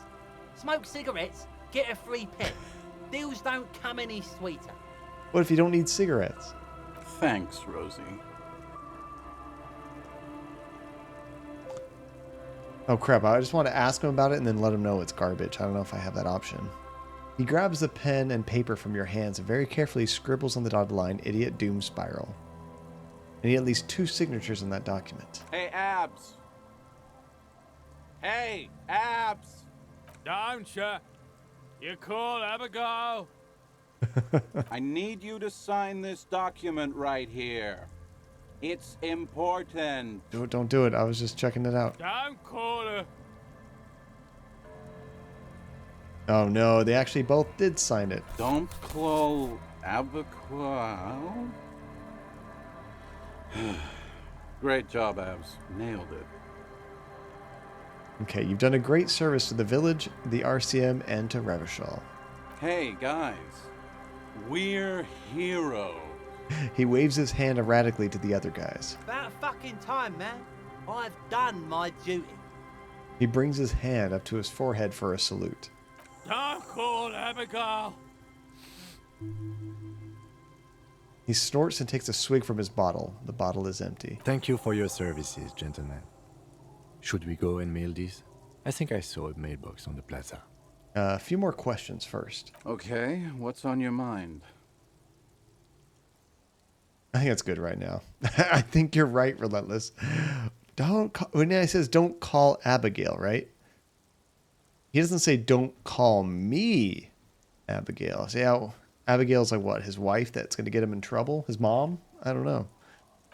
Speaker 10: Smoke cigarettes, get a free pen. Deals don't come any sweeter.
Speaker 1: What if you don't need cigarettes?
Speaker 9: Thanks, Rosie.
Speaker 1: Oh crap, I just want to ask him about it and then let him know it's garbage. I don't know if I have that option. He grabs the pen and paper from your hands and very carefully scribbles on the dotted line, Idiot Doom Spiral. I need at least 2 signatures on that document.
Speaker 9: Hey, Abs. Hey, Abs.
Speaker 5: Don't you? You call Abigail?
Speaker 9: I need you to sign this document right here. It's important.
Speaker 1: Don't do it. I was just checking it out.
Speaker 5: Don't call her.
Speaker 1: Oh no, they actually both did sign it.
Speaker 9: Don't call Abigail. Great job, Abs. Nailed it.
Speaker 1: Okay, you've done a great service to the village, the RCM, and to Revachol.
Speaker 9: Hey, guys. We're heroes.
Speaker 1: He waves his hand erratically to the other guys.
Speaker 10: About fucking time, man. I've done my duty.
Speaker 1: He brings his hand up to his forehead for a salute.
Speaker 5: Don't call Abigail.
Speaker 1: He snorts and takes a swig from his bottle. The bottle is empty.
Speaker 3: Thank you for your services, gentlemen. Should we go and mail these? I think I saw a mailbox on the plaza.
Speaker 1: A few more questions first.
Speaker 9: Okay, what's on your mind?
Speaker 1: I think that's good right now. I think you're right, Relentless. When he says don't call Abigail, right? He doesn't say don't call me Abigail. See how Abigail's like what? His wife that's going to get him in trouble? His mom? I don't know.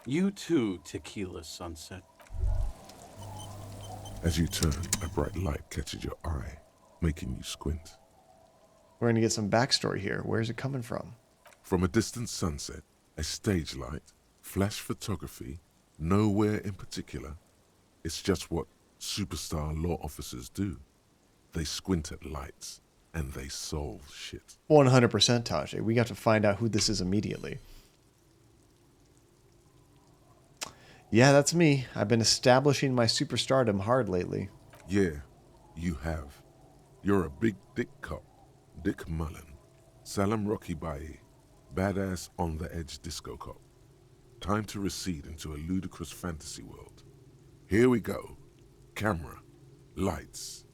Speaker 9: You too, Tequila Sunset.
Speaker 2: As you turn, a bright light catches your eye, making you squint.
Speaker 1: We're going to get some backstory here. Where's it coming from?
Speaker 2: From a distant sunset, a stage light, flash photography, nowhere in particular. It's just what superstar law officers do. They squint at lights, and they solve shit.
Speaker 1: 100% Tajay. We got to find out who this is immediately. Yeah, that's me. I've been establishing my superstardom hard lately.
Speaker 2: Yeah, you have. You're a big dick cop, Dick Mullen, Salam Rocky Baye, badass on-the-edge disco cop. Time to recede into a ludicrous fantasy world. Here we go. Camera, lights.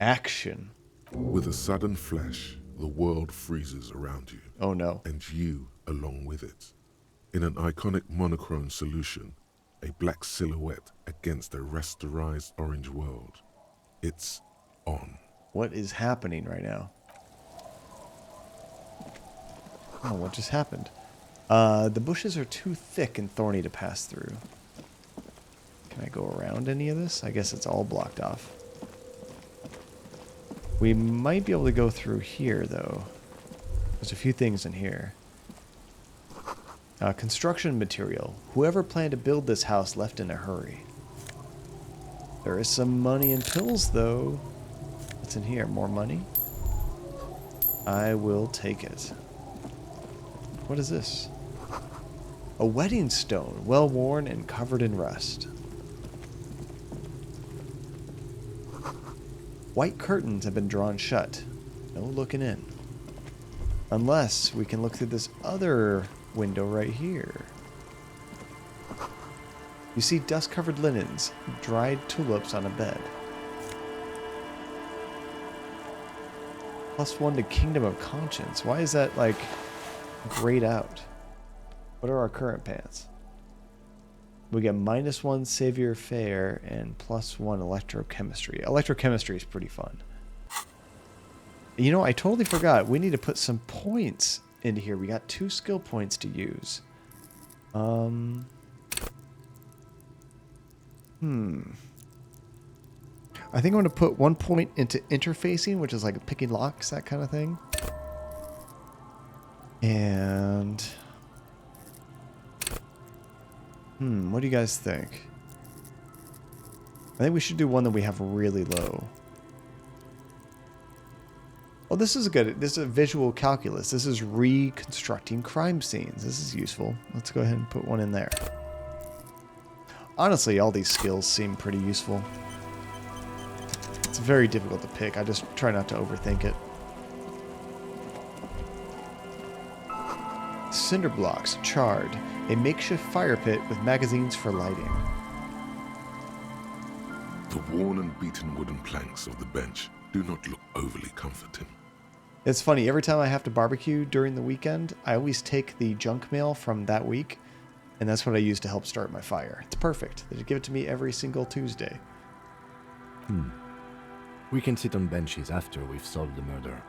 Speaker 1: Action.
Speaker 2: With a sudden flash, the world freezes around you.
Speaker 1: Oh no.
Speaker 2: And you along with it. In an iconic monochrome solution, a black silhouette against a rasterized orange world. It's on.
Speaker 1: What is happening right now? Oh, what just happened? The bushes are too thick and thorny to pass through. Can I go around any of this? I guess it's all blocked off. We might be able to go through here, though. There's a few things in here. Construction material. Whoever planned to build this house left in a hurry. There is some money and pills, though. What's in here? More money? I will take it. What is this? A wedding stone, well worn and covered in rust. White curtains have been drawn shut. No looking in. Unless we can look through this other window right here. You see dust-covered linens, dried tulips on a bed. +1 to Kingdom of Conscience. Why is that, like, grayed out? What are our current pants? We get -1 Savior Fair and +1 Electrochemistry. Electrochemistry is pretty fun. You know, I totally forgot. We need to put some points into here. We got 2 skill points to use. I think I'm going to put 1 point into interfacing, which is like picking locks, that kind of thing. And... what do you guys think? I think we should do one that we have really low. Oh, this is good. This is a visual calculus. This is reconstructing crime scenes. This is useful. Let's go ahead and put one in there. Honestly, all these skills seem pretty useful. It's very difficult to pick. I just try not to overthink it. Cinder blocks, charred. A makeshift fire pit with magazines for lighting.
Speaker 2: The worn and beaten wooden planks of the bench do not look overly comforting.
Speaker 1: It's funny, every time I have to barbecue during the weekend, I always take the junk mail from that week And that's what I use to help start my fire. It's perfect. They give it to me every single Tuesday.
Speaker 3: We can sit on benches after we've solved the murder.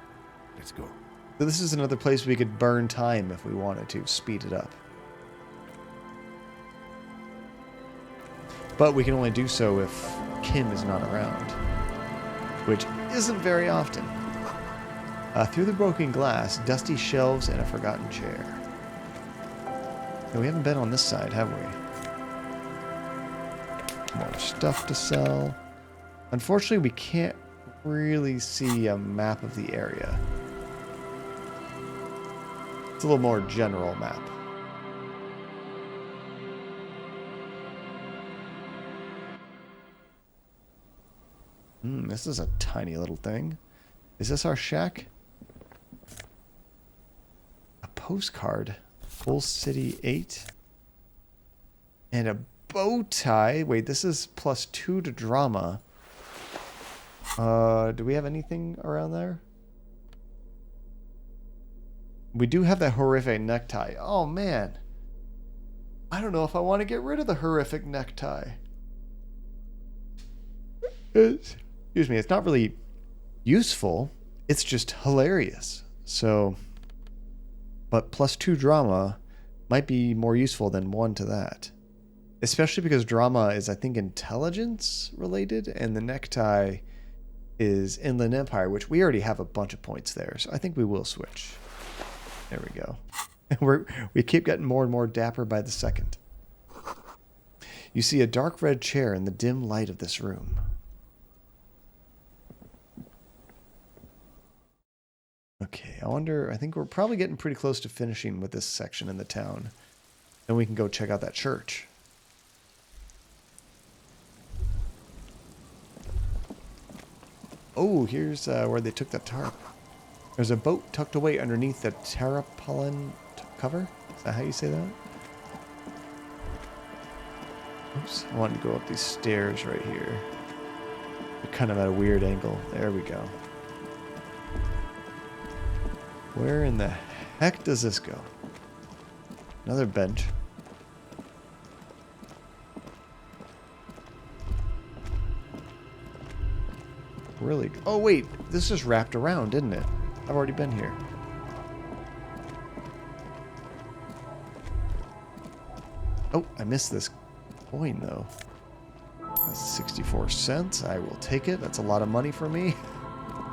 Speaker 3: Let's go.
Speaker 1: So this is another place we could burn time if we wanted to, speed it up. But we can only do so if Kim is not around, which isn't very often. Through the broken glass, dusty shelves, and a forgotten chair. No, we haven't been on this side, have we? More stuff to sell. Unfortunately, we can't really see a map of the area. It's a little more general map. This is a tiny little thing. Is this our shack? A postcard. Full City 8. And a bow tie. Wait, this is +2 to drama. Do we have anything around there? We do have that horrific necktie. Oh, man. I don't know if I want to get rid of the horrific necktie. Excuse me, it's not really useful. It's just hilarious. So, but +2 drama might be more useful than 1 to that. Especially because drama is, I think, intelligence related, and the necktie is Inland Empire, which we already have a bunch of points there. So I think we will switch. There we go. We keep getting more and more dapper by the second. You see a dark red chair in the dim light of this room. Okay, I think we're probably getting pretty close to finishing with this section in the town. Then we can go check out that church. Oh, here's where they took that tarp. There's a boat tucked away underneath the tarpaulin cover. Is that how you say that? Oops, I wanted to go up these stairs right here. They're kind of at a weird angle. There we go. Where in the heck does this go? Another bench. Really? Oh, wait. This just wrapped around, didn't it? I've already been here. Oh, I missed this coin, though. That's 64 cents. I will take it. That's a lot of money for me.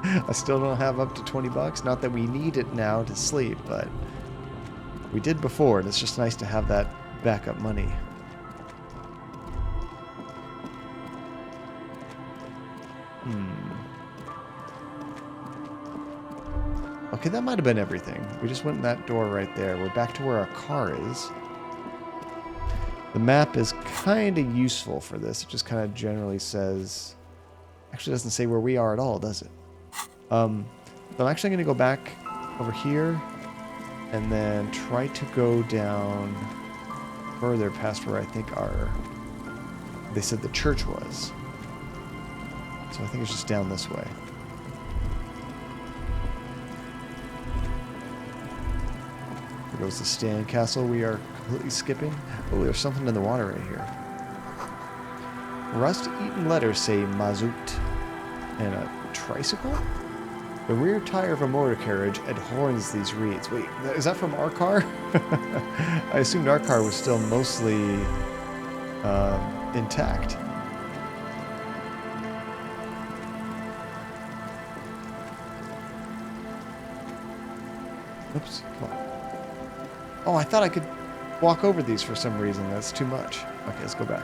Speaker 1: I still don't have up to 20 bucks. Not that we need it now to sleep, but we did before, and it's just nice to have that backup money. Okay, that might have been everything. We just went in that door right there. We're back to where our car is. The map is kind of useful for this. It just kind of generally says... Actually, doesn't say where we are at all, does it? So I'm actually going to go back over here and then try to go down further past where I think they said the church was. So I think it's just down this way. There goes the Stand Castle we are completely skipping. Oh, there's something in the water right here. Rust-eaten letters say Mazout. And a tricycle? The rear tire of a motor carriage adorns these reeds. Wait, is that from our car? I assumed our car was still mostly intact. Oops, come on. Oh, I thought I could walk over these for some reason. That's too much. Okay, let's go back.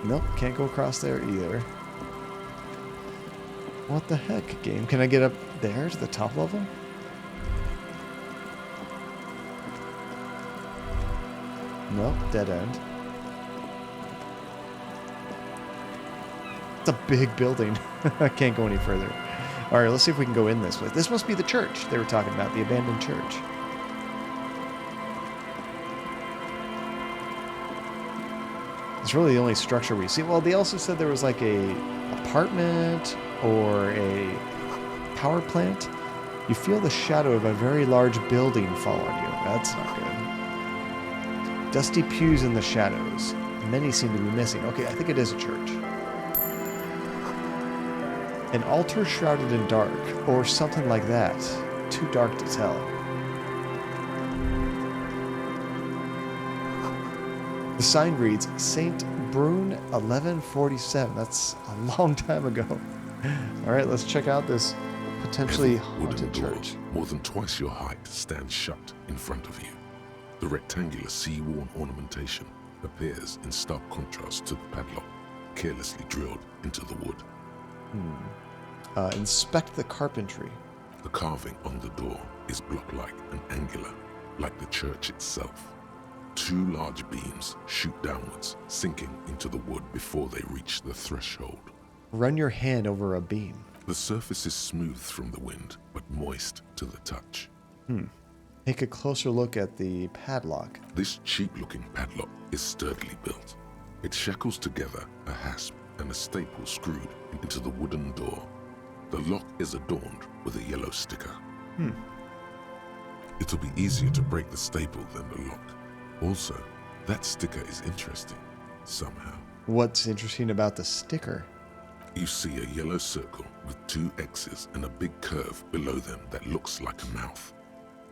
Speaker 1: Nope, can't go across there either. What the heck, game? Can I get up there to the top level? Nope, dead end. It's a big building. I can't go any further. Alright, let's see if we can go in this way. This must be the church they were talking about, the abandoned church. It's really the only structure we see. Well, they also said there was like a apartment or a power plant. You feel the shadow of a very large building fall on you. That's not good. Dusty pews in the shadows. Many seem to be missing. Okay, I think it is a church. An altar shrouded in dark, or something like that. Too dark to tell. The sign reads, St. Brune 1147. That's a long time ago. All right, let's check out this potentially haunted church.
Speaker 2: More than twice your height stands shut in front of you. The rectangular sea-worn ornamentation appears in stark contrast to the padlock, carelessly drilled into the wood.
Speaker 1: Inspect the carpentry.
Speaker 2: The carving on the door is block-like and angular, like the church itself. 2 large beams shoot downwards, sinking into the wood before they reach the threshold.
Speaker 1: Run your hand over a beam.
Speaker 2: The surface is smooth from the wind, but moist to the touch.
Speaker 1: Take a closer look at the padlock.
Speaker 2: This cheap-looking padlock is sturdily built. It shackles together a hasp and a staple screwed into the wooden door. The lock is adorned with a yellow sticker. It'll be easier to break the staple than the lock. Also, that sticker is interesting, somehow.
Speaker 1: What's interesting about the sticker?
Speaker 2: You see a yellow circle with 2 X's and a big curve below them that looks like a mouth.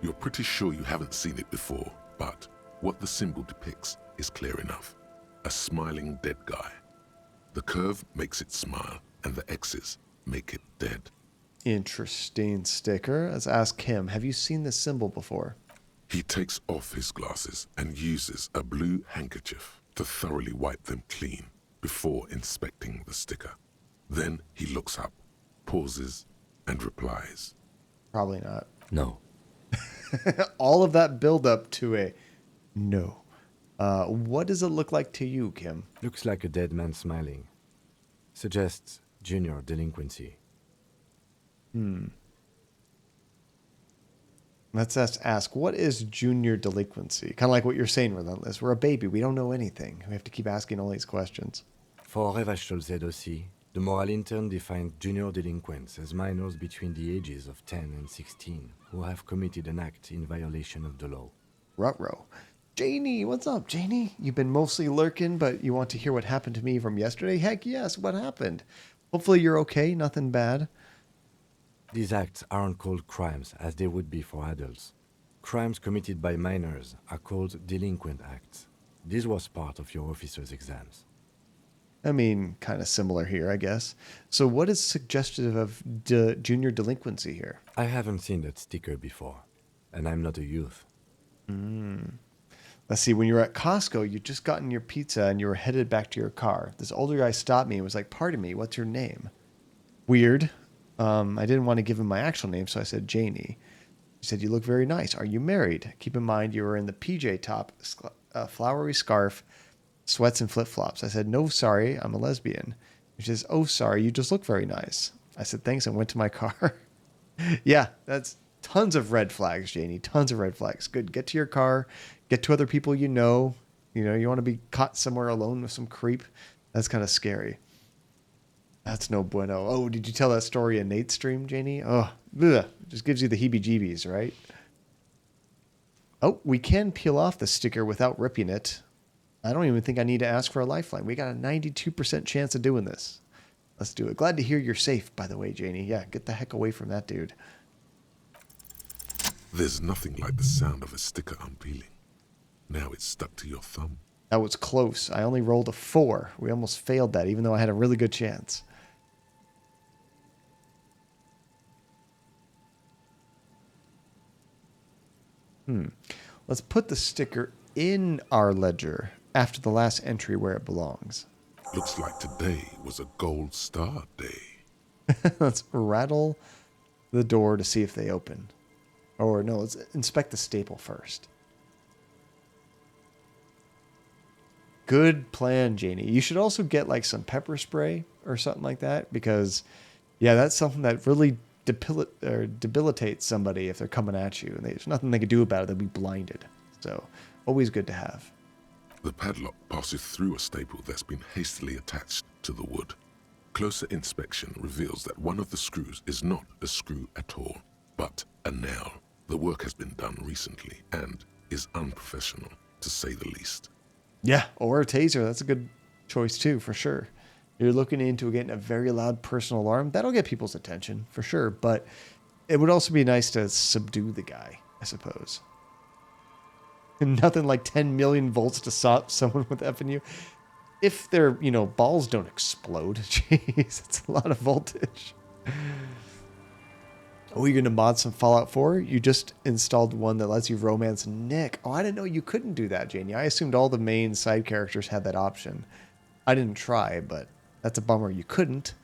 Speaker 2: You're pretty sure you haven't seen it before, but what the symbol depicts is clear enough. A smiling dead guy. The curve makes it smile, and the X's make it dead.
Speaker 1: Interesting sticker. Let's ask him. Have you seen this symbol before?
Speaker 2: He takes off his glasses and uses a blue handkerchief to thoroughly wipe them clean before inspecting the sticker. Then he looks up, pauses, and replies.
Speaker 1: Probably not.
Speaker 3: No.
Speaker 1: All of that build up to a no. What does it look like to you, Kim?
Speaker 3: Looks like a dead man smiling. Suggests junior delinquency.
Speaker 1: Let's ask, what is junior delinquency? Kind of like what you're saying, Relentless. We're a baby. We don't know anything. We have to keep asking all these questions.
Speaker 3: For Revachol ZOC, the moral intern defined junior delinquents as minors between the ages of 10 and 16 who have committed an act in violation of the law.
Speaker 1: Ruh-roh. Janie, what's up, Janie? You've been mostly lurking, but you want to hear what happened to me from yesterday? Heck yes, what happened? Hopefully you're okay, nothing bad.
Speaker 3: These acts aren't called crimes as they would be for adults. Crimes committed by minors are called delinquent acts. This was part of your officer's exams.
Speaker 1: I mean, kind of similar here, I guess. So what is suggestive of junior delinquency here?
Speaker 3: I haven't seen that sticker before, and I'm not a youth.
Speaker 1: Let's see, when you were at Costco, you'd just gotten your pizza and you were headed back to your car. This older guy stopped me and was like, pardon me, what's your name? Weird. I didn't want to give him my actual name, so I said Janie. He said, you look very nice. Are you married? Keep in mind you were in the PJ top, flowery scarf, sweats and flip-flops. I said, no, sorry, I'm a lesbian. He says, oh, sorry, you just look very nice. I said, thanks, and went to my car. Yeah, that's tons of red flags, Janie. Tons of red flags. Good. Get to your car. Get to other people you know. You know, you want to be caught somewhere alone with some creep. That's kind of scary. That's no bueno. Oh, did you tell that story in Nate's stream, Janie? Oh, ugh. It just gives you the heebie-jeebies, right? Oh, we can peel off the sticker without ripping it. I don't even think I need to ask for a lifeline. We got a 92% chance of doing this. Let's do it. Glad to hear you're safe, by the way, Janie. Yeah, get the heck away from that dude.
Speaker 2: There's nothing like the sound of a sticker unpeeling. Now it's stuck to your thumb.
Speaker 1: That was close. I only rolled a 4. We almost failed that, even though I had a really good chance. Let's put the sticker in our ledger after the last entry where it belongs.
Speaker 2: Looks like today was a gold star day.
Speaker 1: Let's rattle the door to see if they open. Or no, let's inspect the staple first. Good plan, Janie. You should also get like some pepper spray or something like that because, yeah, that's something that really debilitates somebody if they're coming at you. And there's nothing they can do about it. They'll be blinded. So always good to have.
Speaker 2: The padlock passes through a staple that's been hastily attached to the wood. Closer inspection reveals that one of the screws is not a screw at all. But a nail. The work has been done recently and is unprofessional, to say the least.
Speaker 1: Yeah, or a taser. That's a good choice too, for sure. You're looking into getting a very loud personal alarm. That'll get people's attention, for sure. But it would also be nice to subdue the guy, I suppose. And nothing like 10 million volts to stop someone with effing you. If their, balls don't explode. Jeez, it's a lot of voltage. Oh, you're going to mod some Fallout 4? You just installed one that lets you romance Nick. Oh, I didn't know you couldn't do that, Janie. I assumed all the main side characters had that option. I didn't try, but that's a bummer you couldn't.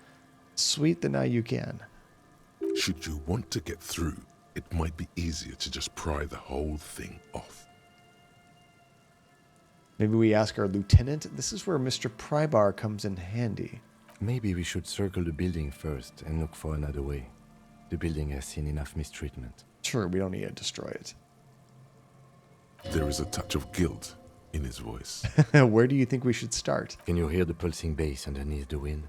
Speaker 1: Sweet that now you can.
Speaker 2: Should you want to get through, it might be easier to just pry the whole thing off.
Speaker 1: Maybe we ask our lieutenant. This is where Mr. Prybar comes in handy.
Speaker 3: Maybe we should circle the building first and look for another way. The building has seen enough mistreatment.
Speaker 1: Sure, we don't need to destroy it.
Speaker 2: There is a touch of guilt in his voice.
Speaker 1: Where do you think we should start?
Speaker 3: Can you hear the pulsing bass underneath the wind?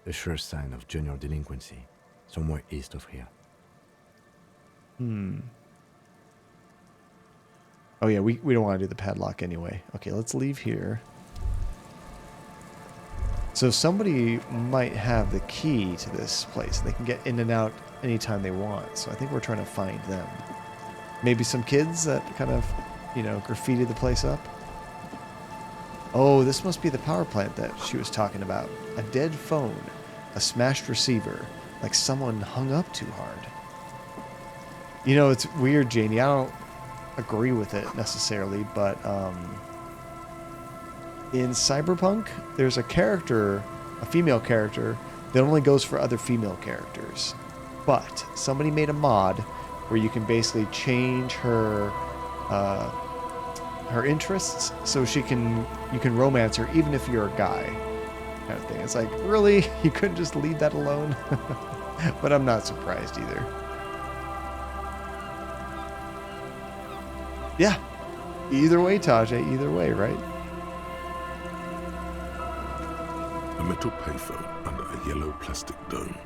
Speaker 3: A sure sign of junior delinquency, somewhere east of here.
Speaker 1: Oh yeah, we don't want to do the padlock anyway. Okay, let's leave here. So somebody might have the key to this place. They can get in and out anytime they want. So I think we're trying to find them. Maybe some kids that kind of, graffiti the place up. Oh, this must be the power plant that she was talking about. A dead phone, a smashed receiver, like someone hung up too hard. It's weird, Janie. I don't agree with it necessarily, but in Cyberpunk, there's a female character, that only goes for other female characters. But somebody made a mod where you can basically change her interests so you can romance her even if you're a guy, kind of thing. It's like, really? You couldn't just leave that alone? But I'm not surprised either. Yeah. Either way, Tajay. Either way, right?
Speaker 2: A metal payphone under a yellow plastic dome.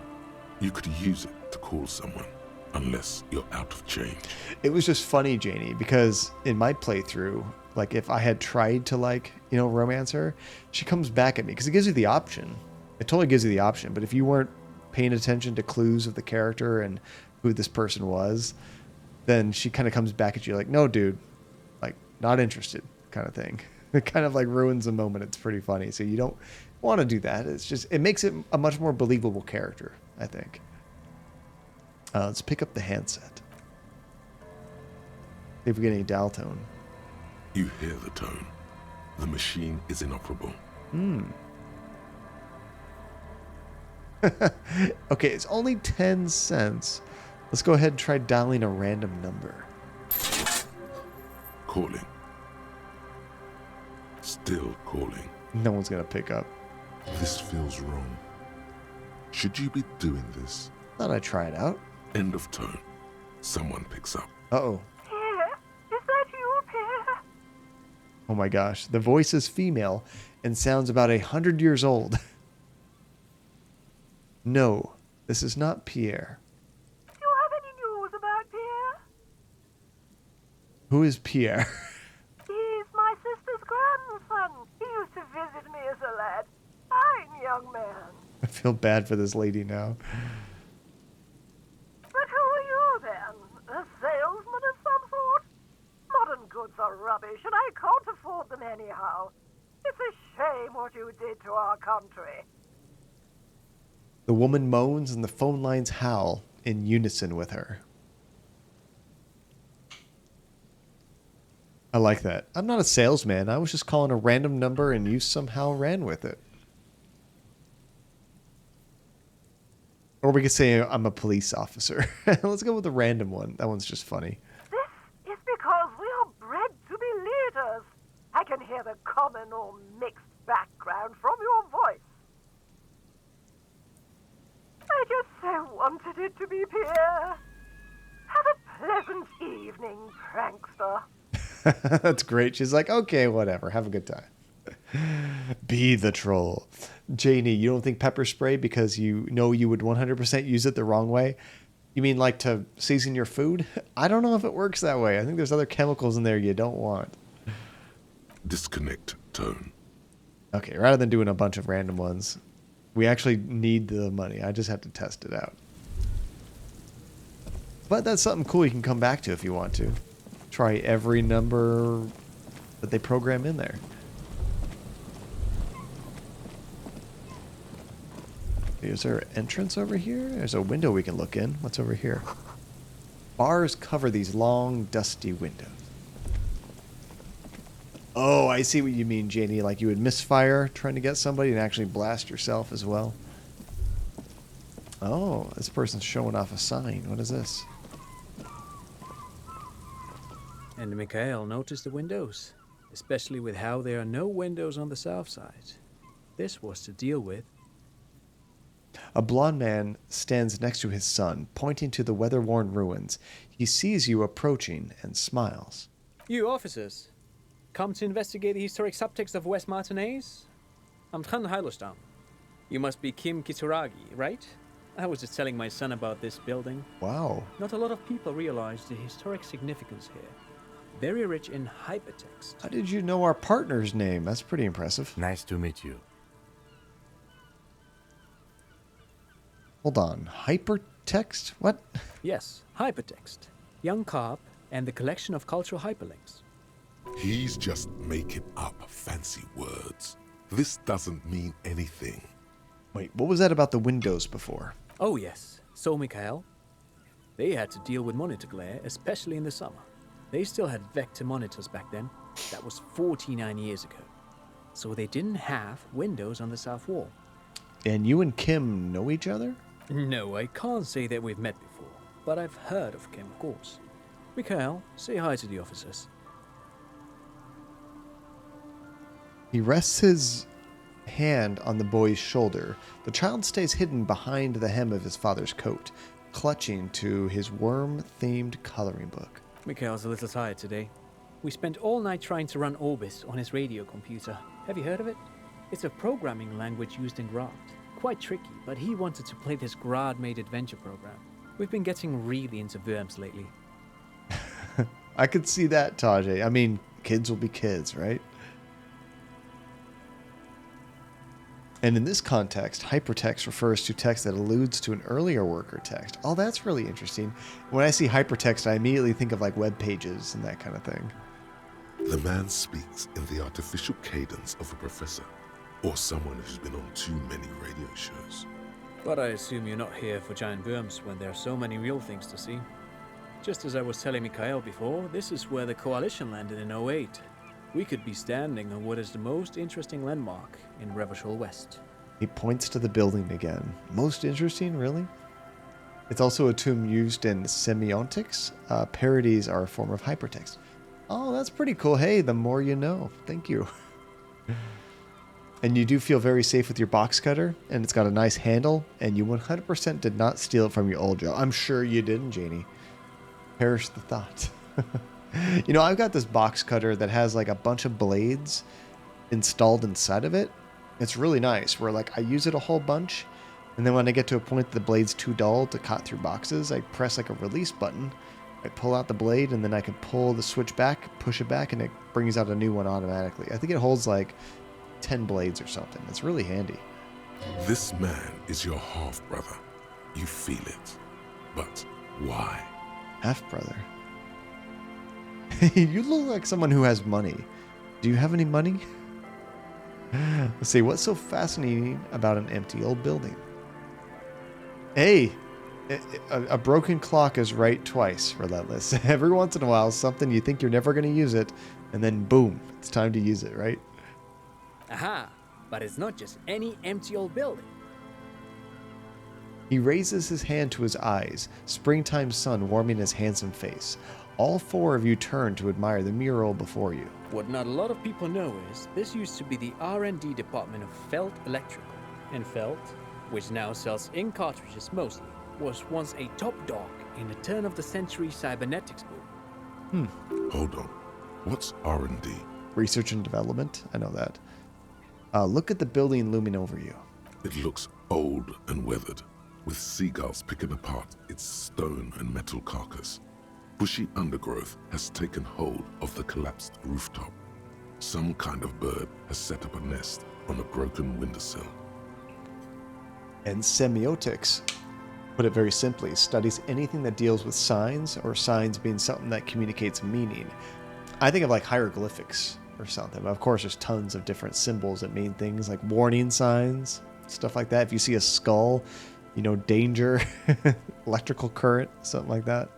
Speaker 2: You could use it to call someone, unless you're out of change.
Speaker 1: It was just funny, Janie, because in my playthrough, like if I had tried to romance her, she comes back at me because it gives you the option. It totally gives you the option. But if you weren't paying attention to clues of the character and who this person was, then she kind of comes back at you like, no, dude, like not interested kind of thing. It kind of like ruins the moment. It's pretty funny. So you don't want to do that. It makes it a much more believable character, I think. Let's pick up the handset. See if we get any dial tone.
Speaker 2: You hear the tone. The machine is inoperable.
Speaker 1: Okay, it's only 10 cents. Let's go ahead and try dialing a random number.
Speaker 2: Calling. Still calling.
Speaker 1: No one's going to pick up.
Speaker 2: This feels wrong. Should you be doing this?
Speaker 1: Thought I'd try it out.
Speaker 2: End of tone. Someone picks up.
Speaker 1: Uh-oh.
Speaker 11: Pierre, is that you, Pierre?
Speaker 1: Oh my gosh. The voice is female and sounds about 100 years old. No, this is not Pierre.
Speaker 11: Do you have any news about Pierre?
Speaker 1: Who is Pierre?
Speaker 11: He's my sister's grandson. He used to visit me as a lad. Fine young man.
Speaker 1: I feel bad for this lady now.
Speaker 11: But who are you then? A salesman of some sort? Modern goods are rubbish, and I can't afford them anyhow. It's a shame what you did to our country.
Speaker 1: The woman moans and the phone lines howl in unison with her. I like that. I'm not a salesman. I was just calling a random number and you somehow ran with it. Or we could say I'm a police officer. Let's go with the random one. That one's just funny.
Speaker 11: This is because we are bred to be leaders. I can hear the common or mixed background from your voice. I just so wanted it to be Pierre. Have a pleasant evening, prankster.
Speaker 1: That's great. She's like, okay, whatever. Have a good time. Be the troll. Janie, you don't think pepper spray because you know you would 100% use it the wrong way? You mean like to season your food? I don't know if it works that way. I think there's other chemicals in there you don't want.
Speaker 2: Disconnect tone.
Speaker 1: Okay, rather than doing a bunch of random ones, we actually need the money. I just have to test it out. But that's something cool you can come back to if you want to. Try every number that they program in there. Is there an entrance over here? There's a window we can look in. What's over here? Bars cover these long, dusty windows. Oh, I see what you mean, Janie. Like you would misfire trying to get somebody and actually blast yourself as well. Oh, this person's showing off a sign. What is this?
Speaker 12: And Mikhail noticed the windows, especially with how there are no windows on the south side. This was to deal with.
Speaker 1: A blond man stands next to his son, pointing to the weather-worn ruins. He sees you approaching and smiles.
Speaker 12: You officers, come to investigate the historic subtext of West Martinez? I'm Tran Heilostam. You must be Kim Kitsuragi, right? I was just telling my son about this building.
Speaker 1: Wow.
Speaker 12: Not a lot of people realize the historic significance here. Very rich in hypertext.
Speaker 1: How did you know our partner's name? That's pretty impressive.
Speaker 3: Nice to meet you.
Speaker 1: Hold on. Hypertext? What?
Speaker 12: Yes, hypertext. Young Carp and the collection of cultural hyperlinks.
Speaker 2: He's just making up fancy words. This doesn't mean anything.
Speaker 1: Wait, what was that about the windows before?
Speaker 12: Oh yes, so Mikhail. They had to deal with monitor glare, especially in the summer. They still had vector monitors back then. That was 49 years ago. So they didn't have windows on the south wall.
Speaker 1: And you and Kim know each other?
Speaker 12: No, I can't say that we've met before, but I've heard of Kim, of course. Mikhail, say hi to the officers.
Speaker 1: He rests his hand on the boy's shoulder. The child stays hidden behind the hem of his father's coat, clutching to his worm-themed coloring book.
Speaker 12: Mikhail's a little tired today. We spent all night trying to run Orbis on his radio computer. Have you heard of it? It's a programming language used in Grad. Quite tricky, but he wanted to play this Grad-made adventure program. We've been getting really into worms lately.
Speaker 1: I could see that, Tajay. I mean, kids will be kids, right? And in this context, hypertext refers to text that alludes to an earlier worker text. Oh, that's really interesting. When I see hypertext, I immediately think of like web pages and that kind of thing.
Speaker 2: The man speaks in the artificial cadence of a professor, or someone who's been on too many radio shows.
Speaker 12: But I assume you're not here for giant worms when there are so many real things to see. Just as I was telling Mikhail before, this is where the Coalition landed in '08. We could be standing on what is the most interesting landmark in Revachol West.
Speaker 1: He points to the building again. Most interesting, really? It's also a tomb used in semiotics. Parodies are a form of hypertext. Oh, that's pretty cool. Hey, the more you know. Thank you. And you do feel very safe with your box cutter, and it's got a nice handle, and you 100% did not steal it from your old job. I'm sure you didn't, Janie. Perish the thought. You know, I've got this box cutter that has like a bunch of blades installed inside of it. It's really nice, where like I use it a whole bunch, and then when I get to a point that the blade's too dull to cut through boxes, I press like a release button. I pull out the blade, and then I can pull the switch back, push it back, and it brings out a new one automatically. I think it holds like 10 blades or something. It's really handy.
Speaker 2: This man is your half-brother. You feel it. But why?
Speaker 1: Half-brother? You look like someone who has money. Do you have any money? Let's see, what's so fascinating about an empty old building? Hey, a broken clock is right twice, Relentless. Every once in a while, something you think you're never going to use it, and then boom, it's time to use it, right?
Speaker 12: Aha! But it's not just any empty old building.
Speaker 1: He raises his hand to his eyes, springtime sun warming his handsome face. All four of you turn to admire the mural before you.
Speaker 12: What not a lot of people know is this used to be the R&D department of Felt Electrical. And Felt, which now sells ink cartridges mostly, was once a top dog in the turn-of-the-century cybernetics boom.
Speaker 2: Hold on. What's R&D?
Speaker 1: Research and development? I know that. Look at the building looming over you.
Speaker 2: It looks old and weathered. with seagulls picking apart its stone and metal carcass. Bushy undergrowth has taken hold of the collapsed rooftop. Some kind of bird has set up a nest on a broken windowsill.
Speaker 1: And semiotics, put it very simply, studies anything that deals with signs, or signs being something that communicates meaning. I think of like hieroglyphics or something. Of course, there's tons of different symbols that mean things like warning signs, stuff like that. If you see a skull, you know, danger, electrical current, something like that.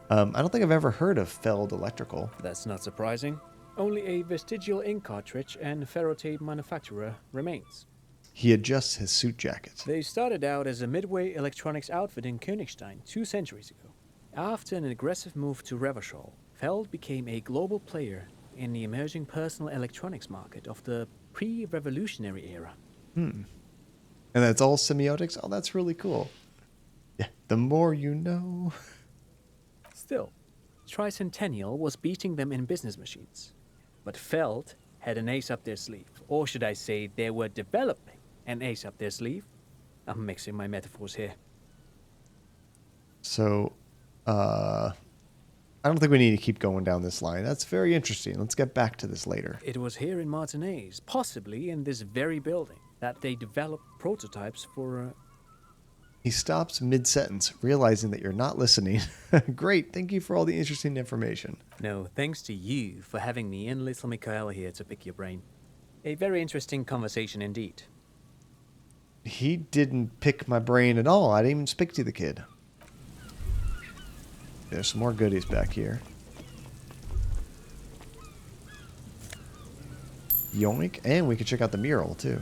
Speaker 1: I don't think I've ever heard of Feld Electrical.
Speaker 12: That's not surprising. Only a vestigial ink cartridge and ferrotape manufacturer remains.
Speaker 1: He adjusts his suit jacket.
Speaker 12: They started out as a midway electronics outfit in Königstein 2 centuries ago. After an aggressive move to Revachol, Feld became a global player in the emerging personal electronics market of the pre-revolutionary era.
Speaker 1: And that's all semiotics? Oh, that's really cool. Yeah, the more you know.
Speaker 12: Still, Tricentennial was beating them in business machines. But Feld had an ace up their sleeve. Or should I say, they were developing an ace up their sleeve? I'm mixing my metaphors here.
Speaker 1: So, I don't think we need to keep going down this line. That's very interesting. Let's get back to this later.
Speaker 12: It was here in Martinez, possibly in this very building, that they developed prototypes for...
Speaker 1: He stops mid-sentence, realizing that you're not listening. Great, thank you for all the interesting information.
Speaker 12: No, thanks to you for having me and little Mikael here to pick your brain. A very interesting conversation indeed.
Speaker 1: He didn't pick my brain at all. I didn't even speak to the kid. There's some more goodies back here. Yoink, and we can check out the mural, too.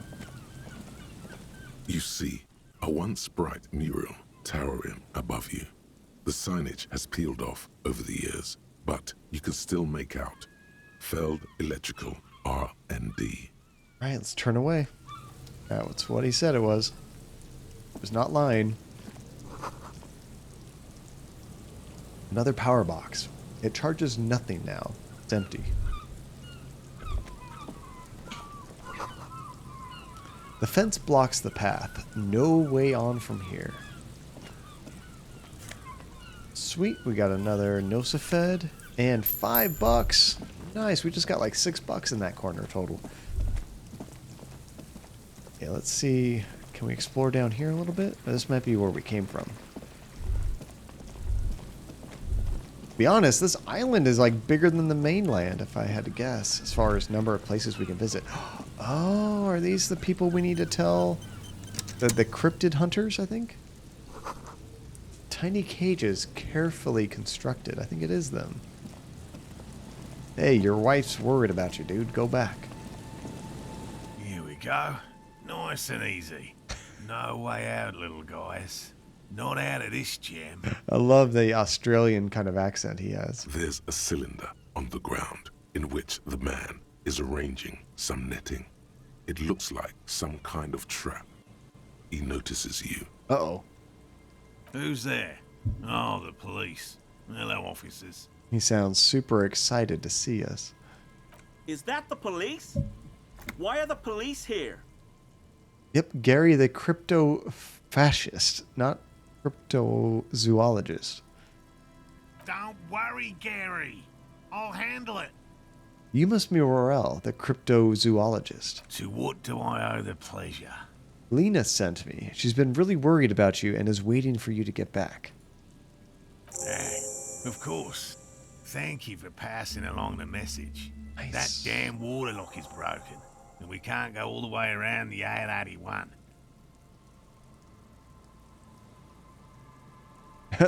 Speaker 2: You see a once bright mural towering above you. The signage has peeled off over the years, but you can still make out Feld Electrical R&D.
Speaker 1: All right, let's turn away. That's what he said it was. He was not lying. Another power box. It charges nothing now. It's empty. The fence blocks the path. No way on from here. Sweet, we got another Nosafed and $5. Nice, we just got like $6 in that corner total. Okay, let's see. Can we explore down here a little bit? This might be where we came from. To be honest, this island is like bigger than the mainland, if I had to guess, as far as number of places we can visit. Oh, are these the people we need to tell? The cryptid hunters, I think? Tiny cages, carefully constructed. I think it is them. Hey, your wife's worried about you, dude. Go back.
Speaker 13: Here we go. Nice and easy. No way out, little guys. Not out of this jam.
Speaker 1: I love the Australian kind of accent he has.
Speaker 2: There's a cylinder on the ground in which the man is arranging some netting. It looks like some kind of trap. He notices you.
Speaker 1: Uh-oh.
Speaker 13: Who's there? Oh, the police. Hello, officers.
Speaker 1: He sounds super excited to see us.
Speaker 14: Is that the police? Why are the police here?
Speaker 1: Yep, Gary the crypto-fascist, not cryptozoologist.
Speaker 13: Don't worry, Gary. I'll handle it.
Speaker 1: You must be Morel, the cryptozoologist.
Speaker 13: To what do I owe the pleasure?
Speaker 1: Lena sent me. She's been really worried about you and is waiting for you to get back.
Speaker 13: Of course. Thank you for passing along the message.
Speaker 1: Nice.
Speaker 13: That damn water lock is broken, and we can't go all the way around the 881.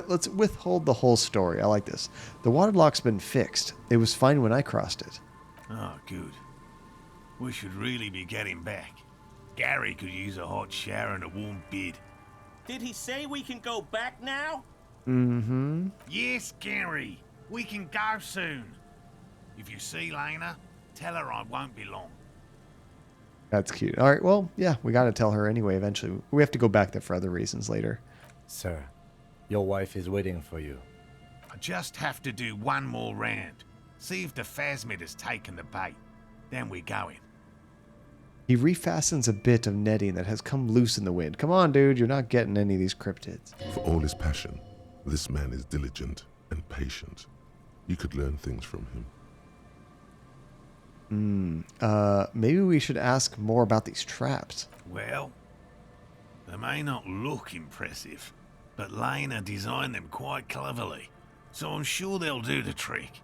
Speaker 1: Let's withhold the whole story. I like this. The water lock's been fixed. It was fine when I crossed it.
Speaker 13: Oh, good. We should really be getting back. Gary could use a hot shower and a warm bed.
Speaker 14: Did he say we can go back now?
Speaker 1: Mm-hmm.
Speaker 13: Yes, Gary. We can go soon. If you see Lena, tell her I won't be long.
Speaker 1: That's cute. All right, well, yeah, we got to tell her anyway eventually. We have to go back there for other reasons later.
Speaker 3: Sir, your wife is waiting for you.
Speaker 13: I just have to do one more round. See if the phasmid has taken the bait. Then we're going.
Speaker 1: He refastens a bit of netting that has come loose in the wind. Come on, dude. You're not getting any of these cryptids.
Speaker 2: For all his passion, this man is diligent and patient. You could learn things from him.
Speaker 1: Maybe we should ask more about these traps.
Speaker 13: Well, they may not look impressive, but Lena designed them quite cleverly, so I'm sure they'll do the trick.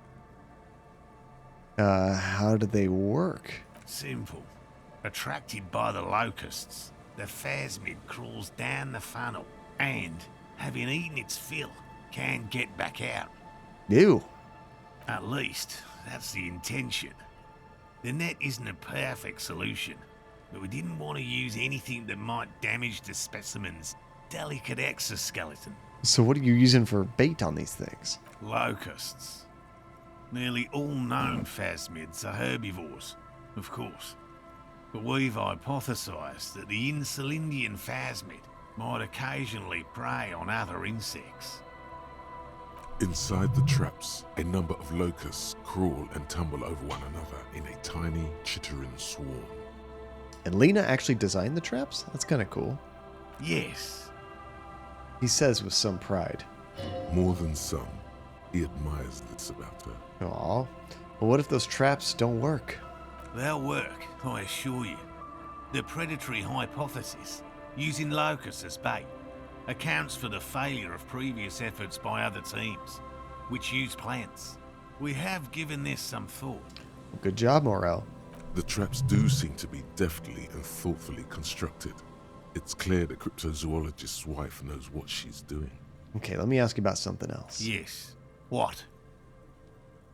Speaker 1: How do they work?
Speaker 13: Simple. Attracted by the locusts, the phasmid crawls down the funnel and, having eaten its fill, can get back out.
Speaker 1: Ew.
Speaker 13: At least, that's the intention. The net isn't a perfect solution, but we didn't want to use anything that might damage the specimen's delicate exoskeleton.
Speaker 1: So what are you using for bait on these things?
Speaker 13: Locusts. Nearly all known phasmids are herbivores, of course. But we've hypothesized that the Insulindian phasmid might occasionally prey on other insects.
Speaker 2: Inside the traps, a number of locusts crawl and tumble over one another in a tiny, chittering swarm.
Speaker 1: And Lena actually designed the traps? That's kind of cool.
Speaker 13: Yes.
Speaker 1: He says with some pride.
Speaker 2: More than some, he admires this about her.
Speaker 1: Aw. Well, what if those traps don't work?
Speaker 13: They'll work, I assure you. The predatory hypothesis, using locusts as bait, accounts for the failure of previous efforts by other teams, which use plants. We have given this some thought.
Speaker 1: Good job, Morel.
Speaker 2: The traps do seem to be deftly and thoughtfully constructed. It's clear the cryptozoologist's wife knows what she's doing.
Speaker 1: Okay, let me ask you about something else.
Speaker 13: Yes. What?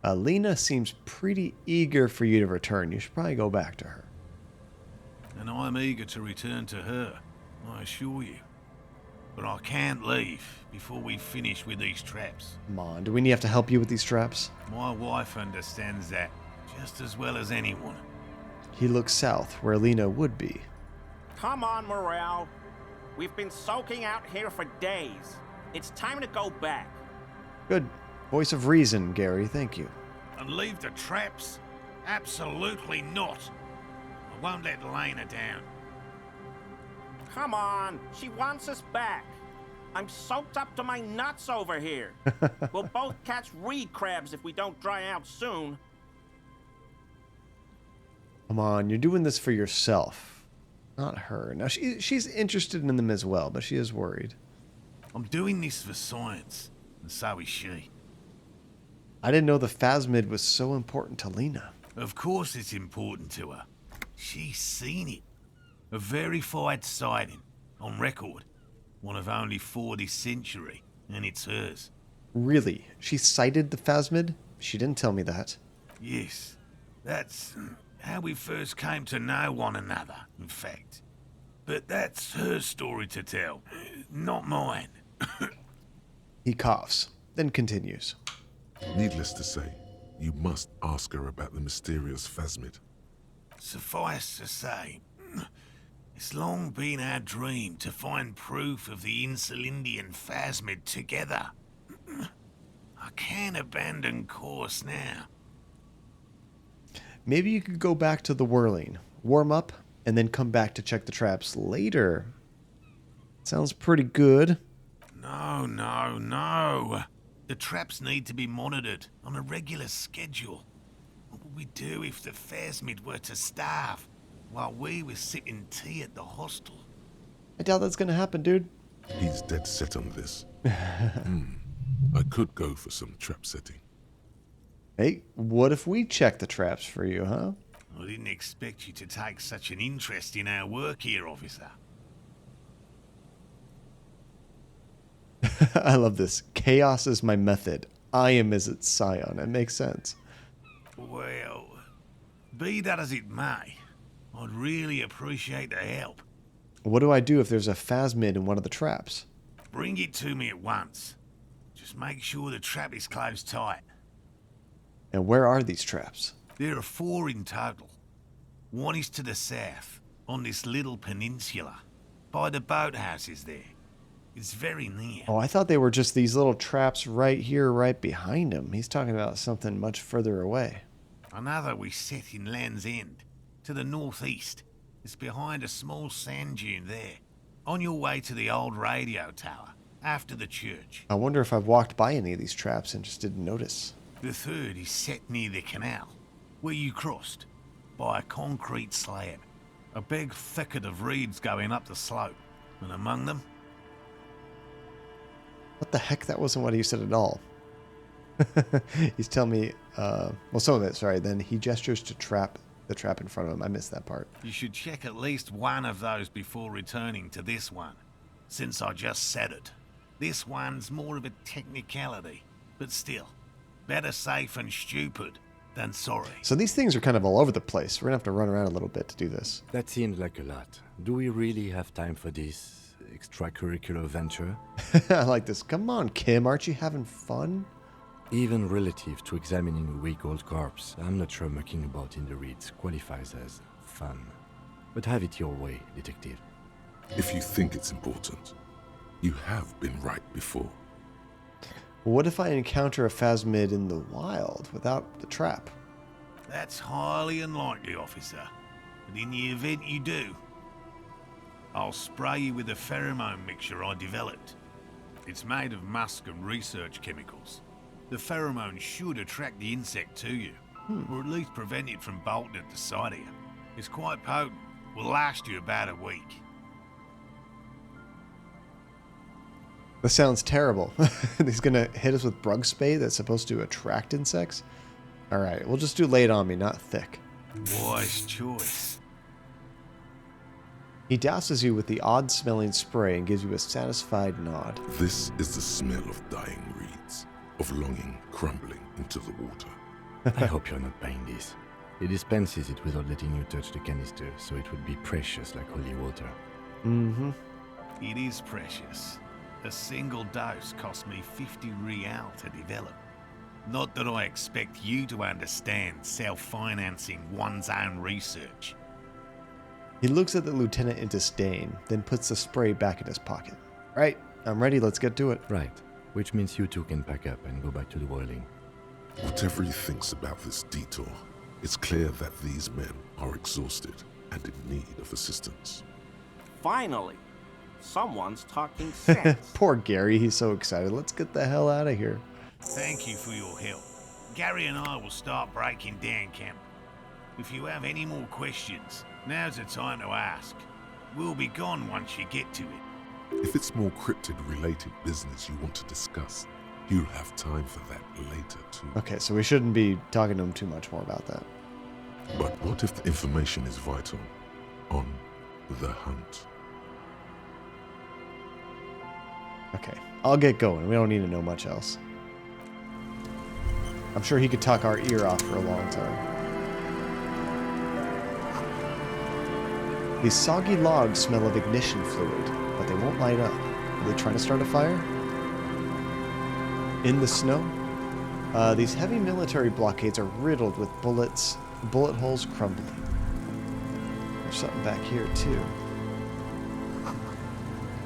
Speaker 1: Lena seems pretty eager for you to return. You should probably go back to her.
Speaker 13: And I'm eager to return to her, I assure you. But I can't leave before we finish with these traps.
Speaker 1: Come on, do we have to help you with these traps?
Speaker 13: My wife understands that just as well as anyone.
Speaker 1: He looks south, where Lena would be.
Speaker 14: Come on, Morel. We've been soaking out here for days. It's time to go back.
Speaker 1: Good. Voice of reason, Gary. Thank you.
Speaker 13: And leave the traps? Absolutely not. I won't let Lena down.
Speaker 14: Come on, she wants us back. I'm soaked up to my nuts over here. We'll both catch reed crabs if we don't dry out soon.
Speaker 1: Come on, you're doing this for yourself, not her. Now, she's interested in them as well, but she is worried.
Speaker 13: I'm doing this for science, and so is she.
Speaker 1: I didn't know the phasmid was so important to Lena.
Speaker 13: Of course it's important to her. She's seen it. A verified sighting, on record. One of only 4 this century, and it's hers.
Speaker 1: Really? She sighted the phasmid? She didn't tell me that.
Speaker 13: Yes. That's how we first came to know one another, in fact. But that's her story to tell, not mine.
Speaker 1: He coughs, then continues.
Speaker 2: Needless to say, you must ask her about the mysterious phasmid.
Speaker 13: Suffice to say, it's long been our dream to find proof of the Insulindian phasmid together. I can't abandon course now.
Speaker 1: Maybe you could go back to the whirling, warm up, and then come back to check the traps later. Sounds pretty good.
Speaker 13: No. The traps need to be monitored on a regular schedule. What would we do if the phasmid were to starve while we were sipping tea at the hostel?
Speaker 1: I doubt that's gonna happen, dude.
Speaker 2: He's dead set on this. I could go for some trap setting.
Speaker 1: Hey, what if we check the traps for you, huh?
Speaker 13: I didn't expect you to take such an interest in our work here, officer.
Speaker 1: I love this. Chaos is my method. I am as its scion. It makes sense.
Speaker 13: Well, be that as it may, I'd really appreciate the help.
Speaker 1: What do I do if there's a phasmid in one of the traps?
Speaker 13: Bring it to me at once. Just make sure the trap is closed tight.
Speaker 1: And where are these traps?
Speaker 13: There are 4 in total. One is to the south, on this little peninsula, by the boathouses there. It's very near.
Speaker 1: Oh, I thought they were just these little traps right here, right behind him. He's talking about something much further away.
Speaker 13: Another we set in Land's End, to the northeast, It's behind a small sand dune there, on your way to the old radio tower, after the church.
Speaker 1: I wonder if I've walked by any of these traps and just didn't notice.
Speaker 13: The third is set near the canal, where you crossed, by a concrete slab. A big thicket of reeds going up the slope, and among them...
Speaker 1: What the heck? That wasn't what he said at all. He's telling me, well, some of it, sorry. Then he gestures to the trap in front of him. I missed that part.
Speaker 13: You should check at least one of those before returning to this one, since I just said it. This one's more of a technicality, but still, better safe and stupid than sorry.
Speaker 1: So these things are kind of all over the place. We're gonna have to run around a little bit to do this.
Speaker 3: That seems like a lot. Do we really have time for this extracurricular venture?
Speaker 1: I like this. Come on, Kim. Aren't you having fun?
Speaker 3: Even relative to examining a weak old corpse, I'm not sure mucking about in the reeds qualifies as fun. But have it your way, detective.
Speaker 2: If you think it's important, you have been right before.
Speaker 1: What if I encounter a phasmid in the wild without the trap?
Speaker 13: That's highly unlikely, officer. But in the event you do, I'll spray you with a pheromone mixture I developed. It's made of musk and research chemicals. The pheromone should attract the insect to you, or at least prevent it from bolting at the sight of you. It's quite potent. Will last you about a week.
Speaker 1: This sounds terrible. He's gonna hit us with bug spray that's supposed to attract insects? Alright, we'll just do lay it on me, not thick.
Speaker 13: Wise choice.
Speaker 1: He douses you with the odd-smelling spray and gives you a satisfied nod.
Speaker 2: This is the smell of dying reeds, of longing crumbling into the water.
Speaker 3: I hope you're not buying this. He dispenses it without letting you touch the canister, so it would be precious like holy water.
Speaker 1: Mm-hmm.
Speaker 13: It is precious. A single dose cost me 50 real to develop. Not that I expect you to understand self-financing one's own research.
Speaker 1: He looks at the lieutenant in disdain, then puts the spray back in his pocket. Right, I'm ready, let's get to it.
Speaker 3: Right, which means you two can pack up and go back to the boiling.
Speaker 2: Whatever he thinks about this detour, it's clear that these men are exhausted and in need of assistance.
Speaker 14: Finally, someone's talking sense.
Speaker 1: Poor Gary, he's so excited. Let's get the hell out of here.
Speaker 13: Thank you for your help. Gary and I will start breaking down camp. If you have any more questions, now's the time to ask. We'll be gone once you get to it.
Speaker 2: If it's more cryptid-related business you want to discuss, you'll have time for that later too.
Speaker 1: Okay, so we shouldn't be talking to him too much more about that.
Speaker 2: But what if the information is vital on the hunt?
Speaker 1: Okay, I'll get going. We don't need to know much else. I'm sure he could talk our ear off for a long time. These soggy logs smell of ignition fluid, but they won't light up. Are they trying to start a fire? In the snow? These heavy military blockades are riddled with bullets, bullet holes crumbling. There's something back here, too.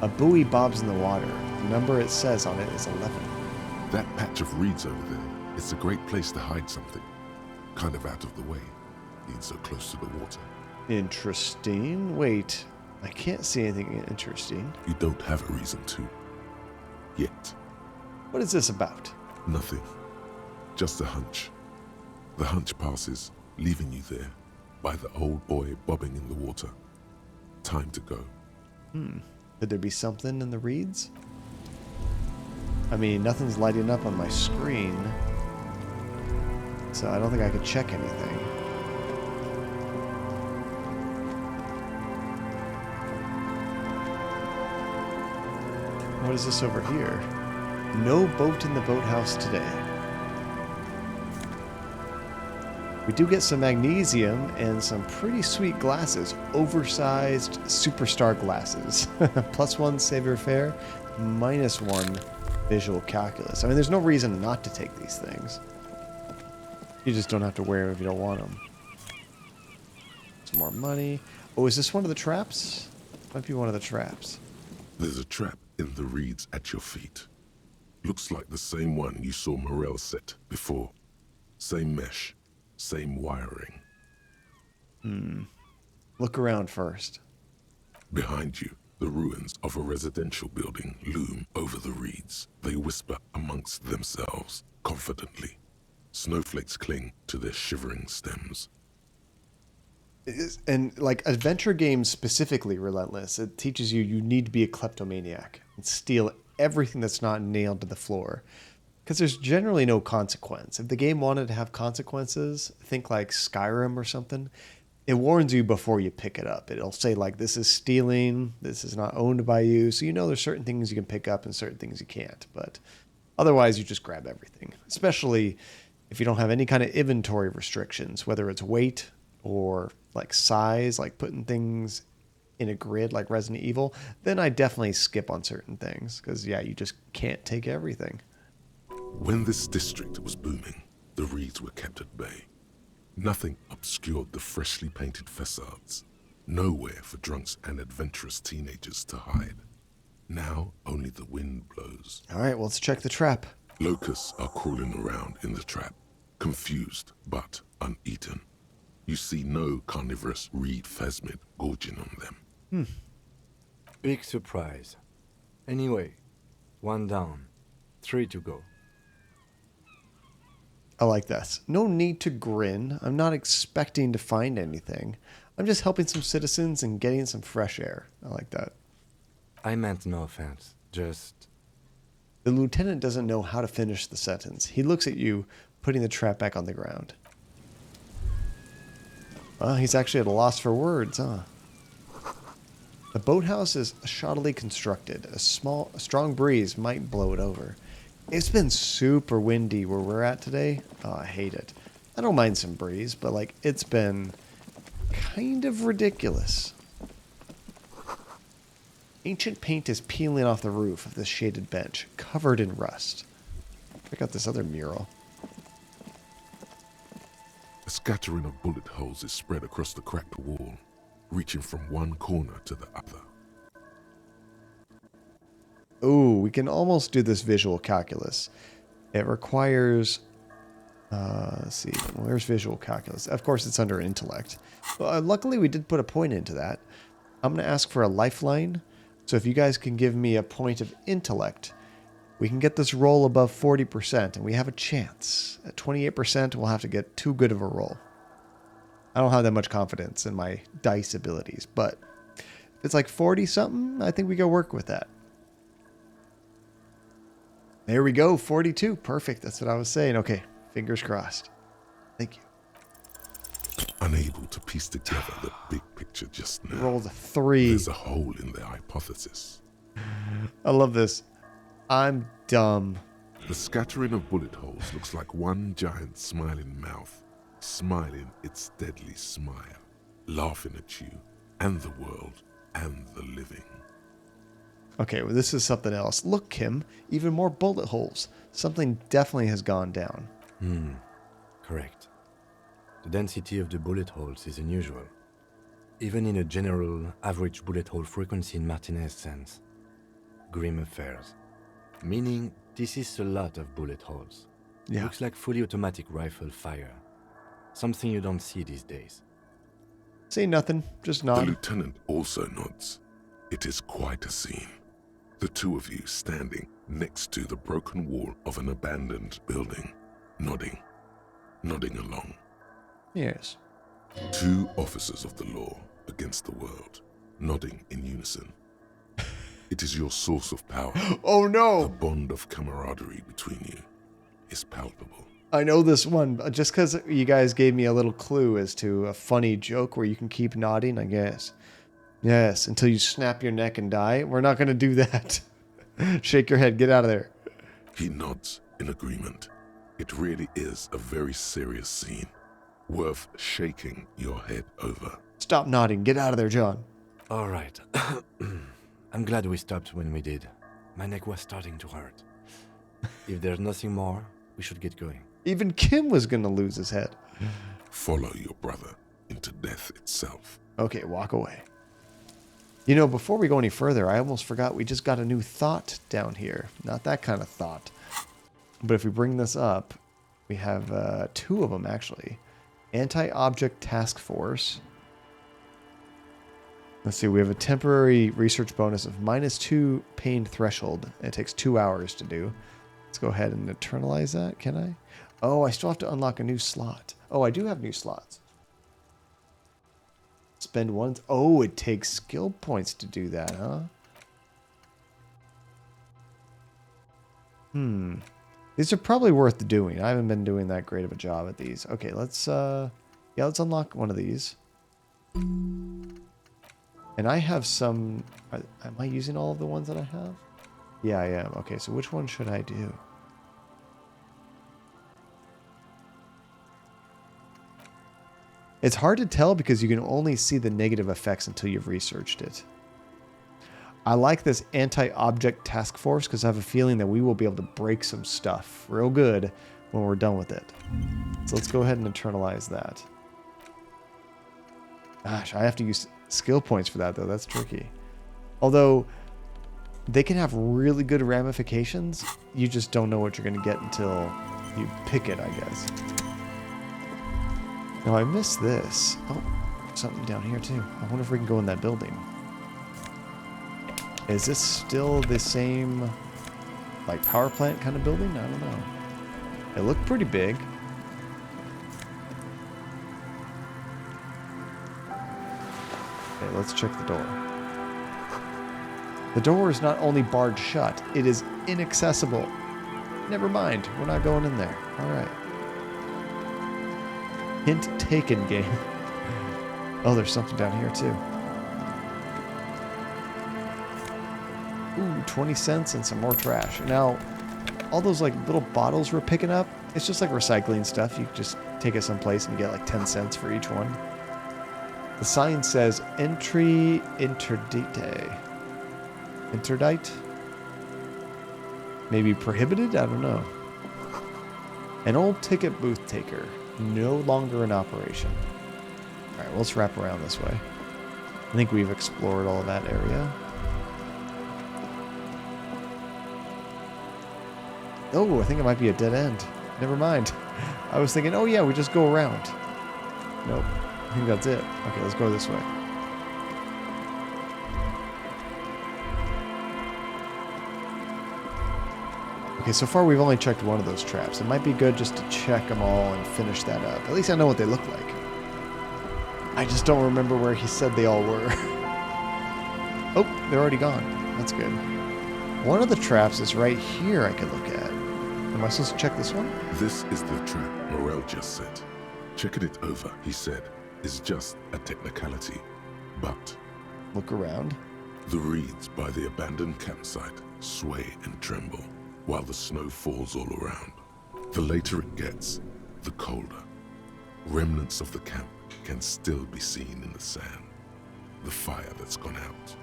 Speaker 1: A buoy bobs in the water. The number it says on it is 11.
Speaker 2: That patch of reeds over there, it's a great place to hide something. Kind of out of the way, being so close to the water.
Speaker 1: Interesting. Wait, I can't see anything interesting.
Speaker 2: You don't have a reason to. Yet.
Speaker 1: What is this about?
Speaker 2: Nothing. Just a hunch. The hunch passes, leaving you there, by the old boy bobbing in the water. Time to go.
Speaker 1: Could there be something in the reeds? I mean, nothing's lighting up on my screen, so I don't think I could check anything. What is this over here? No boat in the boathouse today. We do get some magnesium and some pretty sweet glasses. Oversized superstar glasses. +1 savior fare, -1 visual calculus. I mean, there's no reason not to take these things. You just don't have to wear them if you don't want them. Some more money. Oh, is this one of the traps? Might be one of the traps.
Speaker 2: There's a trap in the reeds at your feet. Looks like the same one you saw Morel set before. Same mesh, same wiring.
Speaker 1: Look around first.
Speaker 2: Behind you, the ruins of a residential building loom over the reeds. They whisper amongst themselves, confidently. Snowflakes cling to their shivering stems.
Speaker 1: And like adventure games specifically Relentless, it teaches you need to be a kleptomaniac and steal everything that's not nailed to the floor. Because there's generally no consequence. If the game wanted to have consequences, think like Skyrim or something, it warns you before you pick it up. It'll say like, this is stealing, this is not owned by you. So you know there's certain things you can pick up and certain things you can't. But otherwise you just grab everything. Especially if you don't have any kind of inventory restrictions, whether it's weight or like size, like putting things in a grid like Resident Evil, then I definitely skip on certain things. Because yeah, you just can't take everything.
Speaker 2: When this district was booming, the reeds were kept at bay. Nothing obscured the freshly painted facades. Nowhere for drunks and adventurous teenagers to hide. Now only the wind blows.
Speaker 1: All right, well, let's check the trap.
Speaker 2: Locusts are crawling around in the trap, confused but uneaten. You see no carnivorous reed phasmid gorging on them.
Speaker 3: Big surprise. Anyway, 1 down, 3 to go.
Speaker 1: I like this. No need to grin. I'm not expecting to find anything. I'm just helping some citizens and getting some fresh air. I like that.
Speaker 3: I meant no offense. Just...
Speaker 1: The lieutenant doesn't know how to finish the sentence. He looks at you, putting the trap back on the ground. Well, he's actually at a loss for words, huh? The boathouse is shoddily constructed. A strong breeze might blow it over. It's been super windy where we're at today. Oh, I hate it. I don't mind some breeze, but like it's been kind of ridiculous. Ancient paint is peeling off the roof of this shaded bench, covered in rust. Check out this other mural.
Speaker 2: A scattering of bullet holes is spread across the cracked wall, reaching from one corner to the other.
Speaker 1: Ooh, we can almost do this visual calculus. It requires... let's see, where's visual calculus? Of course, it's under intellect. Well, luckily, we did put a point into that. I'm going to ask for a lifeline. So if you guys can give me a point of intellect, we can get this roll above 40%, and we have a chance. At 28%, we'll have to get too good of a roll. I don't have that much confidence in my dice abilities, but if it's like 40-something, I think we can work with that. There we go, 42. Perfect, that's what I was saying. Okay, fingers crossed. Thank you.
Speaker 2: Unable to piece together the big picture just now.
Speaker 1: Rolled a 3.
Speaker 2: There's a hole in their hypothesis.
Speaker 1: I love this. I'm dumb.
Speaker 2: The scattering of bullet holes looks like one giant smiling mouth, smiling its deadly smile, laughing at you and the world and the living.
Speaker 1: Okay, well, this is something else. Look, Kim, even more bullet holes. Something definitely has gone down.
Speaker 3: Correct. The density of the bullet holes is unusual. Even in a general average bullet hole frequency in Martinez sense. Grim affairs. Meaning, this is a lot of bullet holes.
Speaker 1: Yeah.
Speaker 3: Looks like fully automatic rifle fire. Something you don't see these days.
Speaker 1: Say nothing, just
Speaker 2: The
Speaker 1: nod.
Speaker 2: lieutenant also nods. It is quite a scene. The two of you standing next to the broken wall of an abandoned building, nodding along.
Speaker 1: Yes.
Speaker 2: 2 officers of the law against the world, nodding in unison. It is your source of power.
Speaker 1: Oh no!
Speaker 2: The bond of camaraderie between you is palpable.
Speaker 1: I know this one, just because you guys gave me a little clue as to a funny joke where you can keep nodding, I guess. Yes, until you snap your neck and die. We're not going to do that. Shake your head. Get out of there.
Speaker 2: He nods in agreement. It really is a very serious scene, worth shaking your head over.
Speaker 1: Stop nodding. Get out of there, John.
Speaker 3: All right. I'm glad we stopped when we did. My neck was starting to hurt. If there's nothing more, we should get going.
Speaker 1: Even Kim was going to lose his head.
Speaker 2: Follow your brother into death itself.
Speaker 1: Okay, walk away. You know, before we go any further, I almost forgot we just got a new thought down here. Not that kind of thought. But if we bring this up, we have 2 of them, actually. Anti-Object Task Force Let's see, we have a temporary research bonus of -2 pain threshold. It takes 2 hours to do. Let's go ahead and eternalize that, can I? Oh, I still have to unlock a new slot. Oh, I do have new slots. Spend one... Oh, it takes skill points to do that, huh? These are probably worth doing. I haven't been doing that great of a job at these. Okay, let's let's unlock one of these. And I have some... Am I using all of the ones that I have? Yeah, I am. Okay, so which one should I do? It's hard to tell because you can only see the negative effects until you've researched it. I like this anti-object task force because I have a feeling that we will be able to break some stuff real good when we're done with it. So let's go ahead and internalize that. Gosh, I have to use skill points for that, though. That's tricky. Although, they can have really good ramifications. You just don't know what you're going to get until you pick it, I guess. Now, I missed this. Oh, something down here, too. I wonder if we can go in that building. Is this still the same, like, power plant kind of building? I don't know. It looked pretty big. Okay, let's check the door. The door is not only barred shut, it is inaccessible. Never mind, we're not going in there. Alright. Hint taken, game. Oh, there's something down here, too. Ooh, 20 cents and some more trash. Now, all those like little bottles we're picking up, it's just like recycling stuff. You just take it someplace and you get like 10 cents for each one. The sign says entry interdite. Interdite? Maybe prohibited? I don't know. An old ticket booth taker. No longer in operation. Alright, well, let's wrap around this way. I think we've explored all of that area. Oh, I think it might be a dead end. Never mind. I was thinking, oh yeah, we just go around. Nope. I think that's it. Okay, let's go this way. Okay, so far we've only checked one of those traps. It might be good just to check them all and finish that up. At least I know what they look like. I just don't remember where he said they all were. Oh, they're already gone. That's good. One of the traps is right here I could look at. Am I supposed to check this one?
Speaker 2: This is the trap Morel just set. Checking it over, he said, is just a technicality. But...
Speaker 1: Look around.
Speaker 2: The reeds by the abandoned campsite sway and tremble while the snow falls all around. The later it gets, the colder. Remnants of the camp can still be seen in the sand. The fire that's gone out.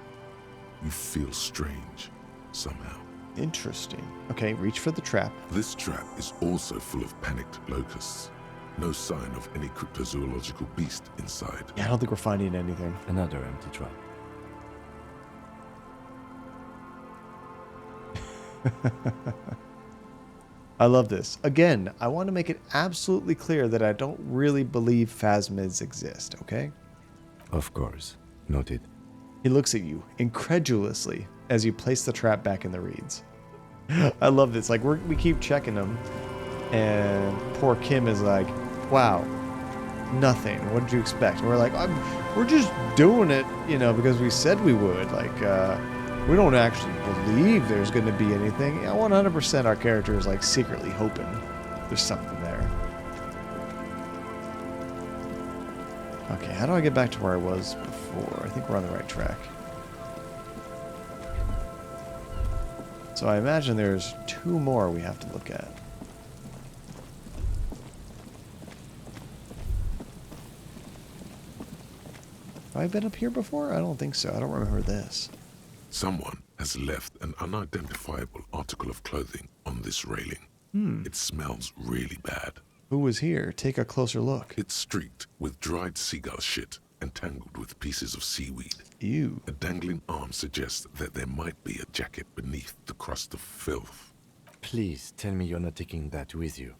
Speaker 2: You feel strange, somehow.
Speaker 1: Interesting. Okay, reach for the trap.
Speaker 2: This trap is also full of panicked locusts. No sign of any cryptozoological beast inside.
Speaker 1: Yeah, I don't think we're finding anything.
Speaker 3: Another empty trap.
Speaker 1: I love this. Again, I want to make it absolutely clear that I don't really believe phasmids exist, okay?
Speaker 3: Of course. Noted.
Speaker 1: He looks at you incredulously as you place the trap back in the reeds. I love this. Like, we keep checking them, and poor Kim is like, wow, nothing. What did you expect? And we're like, we're just doing it, you know, because we said we would. Like, we don't actually believe there's going to be anything. Yeah, 100% our character is, like, secretly hoping there's something there. Okay, how do I get back to where I was before? I think we're on the right track. So I imagine there's 2 more we have to look at. Have I been up here before? I don't think so. I don't remember this.
Speaker 2: Someone has left an unidentifiable article of clothing on this railing. It smells really bad.
Speaker 1: Who was here? Take a closer look.
Speaker 2: It's streaked with dried seagull shit and tangled with pieces of seaweed.
Speaker 1: Ew.
Speaker 2: A dangling arm suggests that there might be a jacket beneath the crust of filth.
Speaker 3: Please tell me you're not taking that with you.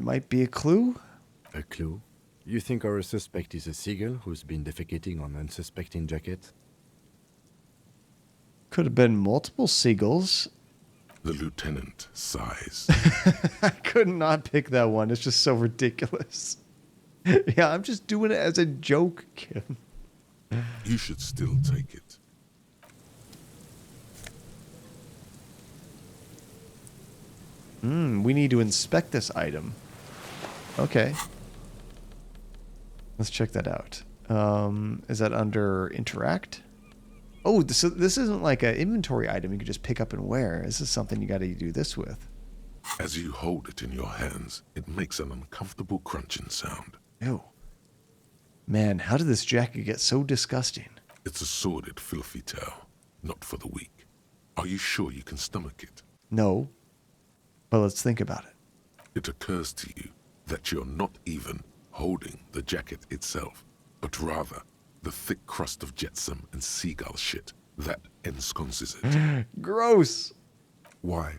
Speaker 1: Might be a clue?
Speaker 3: A clue? You think our suspect is a seagull who's been defecating on unsuspecting jacket?
Speaker 1: Could have been multiple seagulls.
Speaker 2: The lieutenant sighs.
Speaker 1: I could not pick that one. It's just so ridiculous. Yeah, I'm just doing it as a joke, Kim.
Speaker 2: You should still take it.
Speaker 1: We need to inspect this item. Okay. Let's check that out. Is that under interact? Oh, this isn't like an inventory item you can just pick up and wear. This is something you got to do this with.
Speaker 2: As you hold it in your hands, it makes an uncomfortable crunching sound.
Speaker 1: Ew. Man, how did this jacket get so disgusting?
Speaker 2: It's a sordid, filthy tale, not for the weak. Are you sure you can stomach it?
Speaker 1: No. But let's think about it.
Speaker 2: It occurs to you that you're not even holding the jacket itself, but rather the thick crust of jetsam and seagull shit that ensconces it.
Speaker 1: Gross!
Speaker 2: Why?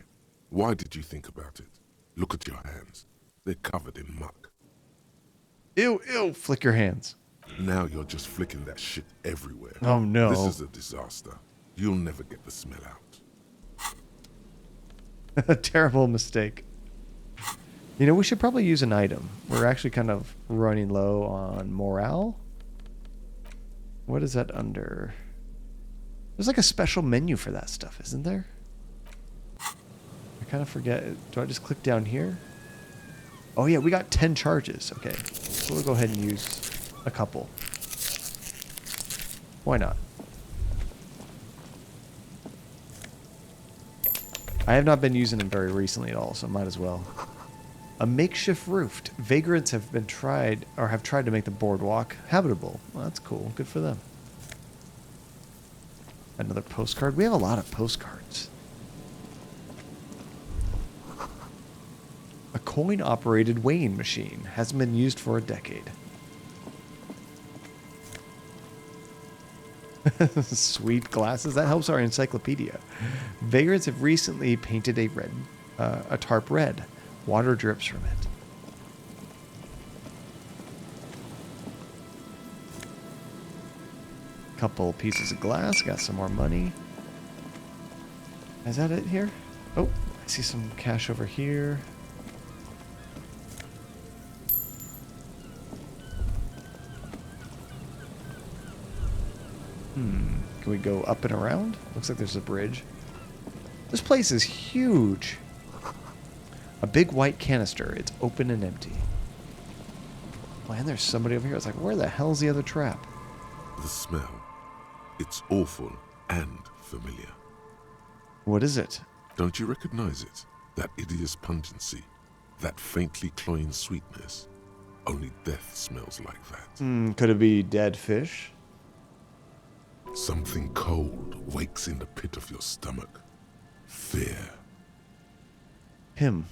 Speaker 2: Why did you think about it? Look at your hands. They're covered in muck.
Speaker 1: Ew, ew, flick your hands.
Speaker 2: Now you're just flicking that shit everywhere.
Speaker 1: Oh no.
Speaker 2: This is a disaster. You'll never get the smell out.
Speaker 1: A terrible mistake. You know, we should probably use an item. We're actually kind of running low on morale. What is that under? There's like a special menu for that stuff, isn't there? I kind of forget. Do I just click down here? Oh yeah, we got 10 charges. Okay, so we'll go ahead and use a couple. Why not? I have not been using them very recently at all, so might as well. A makeshift roof. Vagrants have tried to make the boardwalk habitable. Well, that's cool. Good for them. Another postcard. We have a lot of postcards. A coin-operated weighing machine hasn't been used for a decade. Sweet glasses. That helps our encyclopedia. Vagrants have recently painted a tarp red. Water drips from it. Couple pieces of glass. Got some more money. Is that it here? Oh, I see some cash over here. Can we go up and around? Looks like there's a bridge. This place is huge. A big white canister. It's open and empty. Oh, and there's somebody over here. It's like, where the hell's the other trap?
Speaker 2: The smell. It's awful and familiar.
Speaker 1: What is it?
Speaker 2: Don't you recognize it? That hideous pungency. That faintly cloying sweetness. Only death smells like that.
Speaker 1: Could it be dead fish?
Speaker 2: Something cold wakes in the pit of your stomach. Fear.
Speaker 1: Him.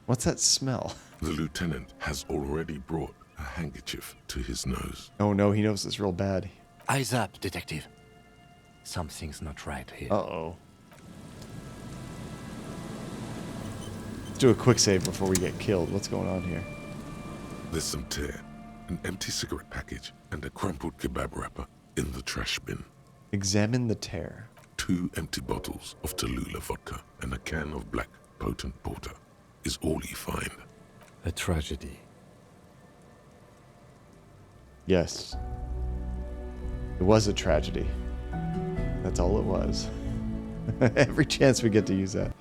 Speaker 1: What's that smell?
Speaker 2: The lieutenant has already brought a handkerchief to his nose.
Speaker 1: Oh no, he knows this real bad.
Speaker 3: Eyes up, detective. Something's not right here.
Speaker 1: Uh-oh. Let's do a quick save before we get killed. What's going on here?
Speaker 2: There's some tear, an empty cigarette package, and a crumpled kebab wrapper in the trash bin.
Speaker 1: Examine the tear.
Speaker 2: 2 empty bottles of Tallulah vodka and a can of black potent porter is all you find.
Speaker 3: A tragedy.
Speaker 1: Yes. It was a tragedy. That's all it was. Every chance we get to use that.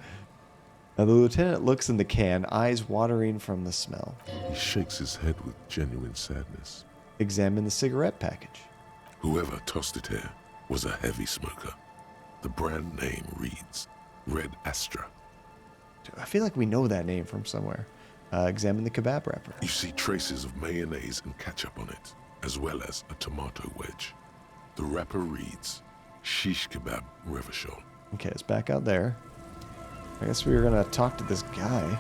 Speaker 1: Now the lieutenant looks in the can, eyes watering from the smell.
Speaker 2: He shakes his head with genuine sadness.
Speaker 1: Examine the cigarette package.
Speaker 2: Whoever tossed it here was a heavy smoker. The brand name reads Red Astra.
Speaker 1: I feel like we know that name from somewhere. Examine the kebab wrapper.
Speaker 2: You see traces of mayonnaise and ketchup on it, as well as a tomato wedge. The wrapper reads Shish Kebab Revachol.
Speaker 1: Okay, it's back out there. I guess we were gonna talk to this guy.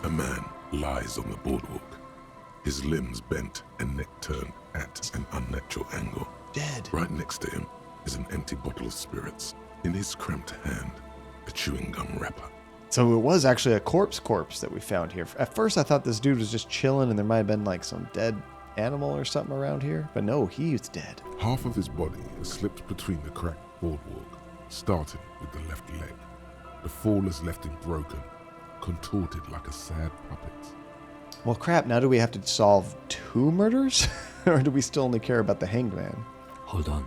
Speaker 2: A man lies on the boardwalk, his limbs bent and neck turned at an unnatural angle.
Speaker 1: Dead.
Speaker 2: Right next to him is an empty bottle of spirits. In his cramped hand, a chewing gum wrapper.
Speaker 1: So it was actually a corpse that we found here. At first I thought this dude was just chilling and there might have been like some dead animal or something around here. But no, he's dead.
Speaker 2: Half of his body is slipped between the cracked boardwalk, starting with the left leg. The fall has left him broken, contorted like a sad puppet.
Speaker 1: Well, crap, now do we have to solve 2 murders? Or do we still only care about the hanged man?
Speaker 3: Hold on.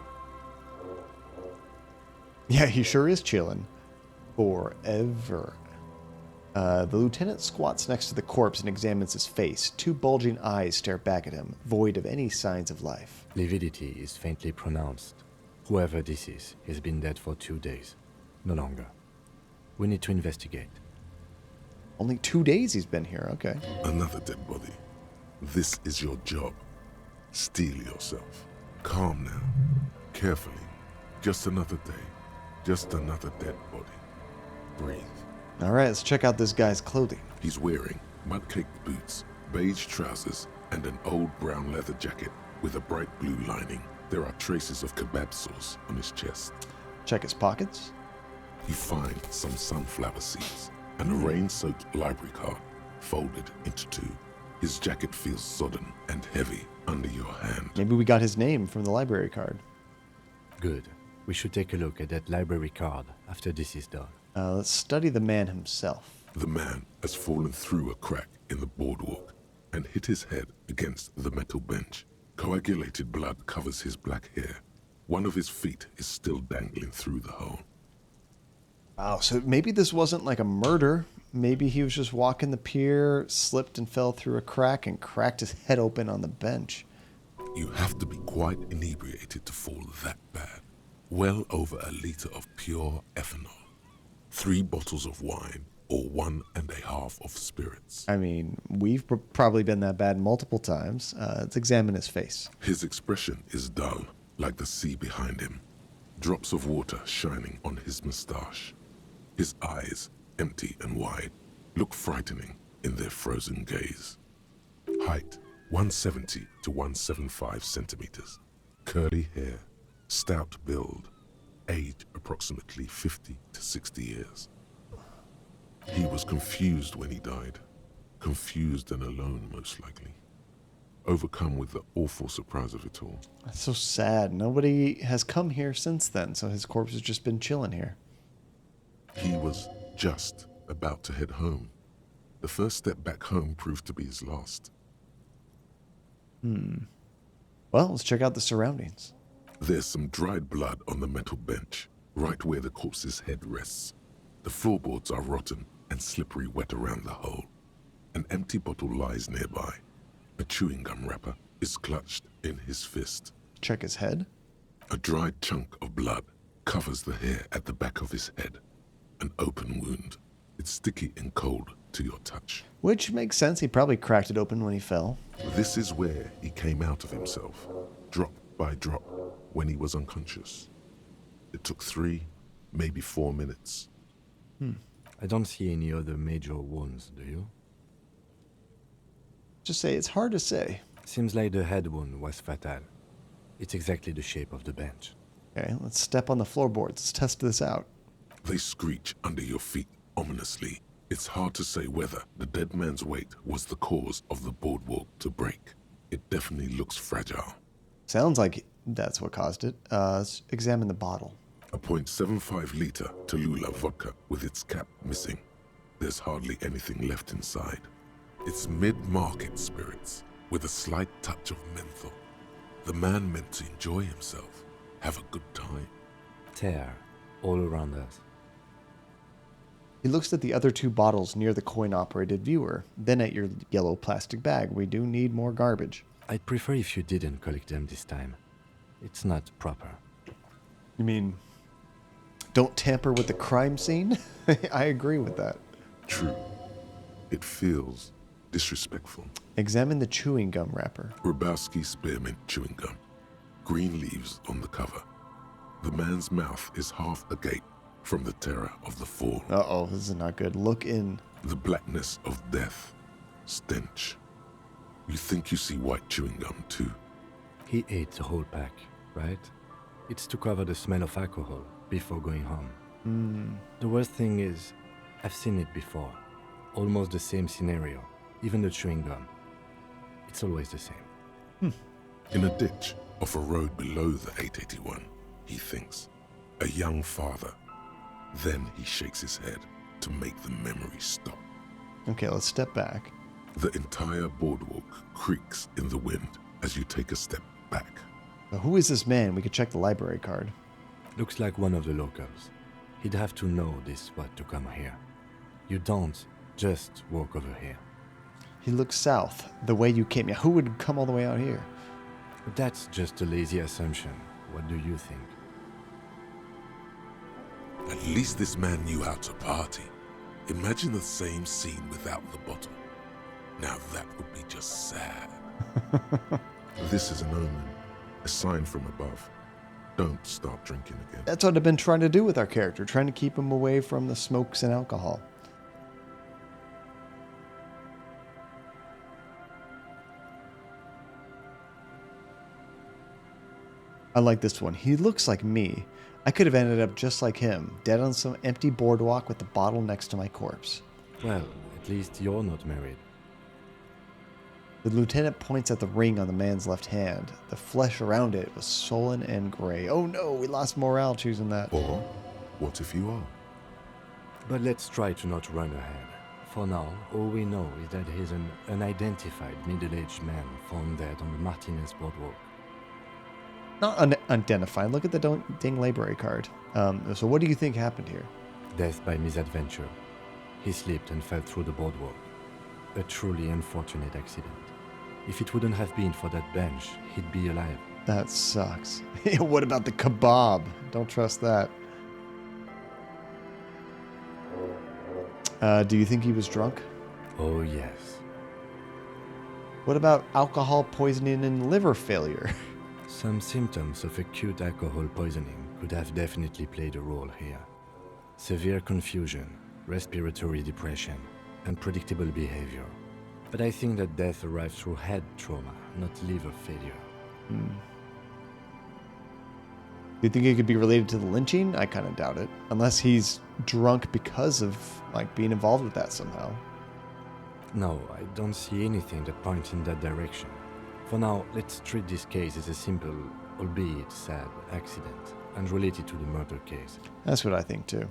Speaker 1: Yeah, he sure is chilling. Forever. The lieutenant squats next to the corpse and examines his face. 2 bulging eyes stare back at him, void of any signs of life.
Speaker 3: Lividity is faintly pronounced. Whoever this is, he's been dead for 2 days. No longer. We need to investigate.
Speaker 1: Only 2 days he's been here, okay.
Speaker 2: Another dead body. This is your job. Steel yourself. Calm now. Carefully. Just another day. Just another dead body. Breathe.
Speaker 1: Alright, let's check out this guy's clothing.
Speaker 2: He's wearing mud-caked boots, beige trousers, and an old brown leather jacket with a bright blue lining. There are traces of kebab sauce on his chest.
Speaker 1: Check his pockets.
Speaker 2: You find some sunflower seeds and a rain-soaked library card folded into 2. His jacket feels sodden and heavy under your hand.
Speaker 1: Maybe we got his name from the library card.
Speaker 3: Good. We should take a look at that library card after this is done.
Speaker 1: Let's study the man himself.
Speaker 2: The man has fallen through a crack in the boardwalk and hit his head against the metal bench. Coagulated blood covers his black hair. One of his feet is still dangling through the hole.
Speaker 1: Wow, so maybe this wasn't like a murder. Maybe he was just walking the pier, slipped and fell through a crack and cracked his head open on the bench.
Speaker 2: You have to be quite inebriated to fall that bad. Well over a liter of pure ethanol. 3 bottles of wine, or 1.5 of spirits.
Speaker 1: I mean, we've probably been that bad multiple times. Let's examine his face.
Speaker 2: His expression is dull, like the sea behind him. Drops of water shining on his moustache. His eyes, empty and wide, look frightening in their frozen gaze. Height, 170 to 175 centimeters. Curly hair, stout build. Age approximately 50 to 60 years. He was confused when he died. Confused and alone, most likely. Overcome with the awful surprise of it all.
Speaker 1: That's so sad. Nobody has come here since then, so his corpse has just been chilling here.
Speaker 2: He was just about to head home. The first step back home proved to be his last.
Speaker 1: Well, let's check out the surroundings.
Speaker 2: There's some dried blood on the metal bench, right where the corpse's head rests. The floorboards are rotten and slippery wet around the hole. An empty bottle lies nearby. A chewing gum wrapper is clutched in his fist.
Speaker 1: Check his head.
Speaker 2: A dried chunk of blood covers the hair at the back of his head. An open wound. It's sticky and cold to your touch.
Speaker 1: Which makes sense. He probably cracked it open when he fell.
Speaker 2: This is where he came out of himself, drop by drop, when he was unconscious. It took 3, maybe 4 minutes.
Speaker 3: I don't see any other major wounds, do you?
Speaker 1: Just say it's hard to say.
Speaker 3: Seems like the head wound was fatal. It's exactly the shape of the bench.
Speaker 1: Okay, let's step on the floorboards. Let's test this out.
Speaker 2: They screech under your feet ominously. It's hard to say whether the dead man's weight was the cause of the boardwalk to break. It definitely looks fragile.
Speaker 1: Sounds like that's what caused it. Let's examine the bottle.
Speaker 2: A .75 liter Tallulah vodka with its cap missing. There's hardly anything left inside. It's mid-market spirits with a slight touch of menthol. The man meant to enjoy himself, have a good time.
Speaker 3: Tear all around us.
Speaker 1: He looks at the other 2 bottles near the coin-operated viewer, then at your yellow plastic bag. We do need more garbage.
Speaker 3: I'd prefer if you didn't collect them this time. It's not proper.
Speaker 1: You mean, don't tamper with the crime scene? I agree with that.
Speaker 2: True. It feels disrespectful.
Speaker 1: Examine the chewing gum wrapper.
Speaker 2: Grabowski spearmint chewing gum. Green leaves on the cover. The man's mouth is half agape from the terror of the fall.
Speaker 1: Uh-oh, this is not good. Look in.
Speaker 2: The blackness of death. Stench. You think you see white chewing gum too?
Speaker 3: He ate the whole pack, right? It's to cover the smell of alcohol before going home. The worst thing is, I've seen it before. Almost the same scenario. Even the chewing gum. It's always the same.
Speaker 2: In a ditch off a road below the 881, he thinks. A young father. Then he shakes his head to make the memory stop.
Speaker 1: Okay, let's step back.
Speaker 2: The entire boardwalk creaks in the wind as you take a step back.
Speaker 1: Now, who is this man? We could check the library card.
Speaker 3: Looks like one of the locals. He'd have to know this spot to come here. You don't just walk over here.
Speaker 1: He looks south, the way you came. Yeah, who would come all the way out here?
Speaker 3: That's just a lazy assumption. What do you think?
Speaker 2: At least this man knew how to party. Imagine the same scene without the bottle. Now that would be just sad. This is an omen, a sign from above. Don't start drinking again.
Speaker 1: That's what I've been trying to do with our character, trying to keep him away from the smokes and alcohol. I like this one. He looks like me. I could have ended up just like him, dead on some empty boardwalk with the bottle next to my corpse.
Speaker 3: Well, at least you're not married.
Speaker 1: The lieutenant points at the ring on the man's left hand. The flesh around it was sullen and gray. Oh no, we lost morale choosing that.
Speaker 2: Or, what if you are?
Speaker 3: But let's try to not run ahead. For now, all we know is that he's an unidentified middle-aged man found dead on the Martinez boardwalk.
Speaker 1: Not unidentified. Look at the dang library card. So what do you think happened here?
Speaker 3: Death by misadventure. He slipped and fell through the boardwalk. A truly unfortunate accident. If it wouldn't have been for that bench, he'd be alive.
Speaker 1: That sucks. What about the kebab? Don't trust that. Do you think he was drunk?
Speaker 3: Oh, yes.
Speaker 1: What about alcohol poisoning and liver failure?
Speaker 3: Some symptoms of acute alcohol poisoning could have definitely played a role here. Severe confusion, respiratory depression, unpredictable behavior. But I think that death arrived through head trauma, not liver failure.
Speaker 1: Do you think it could be related to the lynching? I kind of doubt it. Unless he's drunk because of, like, being involved with that somehow.
Speaker 3: No, I don't see anything that points in that direction. For now, let's treat this case as a simple, albeit sad, accident, unrelated to the murder case.
Speaker 1: That's what I think too.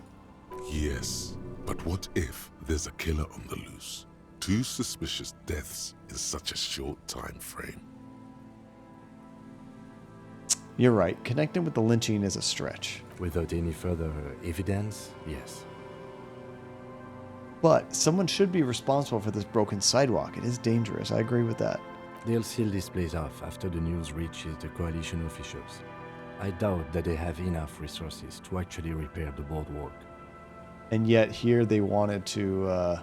Speaker 2: Yes, but what if there's a killer on the loose? 2 suspicious deaths in such a short time frame.
Speaker 1: You're right. Connecting with the lynching is a stretch.
Speaker 3: Without any further evidence, yes.
Speaker 1: But someone should be responsible for this broken sidewalk. It is dangerous. I agree with that.
Speaker 3: They'll seal this place off after the news reaches the coalition officials. I doubt that they have enough resources to actually repair the boardwalk.
Speaker 1: And yet here they wanted to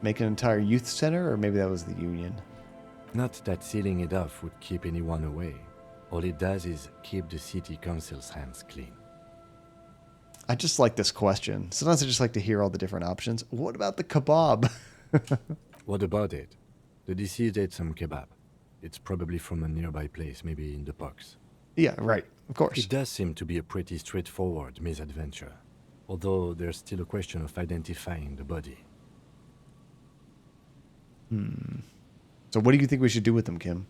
Speaker 1: make an entire youth center, or maybe that was the union.
Speaker 3: Not that sealing it off would keep anyone away. All it does is keep the city council's hands clean.
Speaker 1: I just like this question. Sometimes I just like to hear all the different options. What about the kebab?
Speaker 3: What about it? The deceased ate some kebab. It's probably from a nearby place, maybe in the Pox.
Speaker 1: Yeah, right. Of course.
Speaker 3: It does seem to be a pretty straightforward misadventure. Although there's still a question of identifying the body.
Speaker 1: So what do you think we should do with them, Kim?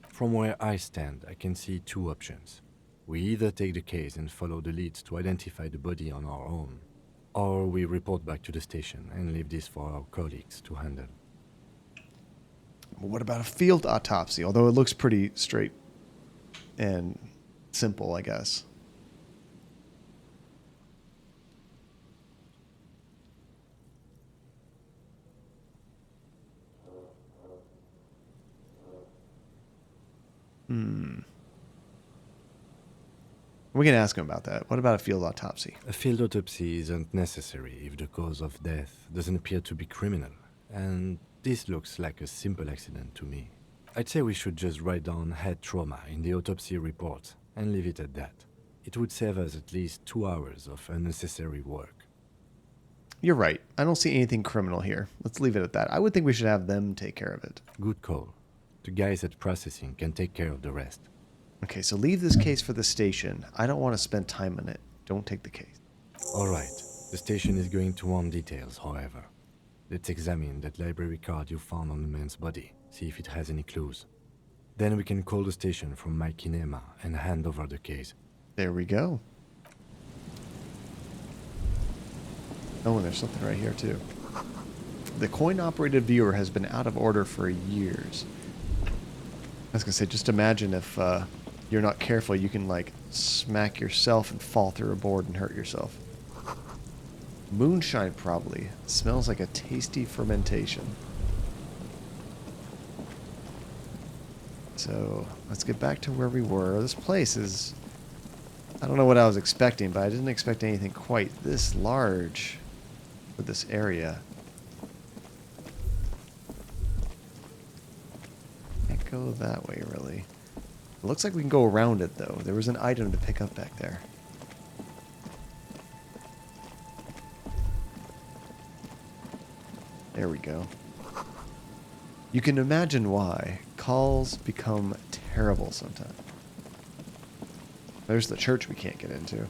Speaker 3: From where I stand, I can see 2 options. We either take the case and follow the leads to identify the body on our own, or we report back to the station and leave this for our colleagues to handle.
Speaker 1: What about a field autopsy? Although it looks pretty straight and simple, I guess. We can ask him about that. What about a field autopsy?
Speaker 3: A field autopsy isn't necessary if the cause of death doesn't appear to be criminal, and this looks like a simple accident to me. I'd say we should just write down head trauma in the autopsy report and leave it at that. It would save us at least 2 hours of unnecessary work.
Speaker 1: You're right. I don't see anything criminal here. Let's leave it at that. I would think we should have them take care of it.
Speaker 3: Good call. The guys at processing can take care of the rest.
Speaker 1: Okay, so leave this case for the station. I don't want to spend time on it. Don't take the case.
Speaker 3: All right. The station is going to want details, however. Let's examine that library card you found on the man's body, see if it has any clues. Then we can call the station from my kinema and hand over the case.
Speaker 1: There we go. Oh, and there's something right here, too. The coin-operated viewer has been out of order for years. I was going to say, just imagine if you're not careful, you can, like, smack yourself and fall through a board and hurt yourself. Moonshine, probably. Smells like a tasty fermentation. So, let's get back to where we were. This place is... I don't know what I was expecting, but I didn't expect anything quite this large for this area. Can't go that way, really. It looks like we can go around it, though. There was an item to pick up back there. There we go. You can imagine why calls become terrible sometimes. There's the church we can't get into.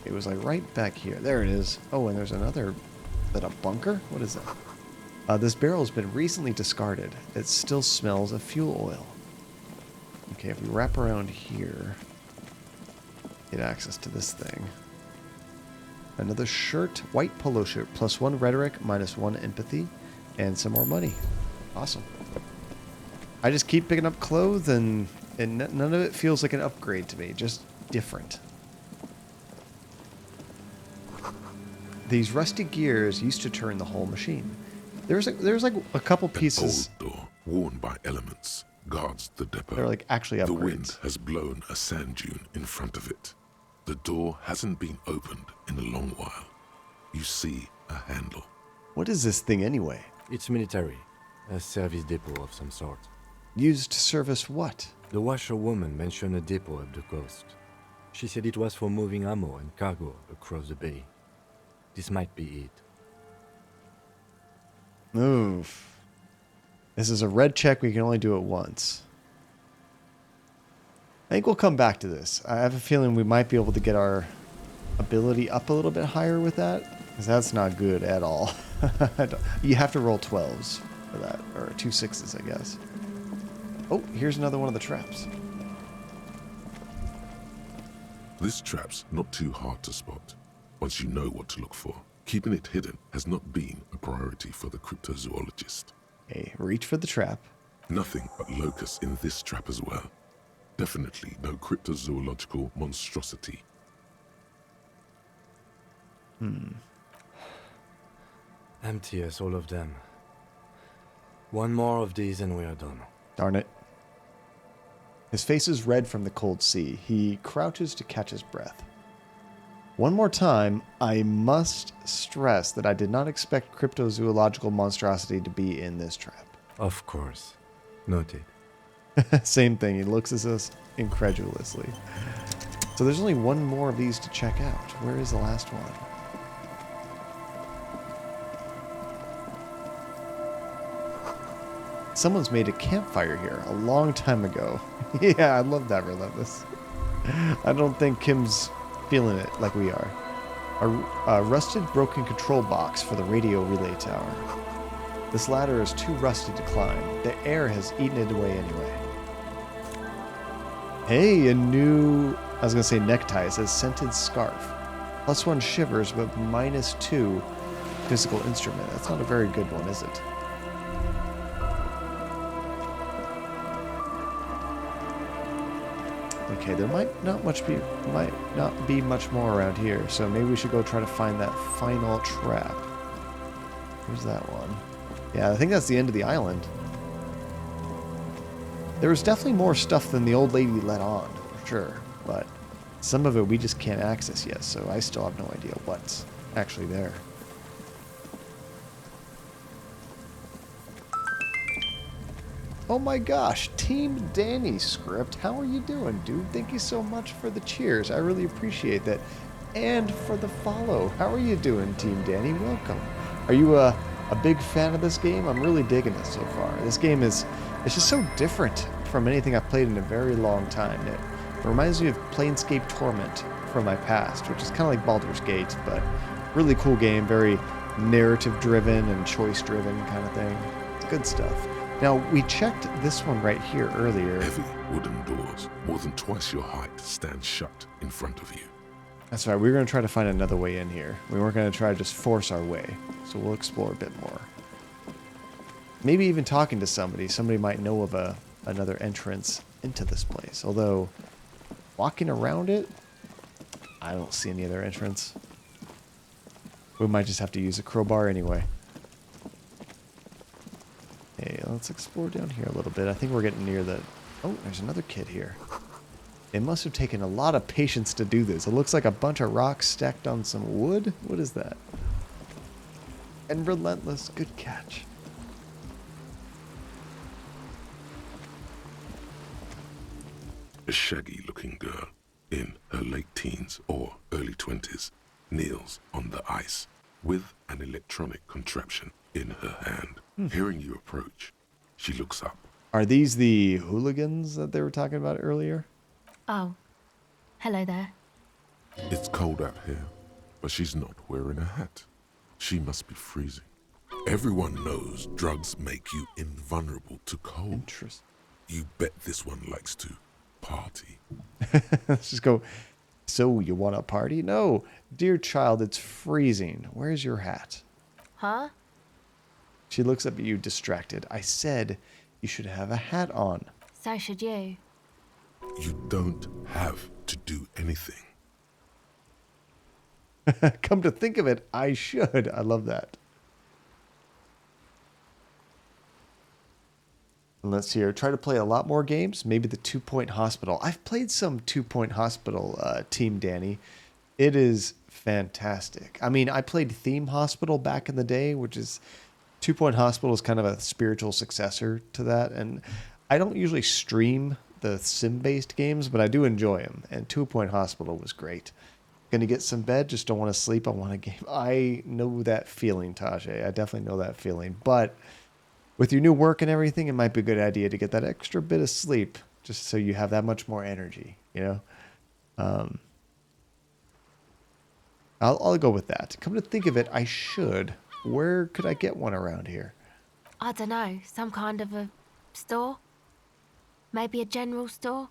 Speaker 1: It was like right back here. There it is. Oh, and there's another... Is that a bunker? What is that? This barrel has been recently discarded. It still smells of fuel oil. Okay, if we wrap around here, get access to this thing. Another shirt, white polo shirt, +1 rhetoric, -1 empathy, and some more money. Awesome. I just keep picking up clothes, and none of it feels like an upgrade to me, just different. These rusty gears used to turn the whole machine. There's like a couple pieces.
Speaker 2: An old door, worn by elements, guards the depot.
Speaker 1: They're like actually upgrades.
Speaker 2: The wind has blown a sand dune in front of it. The door hasn't been opened in a long while. You see a handle.
Speaker 1: What is this thing anyway?
Speaker 3: It's military. A service depot of some sort.
Speaker 1: Used to service what?
Speaker 3: The washerwoman mentioned a depot up the coast. She said it was for moving ammo and cargo across the bay. This might be it.
Speaker 1: Move. This is a red check. We can only do it once. I think we'll come back to this. I have a feeling we might be able to get our ability up a little bit higher with that, because that's not good at all. You have to roll 12s for that, or 2 6s, I guess. Oh, here's another one of the traps.
Speaker 2: This trap's not too hard to spot, once you know what to look for. Keeping it hidden has not been a priority for the cryptozoologist.
Speaker 1: Okay, reach for the trap.
Speaker 2: Nothing but locusts in this trap as well. Definitely no cryptozoological monstrosity.
Speaker 3: Empty as all of them. One more of these and we are done.
Speaker 1: Darn it. His face is red from the cold sea. He crouches to catch his breath. One more time, I must stress that I did not expect cryptozoological monstrosity to be in this trap.
Speaker 3: Of course. Noted.
Speaker 1: Same thing. He looks at us incredulously. So there's only one more of these to check out. Where is the last one? Someone's made a campfire here a long time ago. Yeah, I love that, Relentless. I don't think Kim's feeling it like we are. A rusted, broken control box for the radio relay tower. This ladder is too rusty to climb. The air has eaten it away anyway. Hey, a new... I was going to say necktie. It says scented scarf. +1 shivers, but -2 physical instrument. That's not a very good one, is it? Okay, there might not be much more around here, so maybe we should go try to find that final trap. Where's that one? Yeah, I think that's the end of the island. There was definitely more stuff than the old lady let on, for sure, but some of it we just can't access yet, so I still have no idea what's actually there. Oh my gosh, Team Danny script, how are you doing, dude? Thank you so much for the cheers. I really appreciate that. And for the follow. How are you doing, Team Danny? Welcome. Are you a big fan of this game? I'm really digging it so far. This game is It's just so different from anything I've played in a very long time. It reminds me of Planescape Torment from my past, which is kind of like Baldur's Gate, but really cool game, very narrative-driven and choice-driven kind of thing. It's good stuff. Now, we checked this one right here earlier.
Speaker 2: Heavy wooden doors, more than twice your height, stand shut in front of you.
Speaker 1: That's right, we were going to try to find another way in here. We weren't going to try to just force our way, so we'll explore a bit more. Maybe even talking to somebody. Somebody might know of another entrance into this place. Although, walking around it, I don't see any other entrance. We might just have to use a crowbar anyway. Hey, let's explore down here a little bit. I think we're getting near the... Oh, there's another kid here. It must have taken a lot of patience to do this. It looks like a bunch of rocks stacked on some wood. What is that? And relentless. Good catch.
Speaker 2: A shaggy-looking girl in her late teens or early 20s kneels on the ice with an electronic contraption in her hand. Hearing you approach, she looks up.
Speaker 1: Are these the hooligans that they were talking about earlier?
Speaker 15: Oh, hello there.
Speaker 2: It's cold out here, but she's not wearing a hat. She must be freezing. Everyone knows drugs make you invulnerable to cold.
Speaker 1: Interesting.
Speaker 2: You bet this one likes to party.
Speaker 1: Let's just go. So, you want a party? No. Dear child, it's freezing. Where's your hat?
Speaker 15: Huh?
Speaker 1: She looks up at you distracted. I said you should have a hat on.
Speaker 15: So should you.
Speaker 2: You don't have to do anything.
Speaker 1: Come to think of it, I should. I love that. And let's see here. Try to play a lot more games. Maybe the 2 Point Hospital. I've played some 2 Point Hospital, Team Danny. It is fantastic. I mean, I played Theme Hospital back in the day, which is 2 Point Hospital is kind of a spiritual successor to that. And I don't usually stream the sim-based games, but I do enjoy them. And 2 Point Hospital was great. Gonna get some bed, just don't want to sleep. I want a game. I know that feeling, Tajay. I definitely know that feeling. But with your new work and everything, it might be a good idea to get that extra bit of sleep, just so you have that much more energy, you know? I'll go with that. Come to think of it, I should. Where could I get one around here?
Speaker 15: I don't know, some kind of a store? Maybe a general store?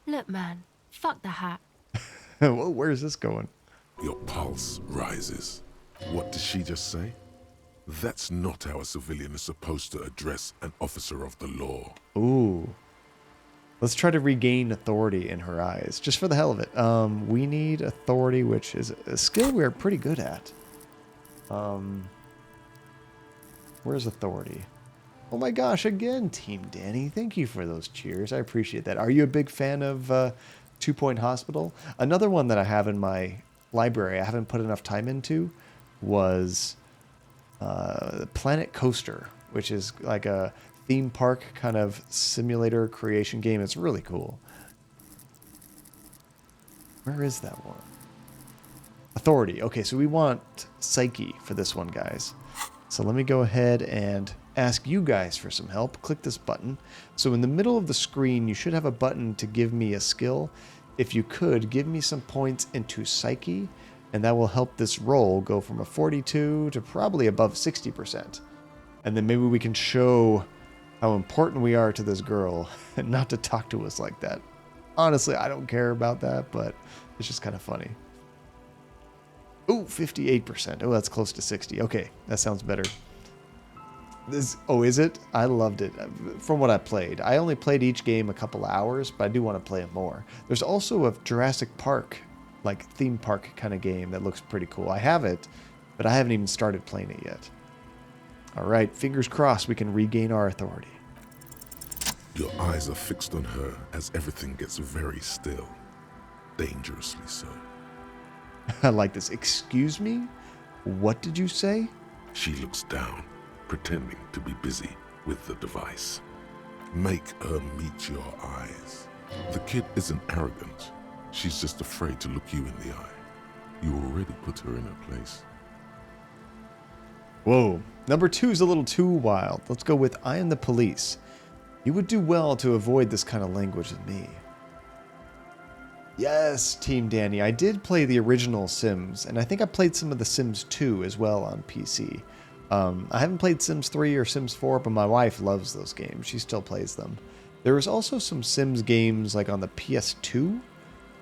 Speaker 15: Look, man, fuck the hat.
Speaker 1: Well, where's this going?
Speaker 2: Your pulse rises. What did she just say? That's not how a civilian is supposed to address an officer of the law.
Speaker 1: Ooh. Let's try to regain authority in her eyes, just for the hell of it. We need authority, which is a skill we're pretty good at. Where's authority? Oh my gosh, again, Team Danny. Thank you for those cheers. I appreciate that. Are you a big fan of 2 Point Hospital? Another one that I have in my library I haven't put enough time into was Planet Coaster, which is like a theme park kind of simulator creation game. It's really cool. Where is that one? Authority. Okay, so we want Psyche for this one, guys. So let me go ahead and ask you guys for some help. Click this button. So in the middle of the screen, you should have a button to give me a skill. If you could, give me some points into Psyche, and that will help this roll go from a 42 to probably above 60%. And then maybe we can show how important we are to this girl and not to talk to us like that. Honestly, I don't care about that, but it's just kind of funny. Ooh, 58%. Oh, that's close to 60. Okay, that sounds better. Oh, is it? I loved it from what I played. I only played each game a couple hours, but I do want to play it more. There's also a Jurassic Park, like theme park kind of game that looks pretty cool. I have it, but I haven't even started playing it yet. All right, fingers crossed we can regain our authority.
Speaker 2: Your eyes are fixed on her as everything gets very still. Dangerously so.
Speaker 1: I like this. Excuse me? What did you say?
Speaker 2: She looks down, pretending to be busy with the device. Make her meet your eyes. The kid isn't arrogant. She's just afraid to look you in the eye. You already put her in her place.
Speaker 1: Whoa. Number 2 is a little too wild. Let's go with I am the police. You would do well to avoid this kind of language with me. Yes, Team Danny, I did play the original Sims, and I think I played some of the Sims 2 as well on PC. I haven't played Sims 3 or Sims 4, but my wife loves those games. She still plays them. There was also some Sims games like on the PS2,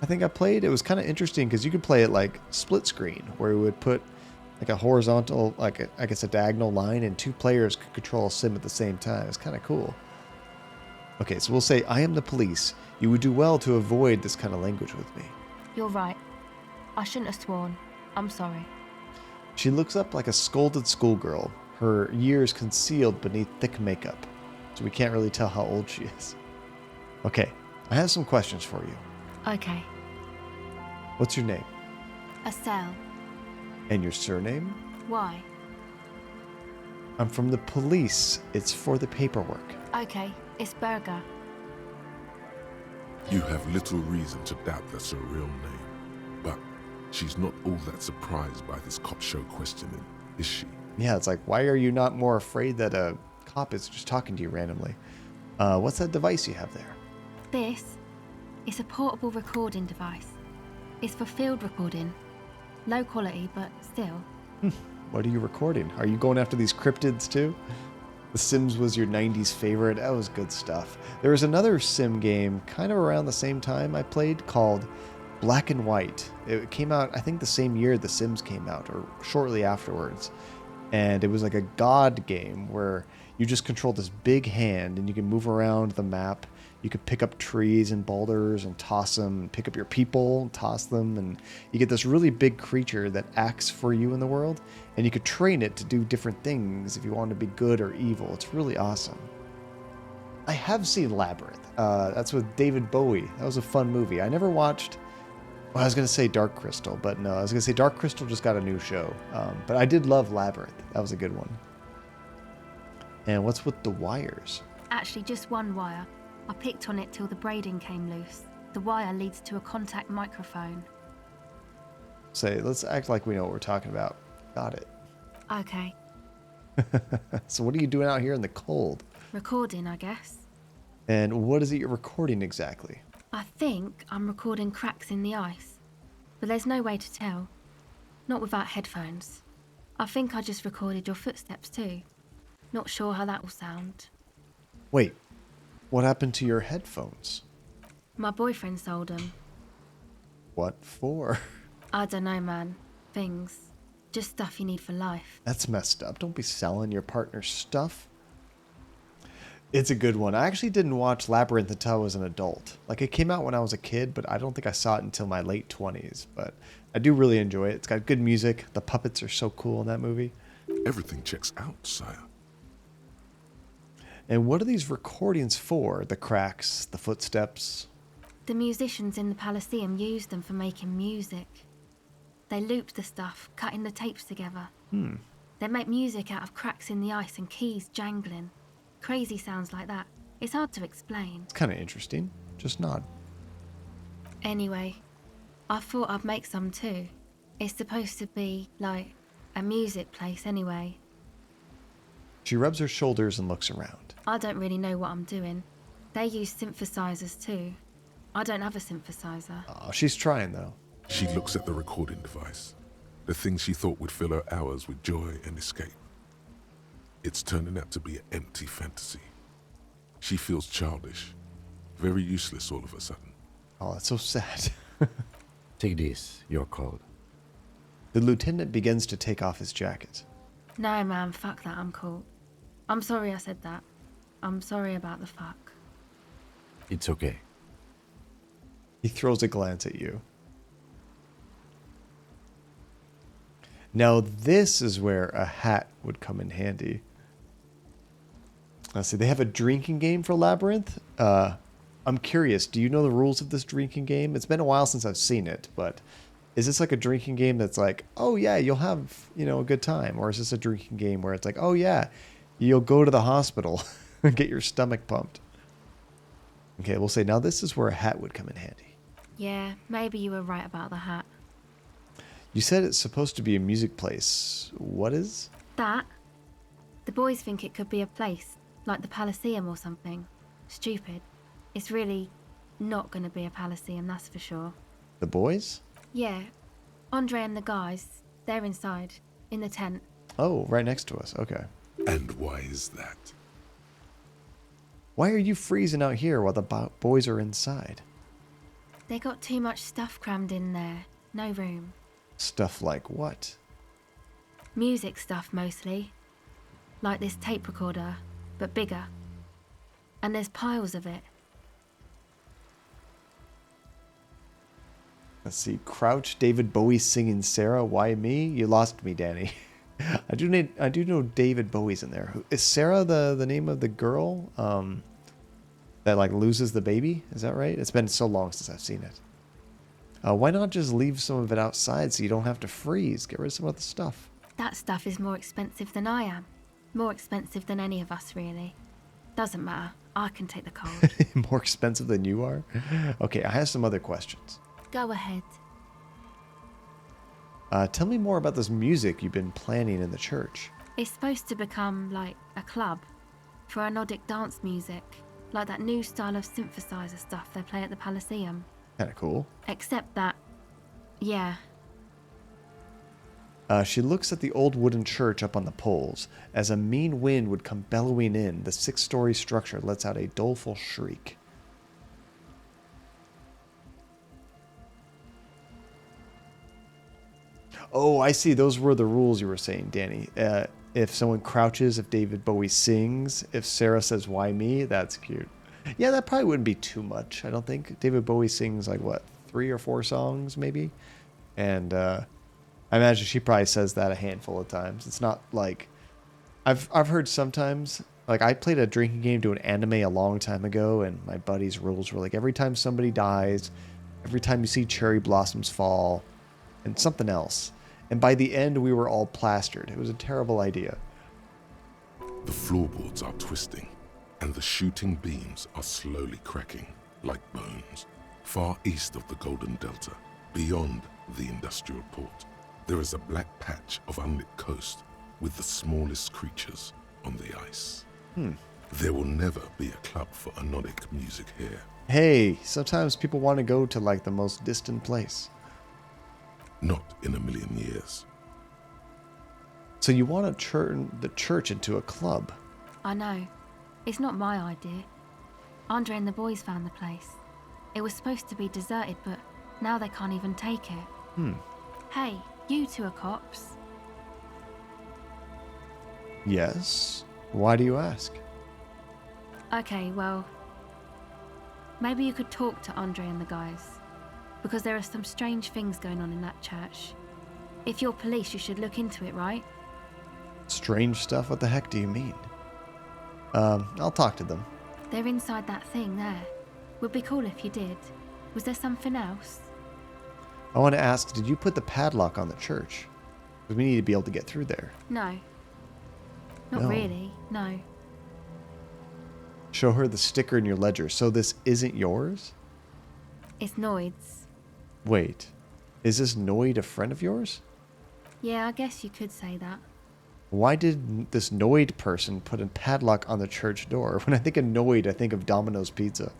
Speaker 1: I think I played. It was kind of interesting because you could play it like split screen, where you would put like a horizontal, I guess a diagonal line, and two players could control a sim at the same time. It's kind of cool. Okay, so we'll say, I am the police. You would do well to avoid this kind of language with me.
Speaker 15: You're right. I shouldn't have sworn. I'm sorry.
Speaker 1: She looks up like a scolded schoolgirl, her years concealed beneath thick makeup, so we can't really tell how old she is. Okay, I have some questions for you.
Speaker 15: Okay.
Speaker 1: What's your name?
Speaker 15: Estelle.
Speaker 1: And your surname?
Speaker 15: Why?
Speaker 1: I'm from the police. It's for the paperwork.
Speaker 15: Okay, it's Berger.
Speaker 2: You have little reason to doubt that's her real name, but she's not all that surprised by this cop show questioning, is she?
Speaker 1: Yeah, it's like, why are you not more afraid that a cop is just talking to you randomly? What's that device you have there?
Speaker 15: This is a portable recording device. It's for field recording. Low quality, but still.
Speaker 1: What are you recording? Are you going after these cryptids too? The Sims was your 90s favorite. That was good stuff. There was another Sim game kind of around the same time I played called Black and White. It came out, I think, the same year The Sims came out, or shortly afterwards. And it was like a god game where you just control this big hand and you can move around the map. You could pick up trees and boulders and toss them, and pick up your people and toss them, and you get this really big creature that acts for you in the world, and you could train it to do different things if you want to be good or evil. It's really awesome. I have seen Labyrinth. That's with David Bowie. That was a fun movie. I never watched... Well, I was going to say Dark Crystal, but no. I was going to say Dark Crystal just got a new show. But I did love Labyrinth. That was a good one. And what's with the wires?
Speaker 15: Actually, just one wire. I picked on it till the braiding came loose. The wire leads to a contact microphone.
Speaker 1: Say, let's act like we know what we're talking about. Got it.
Speaker 15: Okay.
Speaker 1: So what are you doing out here in the cold?
Speaker 15: Recording, I guess.
Speaker 1: And what is it you're recording exactly?
Speaker 15: I think I'm recording cracks in the ice. But there's no way to tell. Not without headphones. I think I just recorded your footsteps too. Not sure how that will sound.
Speaker 1: Wait, what happened to your headphones?
Speaker 15: My boyfriend sold them.
Speaker 1: What for?
Speaker 15: I don't know, man. Things. Just stuff you need for life.
Speaker 1: That's messed up. Don't be selling your partner's stuff. It's a good one. I actually didn't watch Labyrinth until I was an adult. Like, it came out when I was a kid, but I don't think I saw it until my late 20s. But I do really enjoy it. It's got good music. The puppets are so cool in that movie.
Speaker 2: Everything checks out, sire.
Speaker 1: And what are these recordings for? The cracks, the footsteps?
Speaker 15: The musicians in the Elysium used them for making music. They looped the stuff, cutting the tapes together. They make music out of cracks in the ice and keys jangling. Crazy sounds like that. It's hard to explain.
Speaker 1: It's kind of interesting. Just nod.
Speaker 15: Anyway, I thought I'd make some too. It's supposed to be, like, a music place anyway.
Speaker 1: She rubs her shoulders and looks around.
Speaker 15: I don't really know what I'm doing. They use synthesizers too. I don't have a synthesizer.
Speaker 1: Oh, she's trying though.
Speaker 2: She looks at the recording device. The thing she thought would fill her hours with joy and escape. It's turning out to be an empty fantasy. She feels childish. Very useless all of a sudden.
Speaker 1: Oh, that's so sad.
Speaker 3: Take this, you're cold.
Speaker 1: The lieutenant begins to take off his jacket.
Speaker 15: No, man, fuck that, I'm cool. I'm sorry I said that. I'm sorry about the fuck.
Speaker 3: It's okay.
Speaker 1: He throws a glance at you. Now this is where a hat would come in handy. Let's see, they have a drinking game for Labyrinth. I'm curious, do you know the rules of this drinking game? It's been a while since I've seen it, but is this like a drinking game that's like, oh yeah, you'll have, a good time? Or is this a drinking game where it's like, oh yeah, you'll go to the hospital and get your stomach pumped? Okay, we'll say now this is where a hat would come in handy.
Speaker 15: Yeah, maybe you were right about the hat.
Speaker 1: You said it's supposed to be a music place. What is?
Speaker 15: That? The boys think it could be a place, like the Elysium or something. Stupid. It's really not going to be a Palaceum, that's for sure.
Speaker 1: The boys?
Speaker 15: Yeah. Andre and the guys, they're inside, in the tent.
Speaker 1: Oh, right next to us. Okay.
Speaker 2: And why is that?
Speaker 1: Why are you freezing out here while the boys are inside?
Speaker 15: They got too much stuff crammed in there. No room.
Speaker 1: Stuff like what?
Speaker 15: Music stuff, mostly. Like this tape recorder, but bigger. And there's piles of it.
Speaker 1: Let's see. Crouch, David Bowie singing Sarah. Why me? You lost me, Danny. I do know David Bowie's in there. Is Sarah the name of the girl that like loses the baby? Is that right? It's been so long since I've seen it. Why not just leave some of it outside so you don't have to freeze? Get rid of some of the stuff.
Speaker 15: That stuff is more expensive than I am. More expensive than any of us, really. Doesn't matter. I can take the cold.
Speaker 1: More expensive than you are? Okay, I have some other questions.
Speaker 15: Go ahead.
Speaker 1: Tell me more about this music you've been planning in the church.
Speaker 15: It's supposed to become like a club for Nordic dance music, like that new style of synthesizer stuff they play at the Palaceum.
Speaker 1: Kinda cool.
Speaker 15: Except that, yeah.
Speaker 1: She looks at the old wooden church up on the poles. As a mean wind would come bellowing in, the 6-story structure lets out a doleful shriek. Oh, I see. Those were the rules you were saying, Danny. If someone crouches, if David Bowie sings, if Sarah says, why me? That's cute. Yeah, that probably wouldn't be too much, I don't think. David Bowie sings like, what, 3 or 4 songs, maybe? And I imagine she probably says that a handful of times. It's not like... I've heard sometimes... Like, I played a drinking game to an anime a long time ago, and my buddy's rules were like, every time somebody dies, every time you see cherry blossoms fall, and something else. And by the end, we were all plastered. It was a terrible idea.
Speaker 2: The floorboards are twisting, and the shooting beams are slowly cracking, like bones. Far east of the Golden Delta, beyond the industrial port, there is a black patch of unlit coast with the smallest creatures on the ice. There will never be a club for anodic music here.
Speaker 1: Hey, sometimes people want to go to like the most distant place.
Speaker 2: Not in a million years.
Speaker 1: So you want to turn the church into a club?
Speaker 15: I know. It's not my idea. Andre and the boys found the place. It was supposed to be deserted, but now they can't even take it. Hey, you two are cops.
Speaker 1: Yes. Why do you ask?
Speaker 15: Okay, well... Maybe you could talk to Andre and the guys. Because there are some strange things going on in that church. If you're police, you should look into it, right?
Speaker 1: Strange stuff? What the heck do you mean? I'll talk to them.
Speaker 15: They're inside that thing there. Would be cool if you did. Was there something else?
Speaker 1: I want to ask, did you put the padlock on the church? Because we need to be able to get through there.
Speaker 15: No. Not
Speaker 1: No.
Speaker 15: really, no.
Speaker 1: Show her the sticker in your ledger. So this isn't yours?
Speaker 15: It's Noid's.
Speaker 1: Wait, is this Noid a friend of yours?
Speaker 15: Yeah, I guess you could say that.
Speaker 1: Why did this Noid person put a padlock on the church door? When I think of Noid, I think of Domino's Pizza.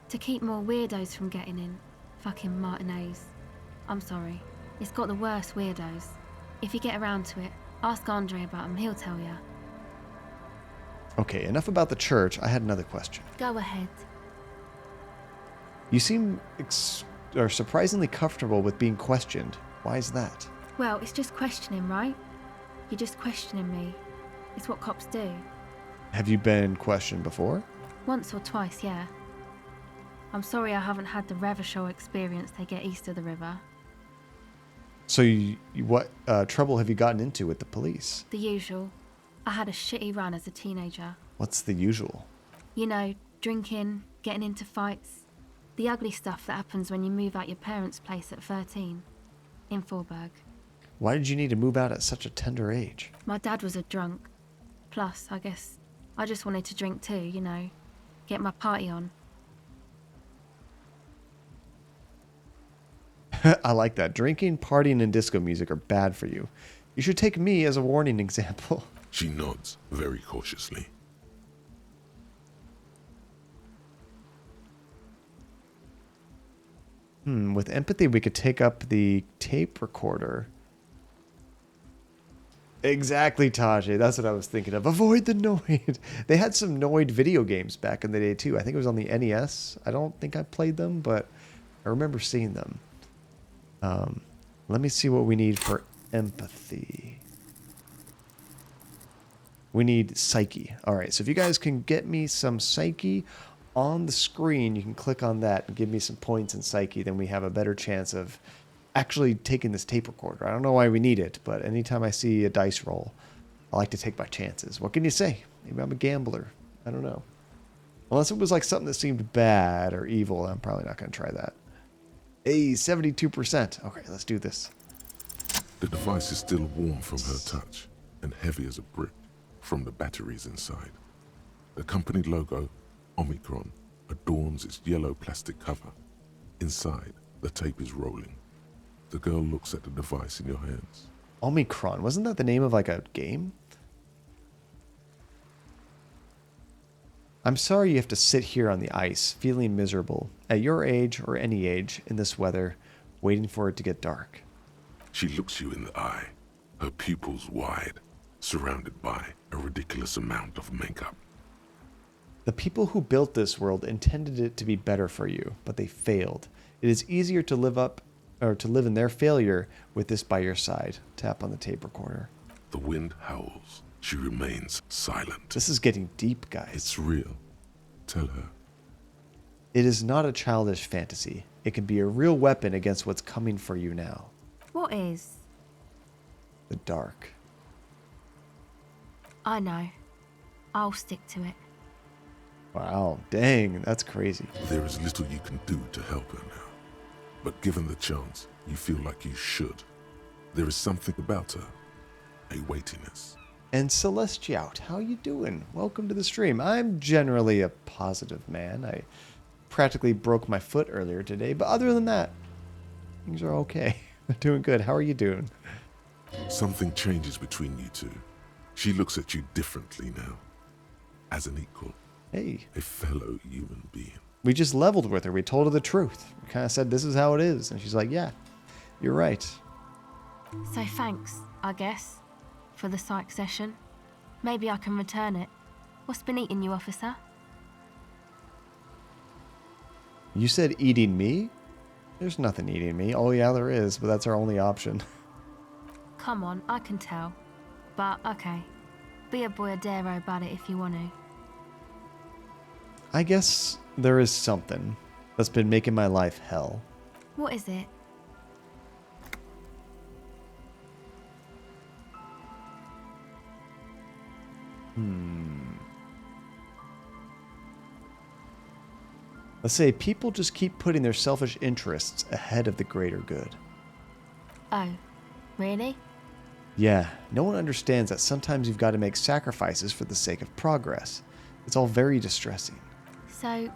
Speaker 15: To keep more weirdos from getting in. Fucking Martinez. I'm sorry. It's got the worst weirdos. If you get around to it, ask Andre about him, he'll tell you.
Speaker 1: Okay, enough about the church. I had another question.
Speaker 15: Go ahead.
Speaker 1: You seem surprisingly comfortable with being questioned. Why is that?
Speaker 15: Well, it's just questioning, right? You're just questioning me. It's what cops do.
Speaker 1: Have you been questioned before?
Speaker 15: Once or twice, yeah. I'm sorry I haven't had the Revachol experience they get east of the river.
Speaker 1: So what trouble have you gotten into with the police?
Speaker 15: The usual. I had a shitty run as a teenager.
Speaker 1: What's the usual?
Speaker 15: You know, drinking, getting into fights. The ugly stuff that happens when you move out your parents' place at 13. In Forberg.
Speaker 1: Why did you need to move out at such a tender age?
Speaker 15: My dad was a drunk. Plus, I guess, I just wanted to drink too, you know. Get my party on.
Speaker 1: I like that. Drinking, partying, and disco music are bad for you. You should take me as a warning example.
Speaker 2: She nods very cautiously.
Speaker 1: With empathy, we could take up the tape recorder. Exactly, Tajay. That's what I was thinking of. Avoid the Noid. They had some Noid video games back in the day, too. I think it was on the NES. I don't think I played them, but I remember seeing them. Let me see what we need for empathy. We need psyche. All right, so if you guys can get me some psyche on the screen, you can click on that and give me some points in psyche, then we have a better chance of actually taking this tape recorder. I don't know why we need it, but anytime I see a dice roll, I like to take my chances. What can you say? Maybe I'm a gambler. I don't know. Unless it was like something that seemed bad or evil, I'm probably not going to try that. Hey, 72%. Okay, let's do this.
Speaker 2: The device is still warm from her touch and heavy as a brick from the batteries inside. The company logo, Omicron, adorns its yellow plastic cover. Inside, the tape is rolling. The girl looks at the device in your hands.
Speaker 1: Omicron. Wasn't that the name of like a game? I'm sorry you have to sit here on the ice, feeling miserable, at your age or any age, in this weather, waiting for it to get dark.
Speaker 2: She looks you in the eye, her pupils wide, surrounded by a ridiculous amount of makeup.
Speaker 1: The people who built this world intended it to be better for you, but they failed. It is easier to live in their failure with this by your side. Tap on the tape recorder.
Speaker 2: The wind howls. She remains silent.
Speaker 1: This is getting deep, guys.
Speaker 2: It's real. Tell her.
Speaker 1: It is not a childish fantasy. It can be a real weapon against what's coming for you now.
Speaker 15: What is?
Speaker 1: The dark.
Speaker 15: I know. I'll stick to it.
Speaker 1: Wow, dang, that's crazy.
Speaker 2: There is little you can do to help her now. But given the chance, you feel like you should. There is something about her. A weightiness.
Speaker 1: And Celestiaut, how you doing? Welcome to the stream. I'm generally a positive man. I practically broke my foot earlier today, but other than that, things are okay. I'm doing good. How are you doing?
Speaker 2: Something changes between you two. She looks at you differently now. As an equal.
Speaker 1: Hey.
Speaker 2: A fellow human being.
Speaker 1: We just leveled with her. We told her the truth. We kind of said, this is how it is. And she's like, yeah, you're right.
Speaker 15: So thanks, I guess, for the psych session. Maybe I can return it. What's been eating you, officer?
Speaker 1: You said eating me? There's nothing eating me. Oh, yeah, there is, but that's our only option.
Speaker 15: Come on, I can tell. But, okay. Be a boyadero about it if you want to.
Speaker 1: I guess there is something that's been making my life hell.
Speaker 15: What is it?
Speaker 1: Let's say people just keep putting their selfish interests ahead of the greater good.
Speaker 15: Oh, really?
Speaker 1: Yeah, no one understands that sometimes you've got to make sacrifices for the sake of progress. It's all very distressing.
Speaker 15: So,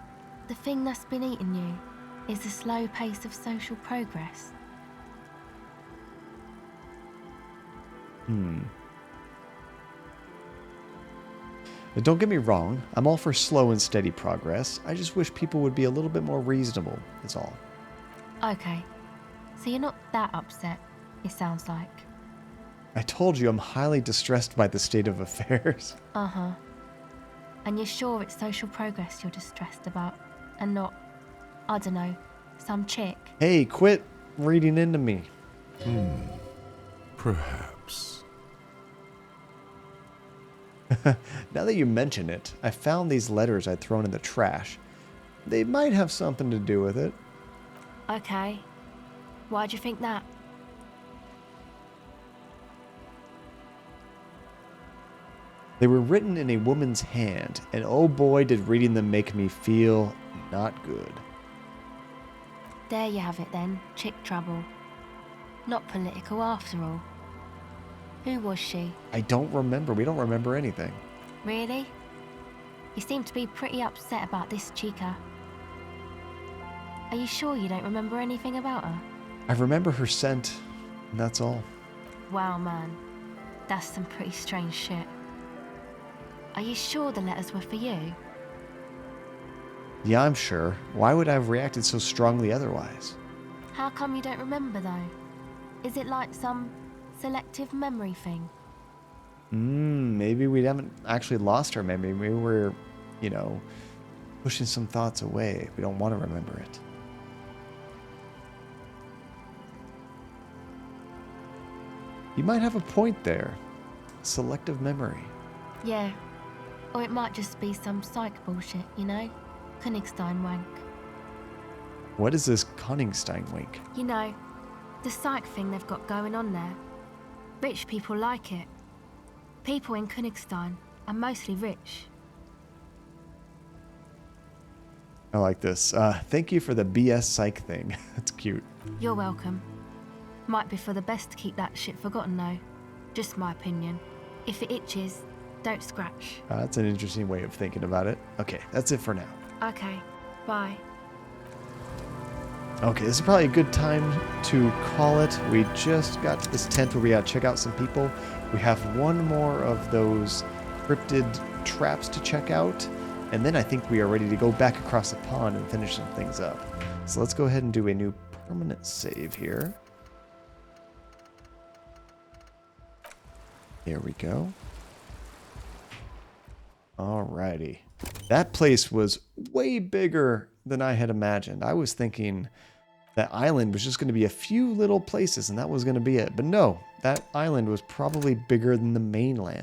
Speaker 15: the thing that's been eating you is the slow pace of social progress?
Speaker 1: But don't get me wrong, I'm all for slow and steady progress. I just wish people would be a little bit more reasonable, is all.
Speaker 15: Okay, so you're not that upset, it sounds like.
Speaker 1: I told you I'm highly distressed by the state of affairs.
Speaker 15: Uh-huh. And you're sure it's social progress you're distressed about, and not, I don't know, some chick?
Speaker 1: Hey, quit reading into me.
Speaker 2: Perhaps.
Speaker 1: Now that you mention it, I found these letters I'd thrown in the trash. They might have something to do with it.
Speaker 15: Okay. Why'd you think that?
Speaker 1: They were written in a woman's hand, and oh boy did reading them make me feel not good.
Speaker 15: There you have it then, chick trouble. Not political after all. Who was she?
Speaker 1: I don't remember. We don't remember anything.
Speaker 15: Really? You seem to be pretty upset about this chica. Are you sure you don't remember anything about her?
Speaker 1: I remember her scent, and that's all.
Speaker 15: Wow, man. That's some pretty strange shit. Are you sure the letters were for you?
Speaker 1: Yeah, I'm sure. Why would I have reacted so strongly otherwise?
Speaker 15: How come you don't remember, though? Is it like some selective memory thing?
Speaker 1: Maybe we haven't actually lost our memory. Maybe we're, you know, pushing some thoughts away. We don't want to remember it. You might have a point there. Selective memory.
Speaker 15: Yeah. Or it might just be some psych bullshit, you know? Königstein wank.
Speaker 1: What is this Königstein wink?
Speaker 15: You know, the psych thing they've got going on there. Rich people like it. People in Königstein are mostly rich.
Speaker 1: I like this. Thank you for the BS psych thing. That's cute.
Speaker 15: You're welcome. Might be for the best to keep that shit forgotten, though. Just my opinion. If it itches, don't scratch.
Speaker 1: That's an interesting way of thinking about it. Okay, that's it for now.
Speaker 15: Okay, bye.
Speaker 1: Okay, this is probably a good time to call it. We just got to this tent where we gotta check out some people. We have one more of those cryptid traps to check out, and then I think we are ready to go back across the pond and finish some things up. So let's go ahead and do a new permanent save here. There we go. Alrighty. That place was way bigger than I had imagined. I was thinking that island was just going to be a few little places and that was going to be it. But no, that island was probably bigger than the mainland.